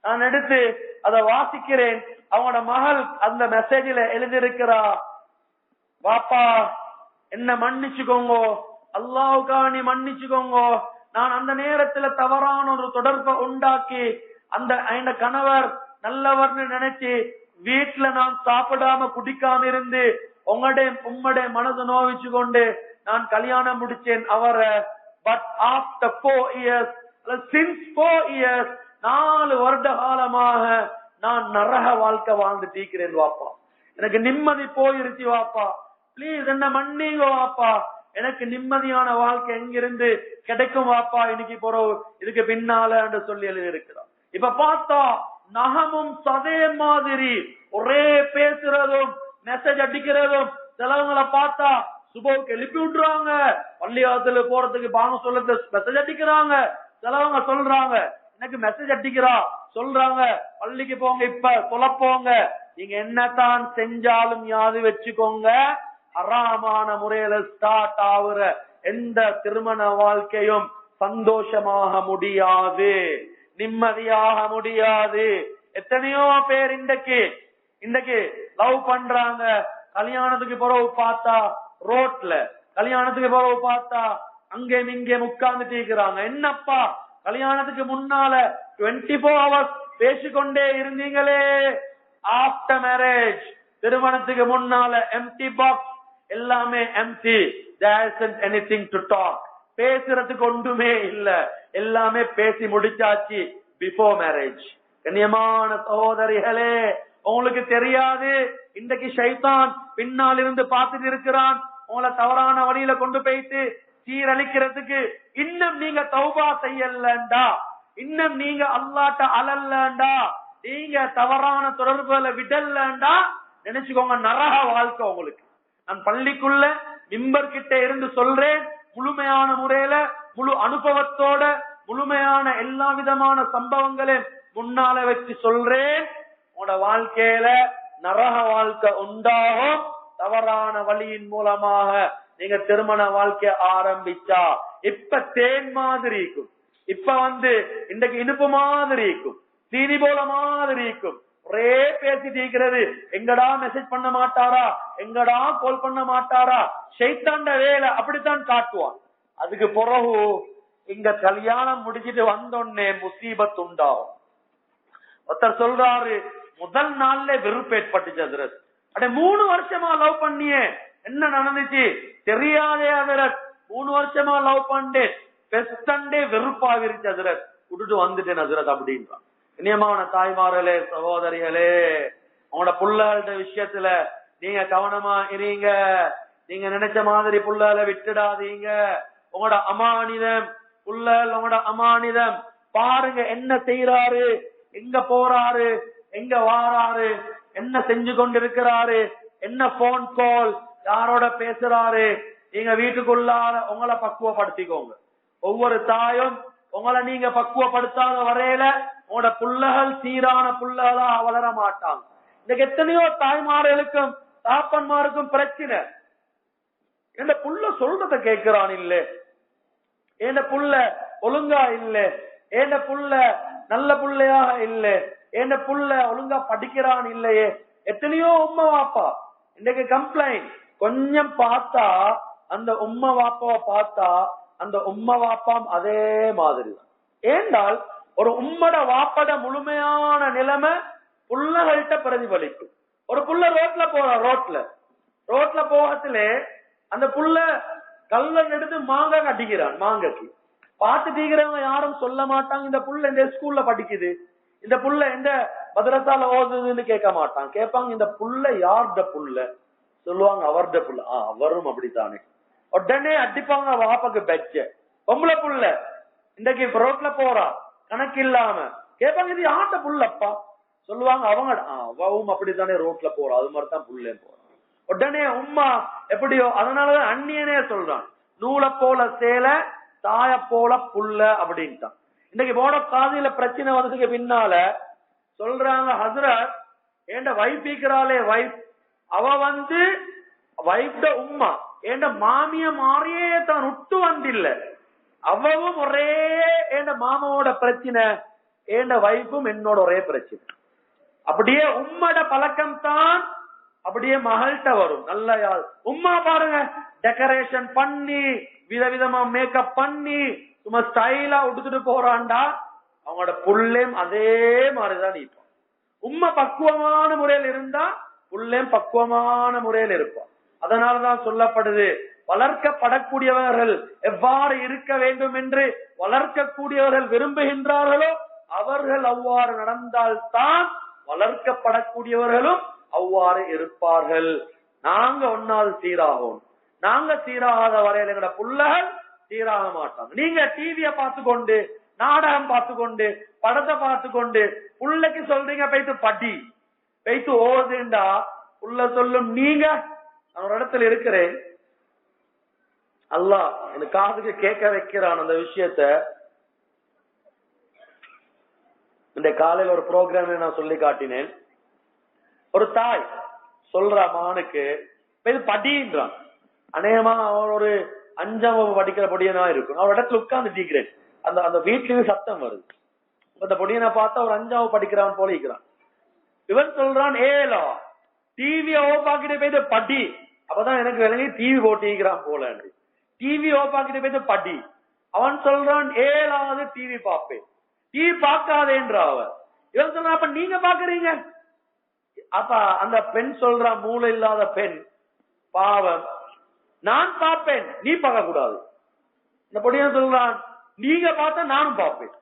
நான் எடுத்து அதை வாசிக்கிறேன். அவங்களோட மகள் அந்த மெசேஜில எழுதியிருக்கிறா, வாப்பா என்ன மன்னிச்சுக்கோங்க, அல்லாஹ்வுக்காக நீ மன்னிச்சுக்கோங்க, நான் அந்த நேரத்துல தவறான ஒரு தொடர்பை உண்டாக்கி அந்த கணவர் நல்லவர்னு நினைச்சு வீட்டுல நான் சாப்பிடாம குடிக்காம இருந்து உங்களுடைய மனது நோவிச்சு கொண்டு நான் கல்யாணம் முடிச்சேன் அவரை. But after 4 years, since 4 years, 4 வருட காலமாக நான் நரக வாழ்க்கை வாழ்ந்து தீக்கிறேன் வாப்பா. எனக்கு நிம்மதி போயிருச்சு வாப்பா, பிளீஸ் என்ன மன்னிங்க வாப்பா, எனக்கு நிம்மதியான வாழ்க்கை எங்கிருந்து கிடைக்கும் வாப்பா இன்னைக்கு போறோம் இதுக்கு பின்னால என்று சொல்லி எழுதியிருக்கிறார். இப்ப பார்த்தா நகமும் சதே மாதிரி ஒரே பேசுறதும் மெசேஜ் அடிக்கிறதும். சிலவங்களை பார்த்தா சுபோக்கு எழுப்பி விட்டுறாங்க, பள்ளியாத்துல போறதுக்கு பாங்க சொல்றது மெசேஜ் அடிக்கிறாங்க. சிலவங்க சொல்றாங்க எனக்கு மெசேஜ் அடிக்கிறா, சொல்றாங்க பள்ளிக்கு போங்க, இப்ப தொலைப்போங்க. நீங்க என்னதான் செஞ்சாலும் யாது வச்சுக்கோங்க, ஹராமான முறையில ஸ்டார்ட் ஆகுற எந்த திருமண வாழ்க்கையும் சந்தோஷமாக முடியாது, நிம்மதியாக முடியாது. எத்தனையோ பேர் இன்றைக்கு லவ் பண்றாங்க, கல்யாணத்துக்கு பிறகு பார்த்தா ரோட்ல, கல்யாணத்துக்கு பிறகு பார்த்தா அங்கே இங்கே உட்கார்ந்துட்டு இருக்கிறாங்க. என்னப்பா கல்யாணத்துக்கு முன்னால 24 hours பேசிக்கொண்டே இருந்தீங்களே, ஆஃப்டர் மேரேஜ் திருமணத்துக்கு முன்னால எம்டி பாக்ஸ், எல்லாமே empty, there isn't anything to talk, பேசுறதுக்கு ஒன்றுமே இல்ல, எல்லாமே பேசி முடிச்சாச்சு பிஃபோர் மேரேஜ். கண்ணியமான சகோதரிகளே, உங்களுக்கு தெரியாது இன்றைக்கு ஷைத்தான் பின்னால் இருந்து பார்த்துட்டு இருக்கிறான், உங்களை தவறான வழியில கொண்டு போயிட்டு சீரழிக்கிறதுக்கு. இன்னும் நீங்க தௌபா செய்யலண்டா, இன்னும் நீங்க அல்லாஹ்ட்ட அழலண்டா, நீங்க தவறான தொடர்புகளை விடலண்டா, நினைச்சுக்கோங்க நரக வாழ்க்கை உங்களுக்கு. நான் பள்ளிக்குள்ள மிம்பர் கிட்ட இருந்து சொல்றேன், முழுமையான முறையில முழு அனுபவத்தோட முழுமையான எல்லா விதமான சம்பவங்களையும் முன்னால வச்சு சொல்றேன். உங்களோட வாழ்க்கையில நரக வாழ்க்கை உண்டாகும். தவறான வழியின் மூலமாக நீங்க திருமண வாழ்க்கை ஆரம்பிச்சா இப்ப தேன் மாதிரி இருக்கும், இப்ப இன்றைக்கு இனிப்பு மாதிரி இருக்கும், சீனி போல மாதிரி இருக்கும். ஒரே பேசிட்டு இருக்கிறது, எங்கடா மெசேஜ் பண்ண மாட்டாரா, எங்கடா கால் பண்ண மாட்டாரா, ஷைத்தாண்ட வேலை அப்படித்தான் காட்டுவான். அதுக்கு பிறகு இங்க கல்யாணம் முடிச்சிட்டு வந்தோடனே முசீபத் உண்டாகும். ஒருத்தர் சொல்றாரு, முதல் நாள்ல வெறுப்பு ஏற்பட்டுச்சு ஹஜ்ரத். அட 3 வருஷமா லவ் பண்ணியே, என்ன நடந்துச்சு தெரியாதே ஹஜ்ரத். 3 வருஷமா லவ் பண்ணே, பெஸ்டண்டே வெறுப்பாகிருச்சு ஹஜ்ரத், விட்டுட்டு வந்துட்டேன் ஹஜ்ரத் அப்படின்றான். இனியமான தாய்மார்களே, சகோதரிகளே, உங்களோட புள்ளகள விஷயத்துல நீங்க கவனமா இருங்க. நீங்க நினைச்ச மாதிரி புள்ளகளை விட்டுடாதீங்க. உங்களோட அமானிதம் புள்ளல், உங்களோட அமானிதம். பாருங்க என்ன செய்யறாரு, எங்க போறாரு, எங்க வாராரு, என்ன செஞ்சு கொண்டிருக்கிறாரு, என்ன போன் கால், யாரோட பேசுறாரு. நீங்க வீட்டுக்குள்ளார உங்களை பக்குவப்படுத்திக்கோங்க. ஒவ்வொரு தாயும் உங்களை நீங்க பக்குவப்படுத்தாத வரையில உங்களோட புள்ளகள் சீரான புள்ளகளா வளர மாட்டாங்க. இன்னைக்கு எத்தனையோ தாய்மார்களுக்கும் தாப்பன்மாருக்கும் பிரச்சனை. என் புள்ள சொல்றத கேட்கிறான் இல்ல, என் புள்ள ஒழுங்கா இல்ல, என் புள்ள நல்ல புள்ளையாக இல்ல, என் புள்ள ஒழுங்கா படிக்கிறான் இல்லையே. எத்தனையோ உம்மா வாப்பா இன்னைக்கு கம்ப்ளைண்ட். கொஞ்சம் பார்த்தா அந்த உம்மா வாப்பாவை பார்த்தா அந்த உம்மா வாப்பாம் அதே மாதிரி தான். ஏண்டால் ஒரு உம்மட வாப்பட முழுமையான நிலைமை புள்ளகள்கிட்ட பிரதிபலிக்கும். ஒரு புள்ள ரோட்ல போற, ரோட்ல போகத்துல அந்த புள்ள கல்ல எடுத்து மாங்காய் கட்டிக்கிறான். மாங்காய்க்கு பார்த்து தீக்கிறவங்க யாரும் சொல்ல மாட்டாங்க, இந்த புள்ள இந்த ஸ்கூல்ல படிக்குது, இந்த புள்ள எந்த மதரசால ஓதுதுன்னு கேட்க மாட்டாங்க. கேட்பாங்க, இந்த புள்ள யார்ட புள்ள, சொல்லுவாங்க அவர்ட புள்ள. அவரும் அப்படித்தானே. உடனே அடிப்பாங்க வாப்பாக்கு பெச்ச. பொம்பளை புள்ள இன்றைக்கு ரோட்ல போறா, கணக்கு இல்லாம கேட்பாங்க, இது யார்ட புள்ளப்பா, சொல்லுவாங்க அவங்க அவவும் அப்படித்தானே ரோட்ல போறா, அது மாதிரிதான் புள்ளே போறான். உடனே உம்மா எப்படியோ, அதனாலதான் அந்நியனே சொல்றான், நூலை போல சேலை தாய போல புள்ள அப்படின்ட்டான். இன்னைக்கு போட காதில பிரச்சனை வந்ததுக்கு பின்னால சொல்றாங்க, ஹஸ்ரத் ஏண்ட வைஃப் இருக்கிறாளே வைஃப், அவ வந்து வைஃப்ட உம்மா ஏண்ட மாமிய மாறியே தான் விட்டு வந்தில்ல, அவவும் ஒரே ஏண்ட மாமாவோட பிரச்சனை, ஏண்ட வைஃபும் என்னோட ஒரே பிரச்சனை. அப்படியே உம்மட பழக்கம் தான் அப்படியே மகள்கிட்ட வரும். நல்ல யார் உம்மா பாருங்க, டெக்கரேஷன் பண்ணி விதவிதமா மேக்கப் பண்ணி சும்மா ஸ்டைலா உடுத்துட்டு போறான்டா, அவங்களோட புள்ளேம் அதே மாதிரிதான் இருப்பான். உம்மா பக்குவமான முறையில் இருந்தா புள்ளேம் பக்குவமான முறையில் இருப்பான். அதனாலதான் சொல்லப்படுது, வளர்க்கப்படக்கூடியவர்கள் எவ்வாறு இருக்க வேண்டும் என்று வளர்க்கக்கூடியவர்கள் விரும்புகின்றார்களோ அவர்கள் அவ்வாறு நடந்தால்தான் வளர்க்கப்படக்கூடியவர்களும் அவ்வாறு இருப்பார்கள். நாங்க ஒன்னாவது சீராகும், நாங்க சீராகாத வரையில எங்கட புள்ளகள் சீராக மாட்டாங்க. நீங்க டிவிய பார்த்து கொண்டு, நாடகம் பார்த்து கொண்டு, படத்தை பார்த்து கொண்டு புள்ளைக்கு சொல்றீங்க போயிட்டு படி போயிட்டு ஓதுண்டா, புள்ள சொல்லும் நீங்க நான் ஒரு இடத்துல இருக்கிறேன், அல்லாஹ் எனக்கு காதுக்கு கேட்க வைக்கிறான் அந்த விஷயத்த. இந்த காலையில் ஒரு ப்ரோக்ராம் நான் சொல்லி காட்டினேன். ஒரு தாய் சொல்ற மகனுக்கு படின்றான். அநேகமா அவன் ஒரு 5ஆம் வகுப்பு படிக்கிற பொடியனா இருக்கும். அவன் இடத்துல உட்கார்ந்து தீக்கிறேன், அந்த அந்த வீட்டுல சத்தம் வருது. அந்த பொடியனை பார்த்தா ஒரு 5ஆம் வகுப்பு படிக்கிறான் போல இருக்கிறான். இவன் சொல்றான், ஏலா டிவி ஓப்பாக்கிட்டு போயிட்டு படி. அப்பதான் எனக்கு விளங்கி டிவி போட்டிக்கிறான் போல. டிவி ஓப்பாக்கிட்டு போயிட்டு படி. அவன் சொல்றான், ஏழாவது டிவி பாப்பேன். டிவி பார்க்காதேன்ற அவன். இவன் சொல்றான், அப்ப நீங்க பாக்குறீங்க. அப்ப அந்த பெண் சொல்றான், மூளை இல்லாத பெண், பாவம், நான் பார்ப்பேன் நீ பார்க்க கூடாது. இந்த பொடியன் சொல்றான், நீங்க பார்த்தா நானும் பார்ப்பேன்.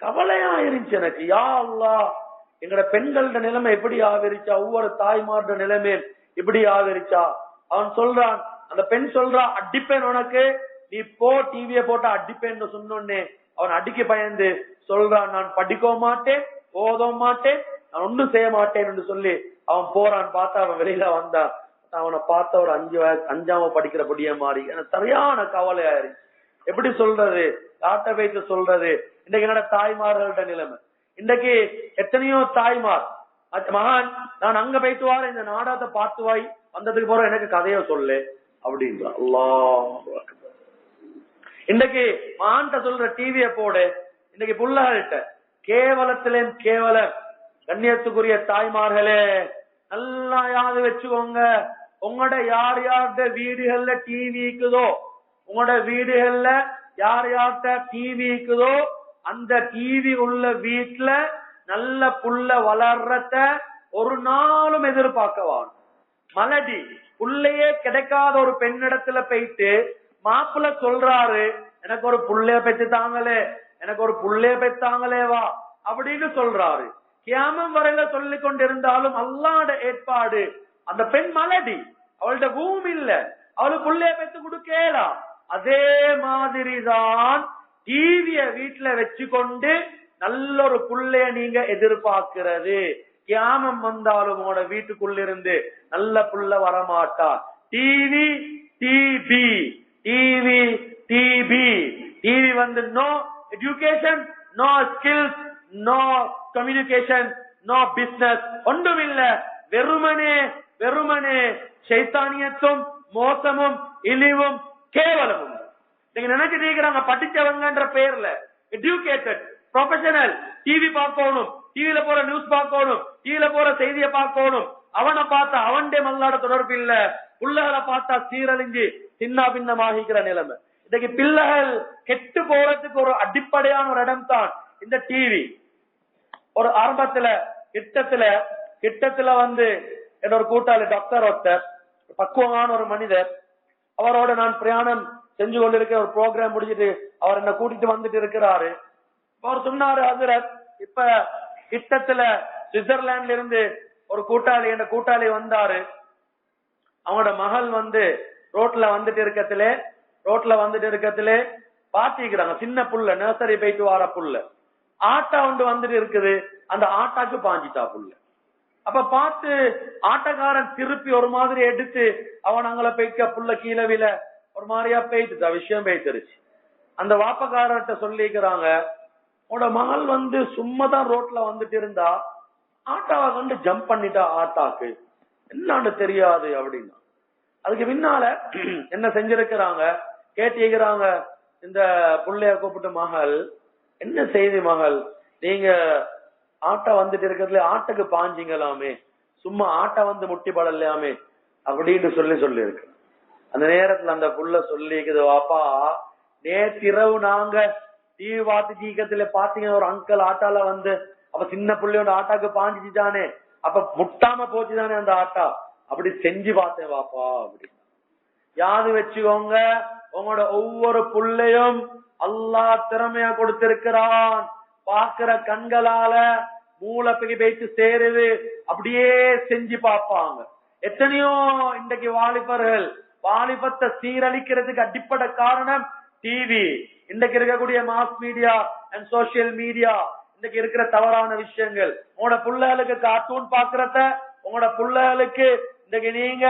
கவலையா இருந்துச்சு எனக்கு. யா அல்லாஹ், எங்கட பெண்களோட நிலைமை எப்படி ஆவிரிச்சா, ஒவ்வொரு தாய்மாரோட நிலைமை இப்படி ஆவிரிச்சா. அவன் சொல்றான், அந்த பெண் சொல்றான், அடிப்பேன் உனக்கு, நீ போ டிவிய போட்டா அடிப்பேன்னு சொன்னோன்னே அவன் அடிக்க பயந்து சொல்றான், நான் படிக்கவும் மாட்டேன், ஓதவும் மாட்டேன், நான் ஒன்னும் செய்ய மாட்டேன் என்று சொல்லி அவன் போறான். பார்த்தா அவன் வெளியில வந்தான். அவனை பார்த்த ஒரு 5ஆம் படிக்கிற பொடிய மாறி எனக்கு சரியான கவலை ஆயிருச்சு. எப்படி சொல்றது, காட்ட வைத்து சொல்றது. இன்னைக்கு என்னோட தாய்மார்களோட நிலைமை. இன்றைக்கு எத்தனையோ தாய்மார், மகான் நான் அங்க போயிட்டு வார, இந்த நாடகத்தை பார்த்து வாய், வந்ததுக்கு போற எனக்கு கதைய சொல்லு அப்படின்ற. அல்லாஹ் இன்றைக்கு மகான்கிட்ட சொல்ற டிவிய போடு. இன்னைக்கு புள்ளகள்கிட்ட கேவலத்திலேயும் கேவலம். கண்ணியத்துக்குரிய தாய்மார்களே, நல்லா யாது வச்சுக்கோங்க, உங்களோட யார் யார்ட வீடுகள்ல டிவி இருக்குதோ, உங்களோட வீடுகள்ல யார் யார்கிட்ட டிவி இருக்குதோ அந்த டிவி உள்ள வீட்டுல நல்ல புள்ள வளர்றத ஒரு நாளும் எதிர்பார்க்கவான். மலடி புள்ளையே கிடைக்காத ஒரு பெண்ணிடத்துல போயிட்டு மாப்பிள்ள சொல்றாரு, எனக்கு ஒரு புள்ளைய பெற்று தாங்களே, எனக்கு ஒரு புள்ளைய பெற்றாங்களேவா அப்படின்னு சொல்றாரு. கியாமம் வரையில சொல்லிக் கொண்டிருந்தாலும் அல்லாஹ்வுடைய ஏற்பாடு, அந்த பெண் மலடி, அவள்கிட்ட பூமி இல்ல, அவளுக்கு புள்ளைய பெற்று கொடுக்கலாம். அதே மாதிரிதான் டிவிய வீட்டுல வச்சு கொண்டு நல்ல ஒரு புள்ளைய நீங்க எதிர்பார்க்கிறது. கியாமம் வந்தாலும் உங்களோட வீட்டுக்குள்ள இருந்து நல்ல புள்ள வரமாட்டா. TV DP TV DP TV வந்து no education, no skills, no communication, no business, ஒன்றும் இல்ல. வெறுமனே வெறுமனே சைத்தானியத்தும் மோசமும் இழிவும் கேவலமும். நீங்க நினைச்சிட்டு இருக்கிறாங்க படிச்சவங்கன்ற பேர்ல எஜுகேட்டட் ப்ரொஃபஷனல் டிவி பார்க்கணும், டிவில போற நியூஸ் பார்க்கணும், டிவில போற செய்தியை பார்க்கணும். அவனை பார்த்தா அவன்டே மல்லாட தொடர்பு இல்ல, பிள்ளைகளை பார்த்தா சீரழிஞ்சு சின்ன பின்னமாகிக்கிற நிலைமை. இன்னைக்கு பிள்ளைகள் கெட்டு போறதுக்கு ஒரு அடிப்படையான ஒரு இடம் தான் இந்த டிவி. ஒரு ஆரம்பத்துல கிட்டத்துல வந்து என்னோட கூட்டாளி டாக்டர் ஒருத்தர், பக்குவமான ஒரு மனிதர், அவரோட நான் பிரயாணம் செஞ்சு கொண்டிருக்க ஒரு ப்ரோக்ராம் முடிஞ்சிட்டு அவர் என்ன கூட்டிட்டு வந்துட்டு இருக்கிறாரு. அவர் சொன்னாரு, ஹசரத் இப்ப கிட்டத்துல சுவிட்சர்லாந்துல இருந்து ஒரு கூட்டாளி, என்ன கூட்டாளி வந்தாரு. அவங்களோட மகள் வந்து ரோட்ல வந்துட்டு இருக்கத்திலே பாத்திக்கிறாங்க, சின்ன புள்ள நர்சரி போயிட்டு வார புள்ள, ஆட்டா ஒன்று வந்துட்டு இருக்குது, அந்த ஆட்டாக்கு பாஞ்சிட்டா புள்ள. அப்ப பார்த்து ஆட்டக்காரன் திருப்பி ஒரு மாதிரி எடுத்து அவன் அங்களை போய்க்க புள்ள கீழே வில ஒரு மாதிரியா போயிட்டு விஷயம் போயிட்டுருச்சு. அந்த வாப்பக்காரர்கிட்ட சொல்லிக்கிறாங்க, உன்னோட மகள் வந்து சும்மாதான் ரோட்ல வந்துட்டு இருந்தா ஆட்டாவை கண்டு ஜம்ப் பண்ணிட்டா, ஆட்டாக்கு என்னான்னு தெரியாது அப்படின்னா. அதுக்கு பின்னால என்ன செஞ்சிருக்கிறாங்க கேட்டிருக்கிறாங்க, இந்த புள்ளைய கூப்பிட்டு, மகள் என்ன செய்தி மகள், நீங்க ஆட்டா வந்துட்டு இருக்கிறதுல ஆட்டுக்கு பாஞ்சிங்களாமே, சும்மா ஆட்டா வந்து முட்டி படலாமே அப்படின்னு சொல்லி இருக்கு. அந்த நேரத்துல அந்த புள்ள சொல்லிக்குது, வாப்பா நேத்திரவு நாங்க டிவி பார்த்து ஜீக்கத்துல பாத்தீங்கன்னா ஒரு அங்கிள் ஆட்டால வந்து, அப்ப சின்ன புள்ளையோட ஆட்டாக்கு பாஞ்சிச்சுதானே, அப்ப முட்டாம போச்சுதானே அந்த ஆட்டா, அப்படி செஞ்சு பார்த்தேன் வாப்பா அப்படின்னு. யாது வச்சுக்கோங்க, உங்களோட ஒவ்வொரு புள்ளையும் அல்லாஹ் திறமையா கொடுத்திருக்கிறான். பாக்குற கண்களால மூளைக்கு போயிட்டு சேருது, அப்படியே செஞ்சு பார்ப்பாங்க. எத்தனையோ இன்றைக்கு வாலிபர்கள் வாலிபத்தை சீரழிக்கிறதுக்கு அடிப்படை காரணம் டிவி. இன்றைக்கு இருக்கக்கூடிய mass media and social media, இன்றைக்கு இருக்கிற தவறான விஷயங்கள். உங்களோட பிள்ளைகளுக்கு கார்ட்டூன் பாக்குறத, உங்களோட பிள்ளைகளுக்கு இன்றைக்கு நீங்க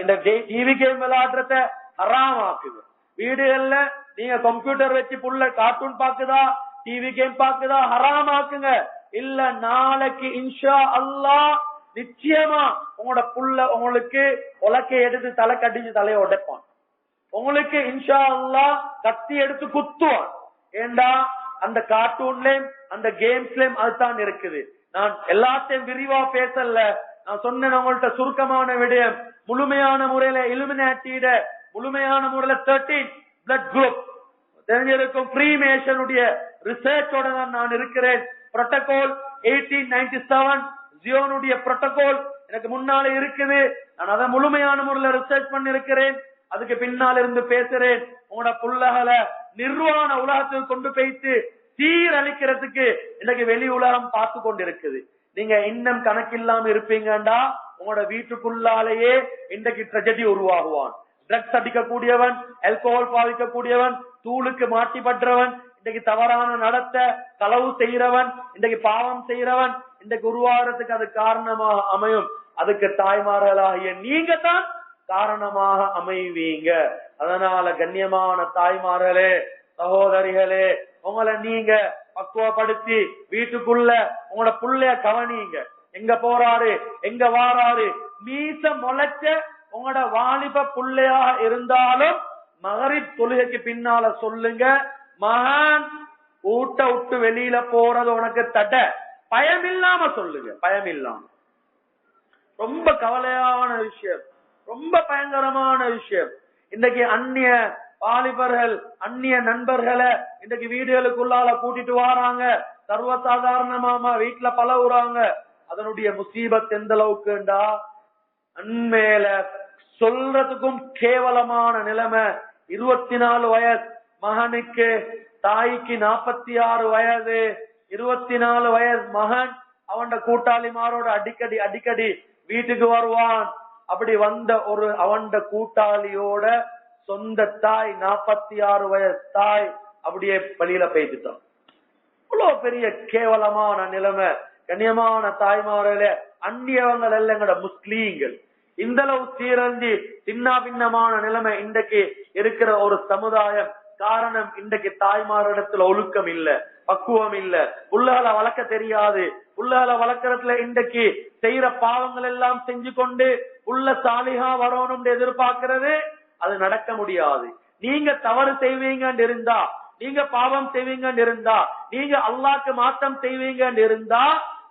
இந்த டிவி கேம் விளையாடுறத ஹராம் ஆக்குது. வீடுகள்ல நீங்க கம்ப்யூட்டர் வச்சு புள்ள கார்ட்டூன் பாக்குதா, டிவி கேம் பாக்குதா, ஹராம் ஆக்குங்க. இல்ல நாளைக்கு இன்ஷா அல்லாஹ் நிச்சயமா உங்களோட புள்ள உங்களுக்கு உலக்கை எடுத்து தலை கட்டிச்சு தலையை உடைப்பான். உங்களுக்கு இன்ஷா அல்லாஹ் கத்தி எடுத்து குத்துவான். ஏண்டா அந்த கார்ட்டூன்லயும் அந்த கேம்ஸ்லயும் அதுதான் இருக்குது. நான் எல்லாத்தையும் விரிவா பேசல, நான் சொன்னேன் உங்கள்ட்ட சுருக்கமான விடயம். முழுமையான முறையில இலுமினாட்டியிட முழுமையான முறையில 13 பிளட் குரூப் தெரிஞ்சிருக்கும் ஃப்ரீமேஷனுடைய ரிசர்ச்சோட நான் இருக்கிறேன். புரோட்டோகால் 1897 ஜியோனுடைய புரோட்டோகால் எனக்கு முன்னாலே இருக்குது. நான் அதை முழுமையான முறையில ரிசர்ச் பண்ணி இருக்கிறேன். அதுக்கு பின்னால் இருந்து பேசுறேன். உங்களோட புள்ளகளை நிர்வாண உலகத்துக்கு கொண்டு போயிட்டு சீரழிக்கிறதுக்கு இன்னைக்கு வெளி உலகம் பார்த்து கொண்டு இருக்குது. நீங்க இன்னும் கணக்கில்லாம இருப்பீங்கடா, உங்களோட வீட்டுக்குள்ளாலேயே இன்றைக்கு ட்ரெஜடி உருவாகுவான். ட்ரக்ஸ் அடிக்கக்கூடியவன், ஆல்கோஹால் பாவிக்கக்கூடியவன், தூளுக்கு மாட்டி பற்றவன், இன்றைக்கு தவறான நடத்த களவு செய்யறவன், இன்றைக்கு பாவம் செய்யறவன் இன்றைக்கு உருவாகிறதுக்கு அது காரணமாக அமையும். அதுக்கு தாய்மார்களாகிய நீங்க தான் காரணமாக அமைவீங்க. அதனால கண்ணியமான தாய்மார்களே, சகோதரிகளே, உங்களை நீங்க பக்குவப்படுத்தி வீட்டுக்குள்ள உங்களோட புள்ளைய கவனிங்க. எங்க போறாரு, எங்க வாராரு, மீச முளைச்ச உங்களோட வாலிப புள்ளையா இருந்தாலும் மகரிப் தொழுகைக்கு பின்னால சொல்லுங்க, மகான் ஊட்ட விட்டு வெளியில போறது உனக்கு தடை, பயம் இல்லாம சொல்லுங்க, பயம் இல்லாம. ரொம்ப கவலையான விஷயம், ரொம்ப பயங்கரமான விஷயம். இன்னைக்கு அந்நிய வாலிபர்கள் அந்நிய நண்பர்களை இன்றைக்கு வீடுகளுக்குள்ளால கூட்டிட்டு வராங்க, சர்வசாதாரணமா வீட்டுல பழகுறாங்க. அதனுடைய முசீபத் எந்த அளவுக்குண்டா, அண்மையில சொல்றதுக்கும் கேவலமான நிலைமை. 24 வயசு மகனுக்கு, தாய்க்கு 46 வயது, 24 வயசு மகன் அவன் கூட்டாளிமாரோட அடிக்கடி வீட்டுக்கு வருவான். அப்படி வந்த ஒரு அவன் கூட்டாளியோட சொந்த தாய் 46 வயசு தாய் அப்படியே பள்ளியில பெய்துட்டான். அவ்வளவு பெரிய கேவலமான நிலைமை. கண்ணியமான தாய்மார்களே, அந்நியவங்கள் அல்ல எங்கட முஸ்லீம்கள். இந்த அளவு சீரஞ்சி சின்ன பின்னமான நிலைமை இன்றைக்கு இருக்கிற ஒரு சமுதாயம். காரணம், இன்றைக்கு தாய்மாரிடத்துல ஒழுக்கம் இல்ல, பக்குவம் இல்ல, புள்ளகளை வளர்க்க தெரியாது. புள்ளகளை வளர்க்கறதுல இன்றைக்கு செய்யற பாவங்கள் எல்லாம் செஞ்சு கொண்டு புள்ள சாலிஹா வரணும்னு எதிர்பார்க்கிறது, அது நடக்க முடியாது. நீங்க தவறு செய்வீங்கன்னு இருந்தா, நீங்க பாவம் செய்வீங்கன்னு இருந்தா, நீங்க அல்லாஹ்க்கு மாற்றம் செய்வீங்கன்னு இருந்தா,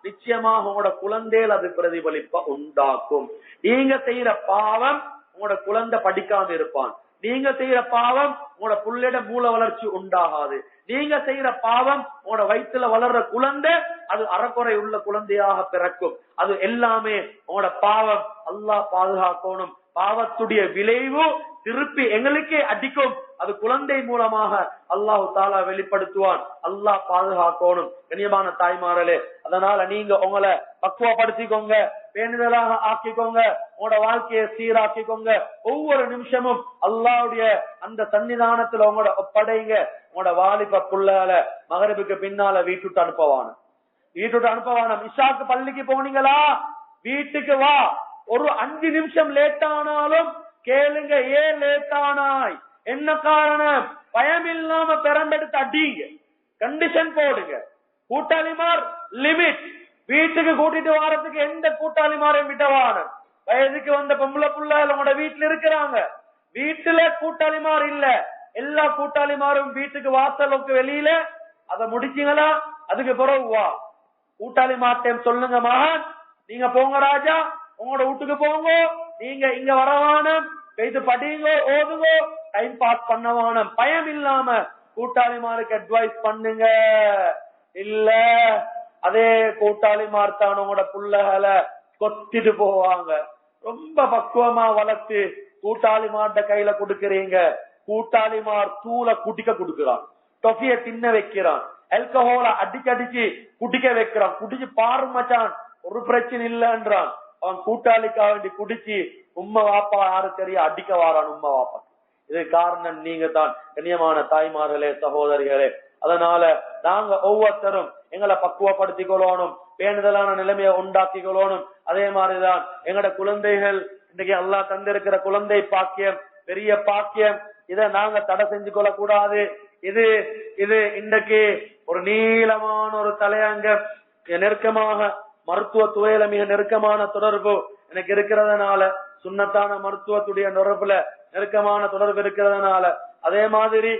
நிச்சயமாக உங்களோட குழந்தைகள் அது பிரதிபலிப்ப உண்டாக்கும். நீங்க செய்யற பாவம் உங்களோட குழந்தை படிக்காம இருப்பான். நீங்க செய்யற பாவம் உங்களோட புள்ளையோட மூல வளர்ச்சி உண்டாகாது. நீங்க செய்யற பாவம் உங்களோட வயிற்றுல வளர்ற குழந்தை அது அறக்குறை உள்ள குழந்தையாக பிறக்கும். அது எல்லாமே உங்களோட பாவம். அல்லாஹ் பாதுகாக்கணும். பாவத்துடைய விளைவு திருப்பி எங்களுக்கே அடிக்கும். அது குழந்தை மூலமாக அல்லாஹு தாலா வெளிப்படுத்துவான். அல்லாஹ் பாதுகாக்கணும். கண்ணியமான தாய்மார்களே, அதனால நீங்க உங்களை பக்குவப்படுத்திக்கோங்க, பேணுதலாக ஆக்கிக்கோங்க, உங்களோட வாழ்க்கையை சீராக்கிக்கோங்க. ஒவ்வொரு நிமிஷமும் அல்லாஹ்வுடைய அந்த சன்னிதானத்துல உங்களோட ஒப்படைங்க. உங்களோட வாலிப புள்ளால மகரிபுக்கு பின்னால வீட்டுட்டு அனுப்பவான, இஷாக்கு பள்ளிக்கு போனீங்களா, வீட்டுக்கு வா. ஒரு 5 நிமிஷம் லேட் ஆனாலும் கேளுங்க, ஏன் லேட் ஆனாய், என்ன காரணம், பயம் இல்லாம பெரம்பெடுத்து அடிங்க, கண்டிஷன் போடுங்க. கூட்டாளிமார் லிமிட். வீட்டுக்கு கூட்டிட்டு வாரத்துக்கு எந்த கூட்டாளிமாரையும் விட்டவான. வயதுக்கு வந்த பொம்பளை புள்ள உங்களோட வீட்டுல இருக்கிறாங்க, வீட்டுல கூட்டாளிமார் இல்ல, எல்லா கூட்டாளிமாரும் வீட்டுக்கு வாசலுக்கு வெளியில. அதை முடிச்சீங்களா, அதுக்கு பிறகு வா. கூட்டாளி மாட்டேன் சொல்லுங்க, மகன் நீங்க போங்க, ராஜா உங்களோட வீட்டுக்கு போங்க, நீங்க இங்க வரவானம், பெய்து படிங்க, ஓதுங்க, டைம் பாஸ் பண்ணவானம். பயம் இல்லாம கூட்டாளிமாருக்கு அட்வைஸ் பண்ணுங்க. இல்ல அதே கூட்டாளிமார் தான் உங்களோட புள்ளகளை கொத்திட்டு போவாங்க. ரொம்ப பக்குவமா வளர்த்து கூட்டாளிமார்ட கையில கொடுக்கறீங்க. கூட்டாளிமார் தூளை குடிக்க கொடுக்கிறான், டொஃபிய தின்ன வைக்கிறான், ஆல்கஹால அடிச்சு குடிக்க வைக்கிறான். குடிச்சு பாரு மச்சான், ஒரு பிரச்சனை இல்லைன்றான். அவன் கூட்டாளிக்காக வேண்டி குடிச்சு உம்மா வாப்பா யாரு தெரிய அடிக்க வாரான் உம்மா வாப்பா. இது காரணம் நீங்க தான். கண்ணியமான தாய்மார்களே, சகோதரிகளே, அதனால நாங்க ஒவ்வொருத்தரும் எங்களை பக்குவப்படுத்திக் கொள்ளணும், பேணுதலான நிலைமையை உண்டாக்கி கொள்ளணும். அதே மாதிரிதான் எங்கட குழந்தைகள், இன்னைக்கு அல்லாஹ் தந்திருக்கிற குழந்தை பாக்கியம் பெரிய பாக்கியம். இதை நாங்க தடை செஞ்சு கொள்ள கூடாது. இது இன்றைக்கு ஒரு நீளமான ஒரு தலையங்கம். நெருக்கமாக மருத்துவ துறையில மிக நெருக்கமான தொடர்பு எனக்கு இருக்கிறதுனால, சுன்னத்தான மருத்துவத்துடைய தொடர்புல நெருக்கமான தொடர்பு இருக்கிறதுனால, அதே மாதிரி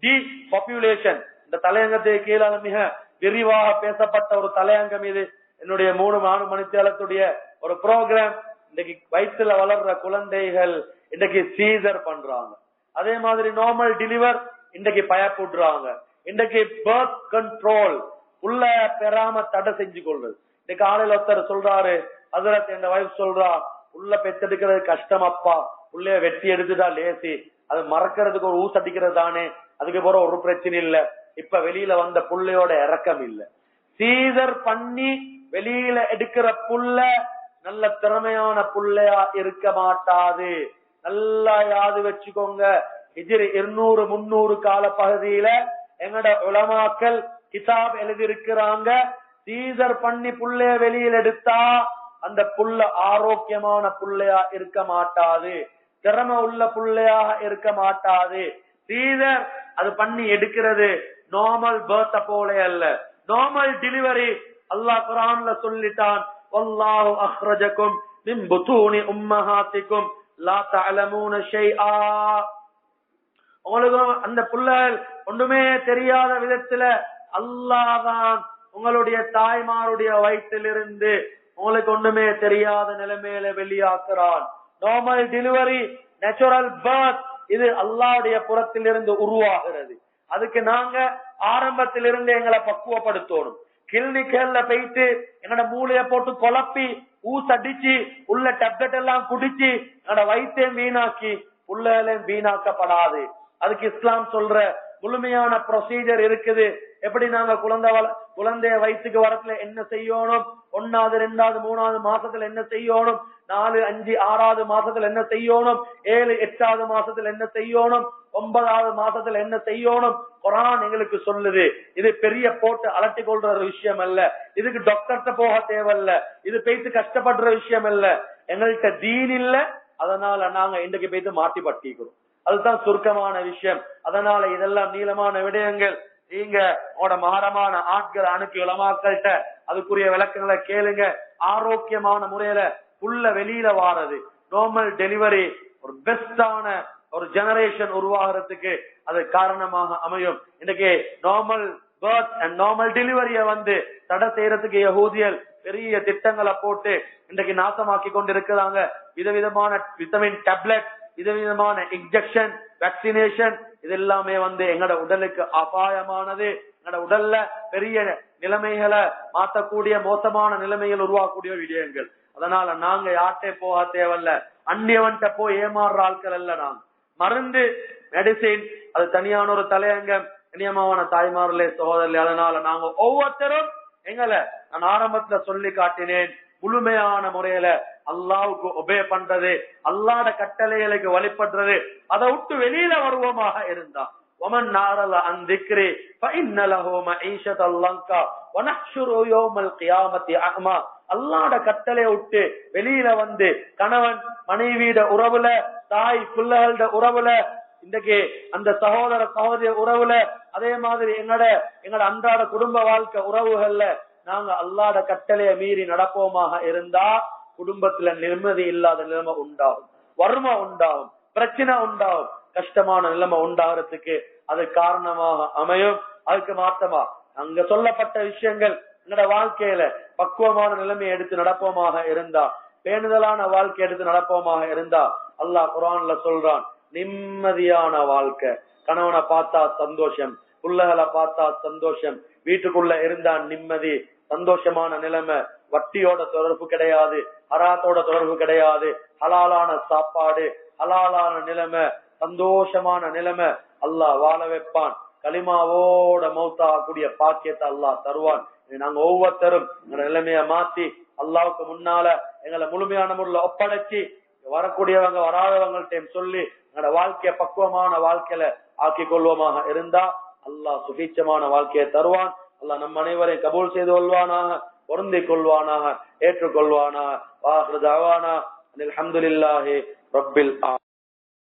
டி பாப்புலேஷன் இந்த தலையங்கத்தை கீழே மிக விரிவாக பேசப்பட்ட ஒரு தலையங்கம் இது. என்னுடைய 3 மணித்தேலத்துடைய ஒரு ப்ரோக்ராம். இன்னைக்கு வயிற்றுல வளர்ற குழந்தைகள் இன்னைக்கு சீசர் பண்றாங்க. அதே மாதிரி நார்மல் டெலிவர் இன்றைக்கு பயப்படுறாங்க. இன்றைக்கு பர்த் கண்ட்ரோல் உள்ள பெறாம தடை செஞ்சு கொள்வது. இன்னைக்கு காலையில ஒருத்தர் சொல்றாரு, ஹஜ்ரத் என் வைஃப் சொல்றா, உள்ள பெத்தெடுக்கிறது கஷ்டம் அப்பா, உள்ளே வெட்டி எடுத்துட்டா லேசி, அது மறக்கிறதுக்கு ஒரு ஊச அடிக்கிறது தானே, அதுக்கு போற ஒரு பிரச்சனை இல்ல. இப்ப வெளியில வந்த புள்ளையோட இறக்கம் இல்ல. சீசர் பண்ணி வெளியில எடுக்கிற புள்ள நல்ல திறமையான புள்ளையா இருக்க மாட்டாது. நல்லா யாது வச்சுக்கோங்க. ஹிஜ்ரி 200-300 கால பகுதியில எங்கட உலமாக்கள் கிதாப் எழுதியிருக்கிறாங்க. சீசர் பண்ணி புள்ளைய வெளியில் எடுத்தா அந்த புள்ள ஆரோக்கியமான புள்ளையா இருக்க மாட்டாது, திறமை உள்ள புள்ளையாக இருக்க மாட்டாது. சீசர் அது பண்ணி எடுக்கிறது நார்மல் பர்த் போல அல்ல, நார்மல் டெலிவரி. அல்லாஹ் குர்ஆன்ல சொல்லிட்டான், வல்லாஹு அக்ரஜகும் மின் புதூனி உம்மஹாத்திக்கும் லா தஅலமூன ஷைஆ. உங்களுக்கு அந்த புள்ளல் ஒன்றுமே தெரியாத விதத்துல அல்லாஹ் தான் உங்களுடைய தாய்மாருடைய வயிற்றிலிருந்து உங்களுக்கு ஒன்றுமே தெரியாத நிலைமையில வெளியாக்குறான். நார்மல் டெலிவரி, நேச்சுரல் பர்த் இது அல்லாஹ்வுடைய புறத்திலிருந்து உருவாகிறது. அதுக்கு நாங்க ஆரம்பத்திலிருந்து எங்களை பக்குவப்படுத்தணும். கிளினிக்கல்ல போயிட்டு எங்கட மூளைய போட்டு குழப்பி ஊசடிச்சு உள்ள டேப்லெட் எல்லாம் குடிச்சு எங்கட வைத்தியம் வீணாக்கி புள்ளைகளையும் வீணாக்கப்படாது. அதுக்கு இஸ்லாம் சொல்ற முழுமையான ப்ரொசீஜர் இருக்குது. எப்படி நாங்க குழந்தைய வயிற்றுக்கு வரத்துல என்ன செய்யணும், 1வது 2வது 3வது மாசத்துல என்ன செய்யணும், 4 5 6வது மாசத்துல என்ன செய்யணும், 7 8வது மாசத்துல என்ன செய்யணும், 9வது மாசத்துல என்ன செய்யணும், குர்ஆன் எங்களுக்கு சொல்லுது. இது பெரிய போட்டு அலட்டி கொள்ற ஒரு விஷயம் அல்ல. இதுக்கு டாக்டர்கிட்ட போக தேவையில்ல. இது போயிட்டு கஷ்டப்படுற விஷயம் அல்ல. எங்கள்கிட்ட தீன் இல்ல, அதனால நாங்க இன்றைக்கு போயிட்டு மாட்டி பட்டிக்கிறோம். அதுதான் சுருக்கமான விஷயம். அதனால இதெல்லாம் நீளமான விடயங்கள். நீங்க உங்களோட மகரமான ஆட்கள் அனுப்பி உலமாக்கள்கிட்ட அதுக்குரிய விளக்கங்களை கேளுங்க. ஆரோக்கியமான முறையில புள்ள வெளியில வாரது, நார்மல் டெலிவரி ஒரு பெஸ்டான ஒரு ஜெனரேஷன் உருவாகிறதுக்கு அது காரணமாக அமையும். இன்னைக்கு நார்மல் பர்த் அண்ட் நார்மல் டெலிவரிய தடை செய்யறதுக்கு யஹூதியல் பெரிய திட்டங்களை போட்டு இன்றைக்கு நாசமாக்கி கொண்டு இருக்கிறாங்க. விதவிதமான விட்டமின் டேப்லெட், விதவிதமான இன்ஜெக்ஷன், வேக்சினேஷன், இது எல்லாமே எங்கட உடலுக்கு அபாயமானது. எங்கட உடல்ல பெரிய நிலைமைகளை மாற்றக்கூடிய மோசமான நிலைமைகள் உருவாக்கக்கூடிய விடயங்கள். அதனால நாங்க யார்ட்டே போக தேவையில்ல. அந்நியவன்ட்ட போய் ஏமாறுற ஆட்கள் அல்ல. நாங்க மருந்து மெடிசின் அது தனியான ஒரு தலையங்கம். கண்ணியமான தாய்மார்களே சகோதரர்களே, அதனால நாங்க ஒவ்வொருத்தரும் எங்களை நான் ஆரம்பத்துல சொல்லி காட்டினேன், முழுமையான முறையில அல்லாவுக்கு ஒபே பண்றது, அல்லாட கட்டளைகளுக்கு வழிபடுறது, அதை விட்டு வெளியில வருவோமாக இருந்தா ومن نارل عن ذكري فإن له معيشة ضنكا ونحشره يوم القيامة أعمى. அல்லாஹ்ட கட்டளையை விட்டு வெளியில கணவன் மனைவியோட உறவுல, தாய் பிள்ளைகளோட உறவுல, இன்றைக்கு அந்த சகோதர சகோதரிய உறவுல, அதே மாதிரி எங்கட அன்றாட குடும்ப வாழ்க்கை உறவுகள்ல நாங்க அல்லாஹ்ட கட்டளையை மீறி நடப்போமாக இருந்தா குடும்பத்துல நிம்மதி இல்லாத நிலைமை உண்டாகும், வறுமை உண்டாகும், பிரச்சனை உண்டாகும், கஷ்டமான நிலைமை உண்டாகிறதுக்கு அது காரணமாக அமையும். அதுக்கு மாற்றமா அங்க சொல்லப்பட்ட விஷயங்கள் என்னோட வாழ்க்கையில பக்குவமான நிலைமையை எடுத்து நடப்போமாக இருந்தா, பேணுதலான வாழ்க்கை எடுத்து நடப்போமாக இருந்தா, அல்லாஹ் குர்ஆன்ல சொல்றான், நிம்மதியான வாழ்க்கை. கணவனை பார்த்தா சந்தோஷம், புள்ளைகளை பார்த்தா சந்தோஷம், வீட்டுக்குள்ள இருந்தா நிம்மதி, சந்தோஷமான நிலைமை, வட்டியோட தொடர்பு கிடையாது, ஹராத்தோட தொடர்பு கிடையாது, ஹலாலான சாப்பாடு, ஹலாலான நிலைமை, சந்தோஷமான நிலைமை அல்லாஹ் வாழ வைப்பான். கலிமாவோட மௌத்தாகக்கூடிய பாக்கியத்தை அல்லாஹ் தருவான். நாங்க ஒவ்வொருத்தரும் எங்க நிலைமைய மாத்தி அல்லாவுக்கு முன்னால எங்களை முழுமையான முறையில ஒப்படைச்சி வரக்கூடியவங்க வராதவங்கள்ட்ட சொல்லி எங்களோட வாழ்க்கைய பக்குவமான வாழ்க்கையில ஆக்கி கொள்வோமாக இருந்தா அல்லாஹ் சுபீட்சமான வாழ்க்கையை தருவான். அல்லாஹ் நம் அனைவரையும் கபூல் செய்து கொள்வானாக, பொருந்திக் கொள்வானாக, ஏற்றுக்கொள்வானாக. வாஹிரு தஅவானா அல்ஹம்துலில்லாஹி ரப்பில் ஆலமீன்.